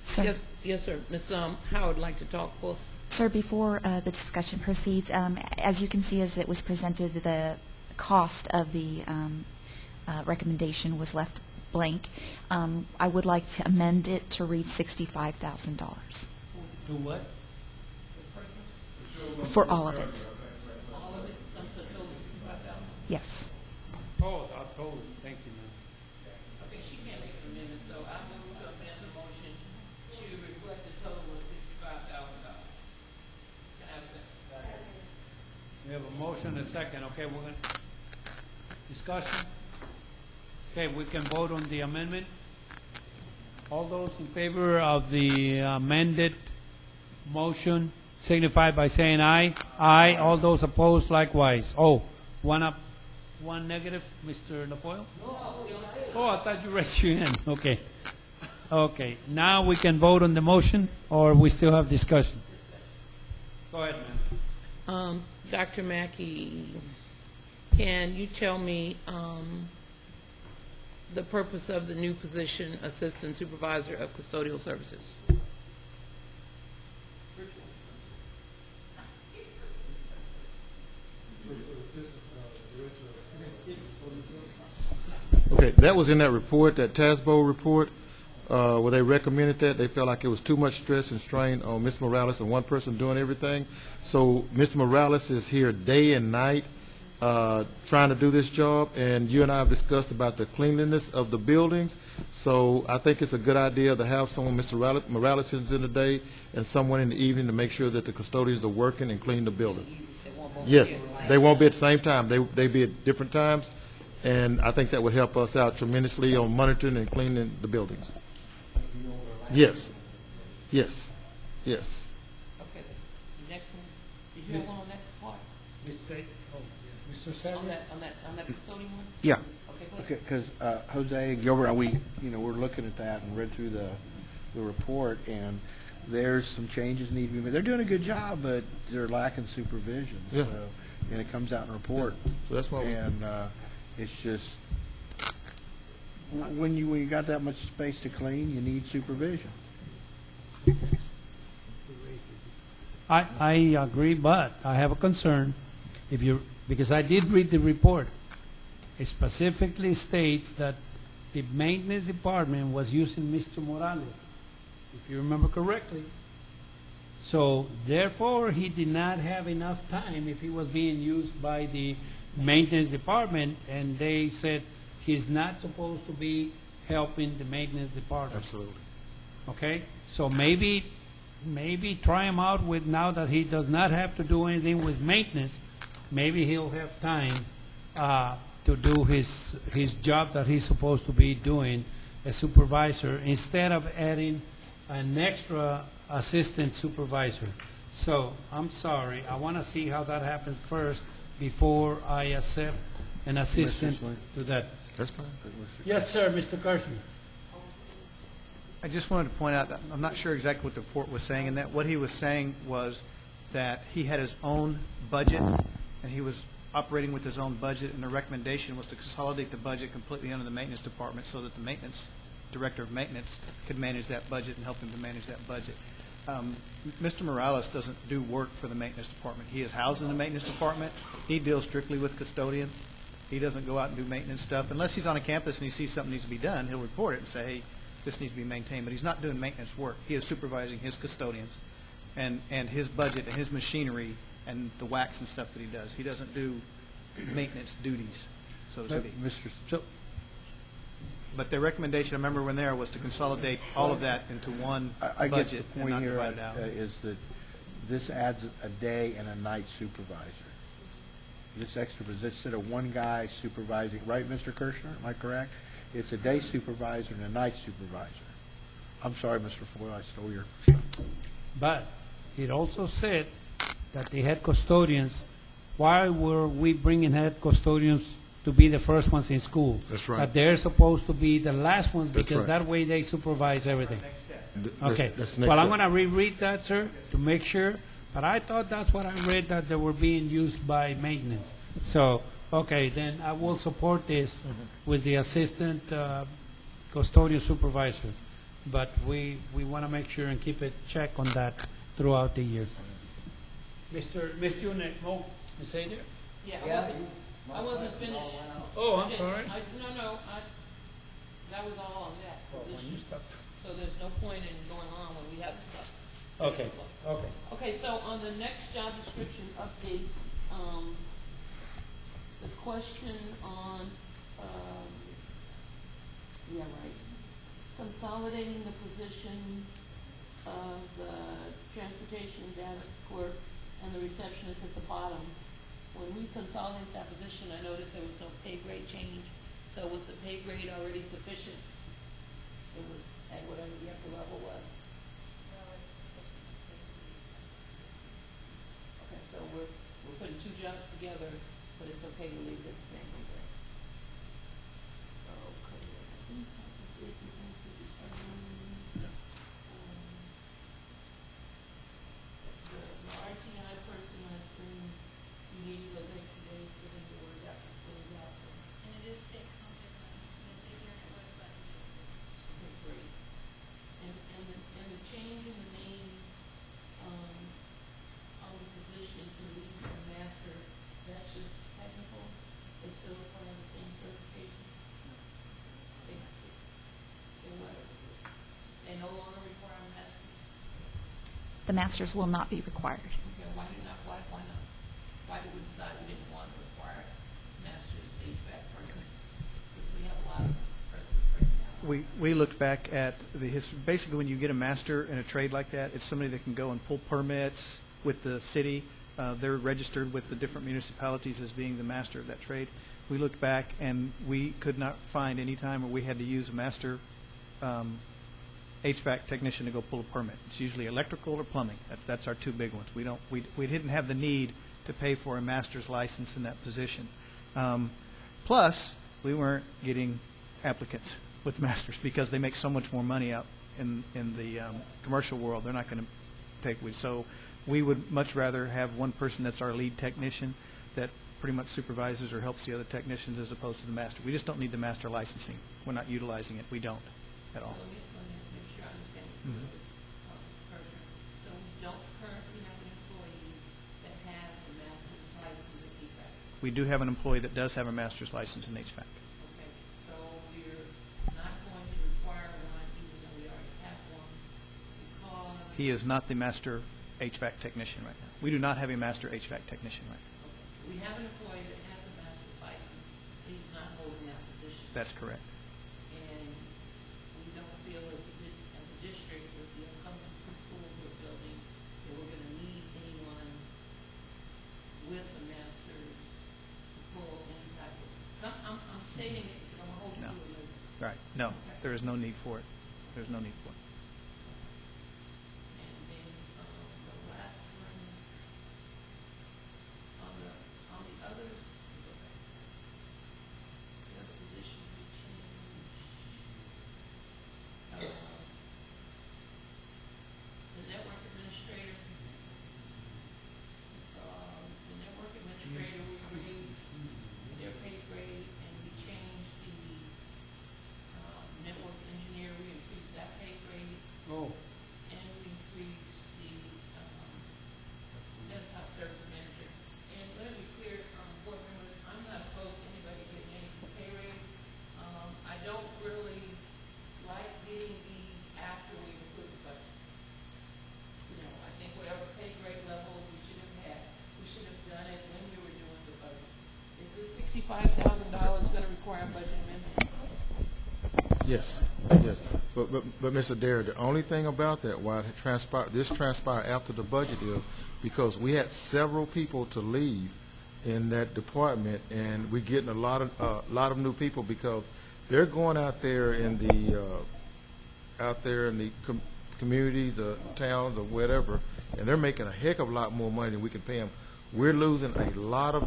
Sir? Yes, sir. Ms. Howard would like to talk first. Sir, before the discussion proceeds, as you can see, as it was presented, the cost of the recommendation was left blank. I would like to amend it to read $65,000 To what? for all of it. All of it comes to a total of $65,000. Yes. Oh, I told you. Thank you, ma'am. Okay, she can't make an amendment, so I move to amend the motion to reflect a total of $65,000. Can I have that? We have a motion and a second. Okay, we're going to discussion. Okay, we can vote on the amendment. All those in favor of the amended motion signify by saying aye. Aye. All those opposed likewise. Oh, one up, one negative, Mr. LaFoille? Oh, I thought you raised your hand. Okay. Okay, now we can vote on the motion, or we still have discussion? Go ahead, ma'am. Dr. Mackey, can you tell me the purpose of the new position, Assistant Supervisor of Custodial Services? Okay, that was in that report, that TASBO report, where they recommended that. They felt like it was too much stress and strain on Mr. Morales and one person doing everything. So Mr. Morales is here day and night trying to do this job, and you and I have discussed about the cleanliness of the buildings. So I think it's a good idea to have someone, Mr. Morales is in the day, and someone in the evening to make sure that the custodians are working and cleaning the building. Yes, they won't be at the same time. They be at different times, and I think that would help us out tremendously on monitoring and cleaning the buildings. Yes, yes, yes. Okay, the next one, did you have one on that part? Mr. Salyer? On that custodian one? Yeah. Okay, go ahead. Okay, because Jose and Gilbert, we're looking at that and read through the report, and there's some changes need to be made. They're doing a good job, but they're lacking supervision. Yeah. So, and it comes out in the report. So that's why. And it's just when you got that much space to clean, you need supervision. I agree, but I have a concern. Because I did read the report. It specifically states that the maintenance department was using Mr. Morales, if you remember correctly. So therefore, he did not have enough time if he was being used by the maintenance department, and they said he's not supposed to be helping the maintenance department. Absolutely. Okay? So maybe try him out with, now that he does not have to do anything with maintenance, maybe he'll have time to do his job that he's supposed to be doing as supervisor, instead of adding an extra assistant supervisor. So I'm sorry, I want to see how that happens first before I accept an assistant to that. That's fine. Yes, sir, Mr. Kirschman. I just wanted to point out, that I'm not sure exactly what the report was saying in that. What he was saying was that he had his own budget, and he was operating with his own budget, and the recommendation was to consolidate the budget completely under the maintenance department so that the maintenance, director of maintenance, could manage that budget and help him to manage that budget. Mr. Morales doesn't do work for the maintenance department. He is housed in the maintenance department. He deals strictly with custodian. He doesn't go out and do maintenance stuff. Unless he's on a campus and he sees something needs to be done, he'll report it and say, hey, this needs to be maintained. But he's not doing maintenance work. He is supervising his custodians and his budget and his machinery and the wax and stuff that he does. He doesn't do maintenance duties, so to speak. But their recommendation, I remember when there, was to consolidate all of that into one I guess the budget and point not here divide it out. is that this adds a day and a night supervisor. This extra position, instead of one guy supervising, right, Mr. Kirshner, am I correct? It's a day supervisor and a night supervisor. I'm sorry, Mr. Foyle, I stole your... But it also said that the head custodians, why were we bringing head custodians to be the first ones in school? That's right. That they're supposed to be the last ones, That's because right. that way they supervise everything. Okay. That's the next Well, I'm step. going to reread that, sir, to make sure. But I thought that's what I read, that they were being used by maintenance. So, okay, then I will support this with the assistant custodian supervisor. But we want to make sure and keep a check on that throughout the year. Ms. Junek, Ms. Adair? Yeah, I wasn't finished. Oh, I'm Okay, sorry. That was all on that position. So there's no point in going on when we have stuff. Okay, okay. Okay, so on the next job description update, the question on, consolidating the position of the transportation data clerk and the receptionist at the bottom. When we consolidated that position, I noticed there was no pay grade change. So was the pay grade already sufficient? It was at whatever the upper level was. Okay, so we're putting two jobs together, but it's okay to leave it the same way. Okay. The RTI person on screen, you need those extra days for them to work out, And it is state content, and it's here and it was budgeted. Okay, great. And the change in the name, on the position to lead to master, that's just technical? They still require the same certification? They what? They no longer require a master? The masters will not be required. Okay, why not? Why did we decide we didn't want to require master's HVAC person? Because we have a lot of persons right now. We looked back at the history. Basically, when you get a master in a trade like that, it's somebody that can go and pull permits with the city. They're registered with the different municipalities as being the master of that trade. We looked back, and we could not find any time where we had to use a master HVAC technician to go pull a permit. It's usually electrical or plumbing. That's our two big ones. We didn't have the need to pay for a master's license in that position. Plus, we weren't getting applicants with masters because they make so much more money out in the commercial world. They're not going to take. So we would much rather have one person that's our lead technician that pretty much supervises or helps the other technicians as opposed to the master. We just don't need the master licensing. We're not utilizing it. We don't at all. Let me make sure I understand. So we don't currently have any We do have an employee that does have a master's license in HVAC. Okay, so you're not going to require one even though we already have one because. He is not the master HVAC technician right now. We do not have a master HVAC technician right now. We have an employee that has a master's license, he's not holding that position. That's correct. And we don't feel as a district with the upcoming schools we're building, that we're gonna need anyone with a master's to pull any type of, I'm stating it because I'm holding No. you a little. Right. No, there is no need for it. There's no need for it. And then, the last one, on the others, the other positions we changed. The network administrator, we raised their pay grade, and we changed the, network engineer, we increased that pay grade. Oh. And we increased the, desktop service manager. And let me be clear, board members, I'm not opposed to anybody getting any pay raise. I don't really like getting these after we approve the budget. You know, I think whatever pay grade level we should have had, we should have done it when we were doing the budget. Is this $65,000 gonna require a budget amendment? Yes, yes. But Mr. Dare, the only thing about that, why it transpired after the budget is because we had several people to leave in that department, and we're getting a lot of new people because they're going out there in the communities or towns or whatever, and they're making a heck of a lot more money than we can pay them. We're losing a lot of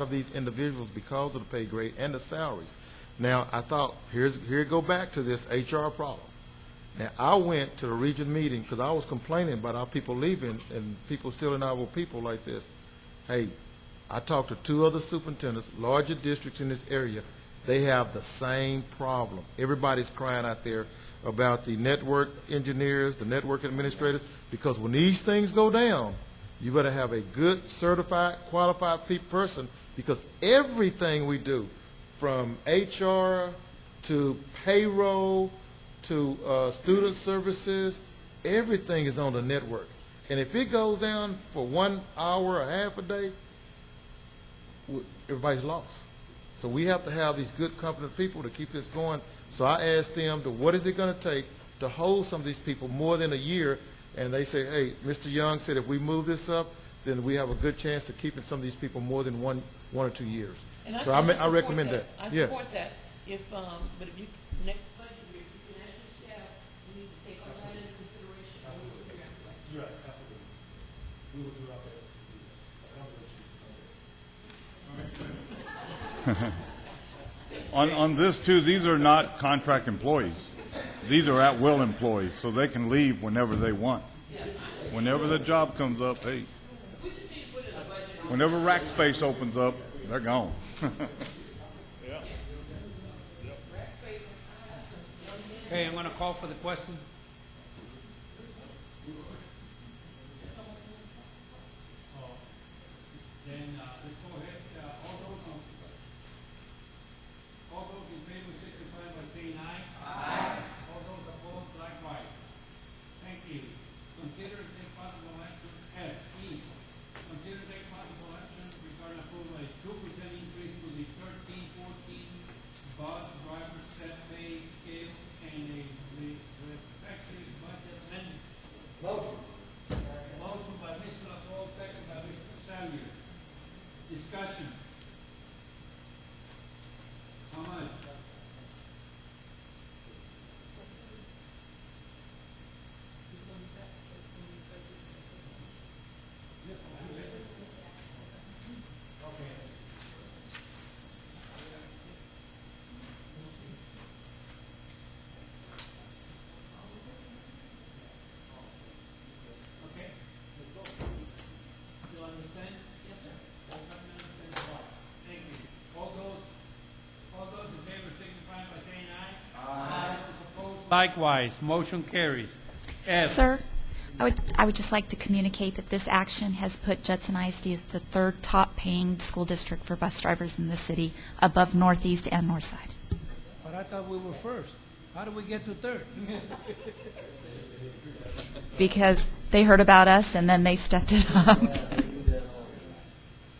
these individuals because of the pay grade and the salaries. Now, I thought, here go back to this HR problem. Now, I went to the region meeting because I was complaining about our people leaving and people stealing our people like this. Hey, I talked to 2 other superintendents, larger districts in this area. They have the same problem. Everybody's crying out there about the network engineers, the network administrators, because when these things go down, you better have a good, certified, qualified person, because everything we do, from HR to payroll to student services, everything is on the network. And if it goes down for 1 hour or half a day, everybody's lost. So we have to have these good, competent people to keep this going. So I asked them, what is it going to take to hold some of these people more than a year? And they say, hey, Mr. Young said if we move this up, then we have a good chance of keeping some of these people more than one or 2 years. And So I recommend that. I Yes. support that. If, but if you, next budget year, if you can ask your staff, you need to take all that into consideration. You're right, absolutely. We will do our best to do that. On this too, these are not contract employees. These are at-will employees, so they can leave whenever they want. Whenever the job comes up, hey, whenever rack space opens up, they're gone. Okay, I'm going to call for the question. Then let's go ahead. All those in favor signify by saying aye. Aye. All those opposed, likewise. Thank you. Consider and take possible action. Consider and take possible action regarding approval of a 2% increase to the 13-14 bus driver step pay scale and a respective budget amendment. Motion. Motion by Mr. LaFolle, second by Mr. Salyer. Discussion. How much? Okay. You understand? Yes, sir. Thank you. All those in favor signify by saying aye. Aye. Those opposed, likewise. Motion carries. F. Sir, I would just like to communicate that this action has put Judson ISD as the third top-paying school district for bus drivers in the city, above Northeast and Northside. But I thought we were first. How did we get to third? Because they heard about us and then they stepped it up.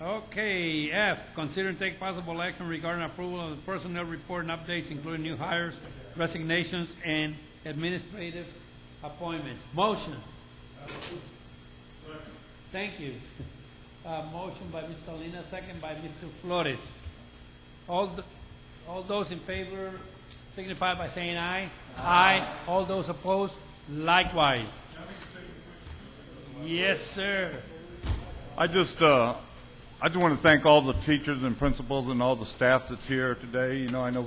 Okay, F, consider and take possible action regarding approval of the personnel report and updates, including new hires, resignations, and administrative appointments. Motion. Thank you. Motion by Ms. Salinas, second by Mr. Flores. All those in favor signify by saying aye. Aye. All those opposed, likewise. Yes, sir. I just want to thank all the teachers and principals and all the staff that's here today. You know, I know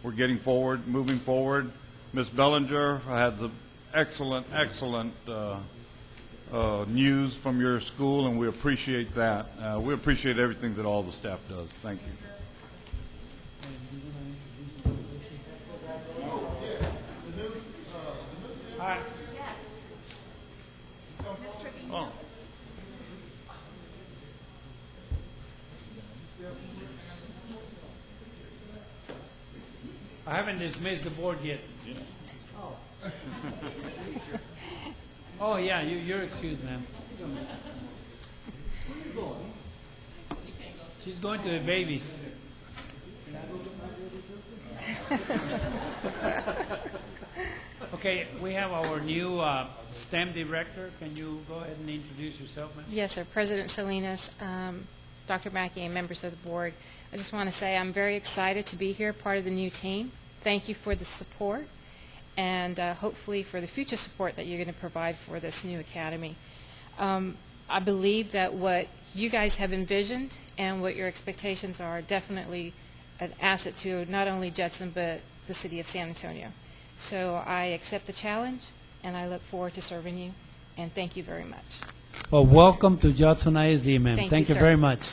we're getting forward, moving forward. Ms. Bellinger had the excellent news from your school, and we appreciate that. We appreciate everything that all the staff does. Thank you. Oh. I haven't dismissed the board yet. Oh, yeah, you're excused, ma'am. She's going to the babies. Okay, we have our new STEM director. Can you go ahead and introduce yourself, ma'am? Yes, sir. President Salinas, Dr. Mackey, and members of the board. I just want to say I'm very excited to be here, part of the new team. Thank you for the support, and hopefully for the future support that you're going to provide for this new academy. I believe that what you guys have envisioned and what your expectations are definitely an asset to not only Judson but the city of San Antonio. So I accept the challenge, and I look forward to serving you, and thank you very much. Well, welcome to Judson ISD, ma'am. Thank you, Thank you sir. very much.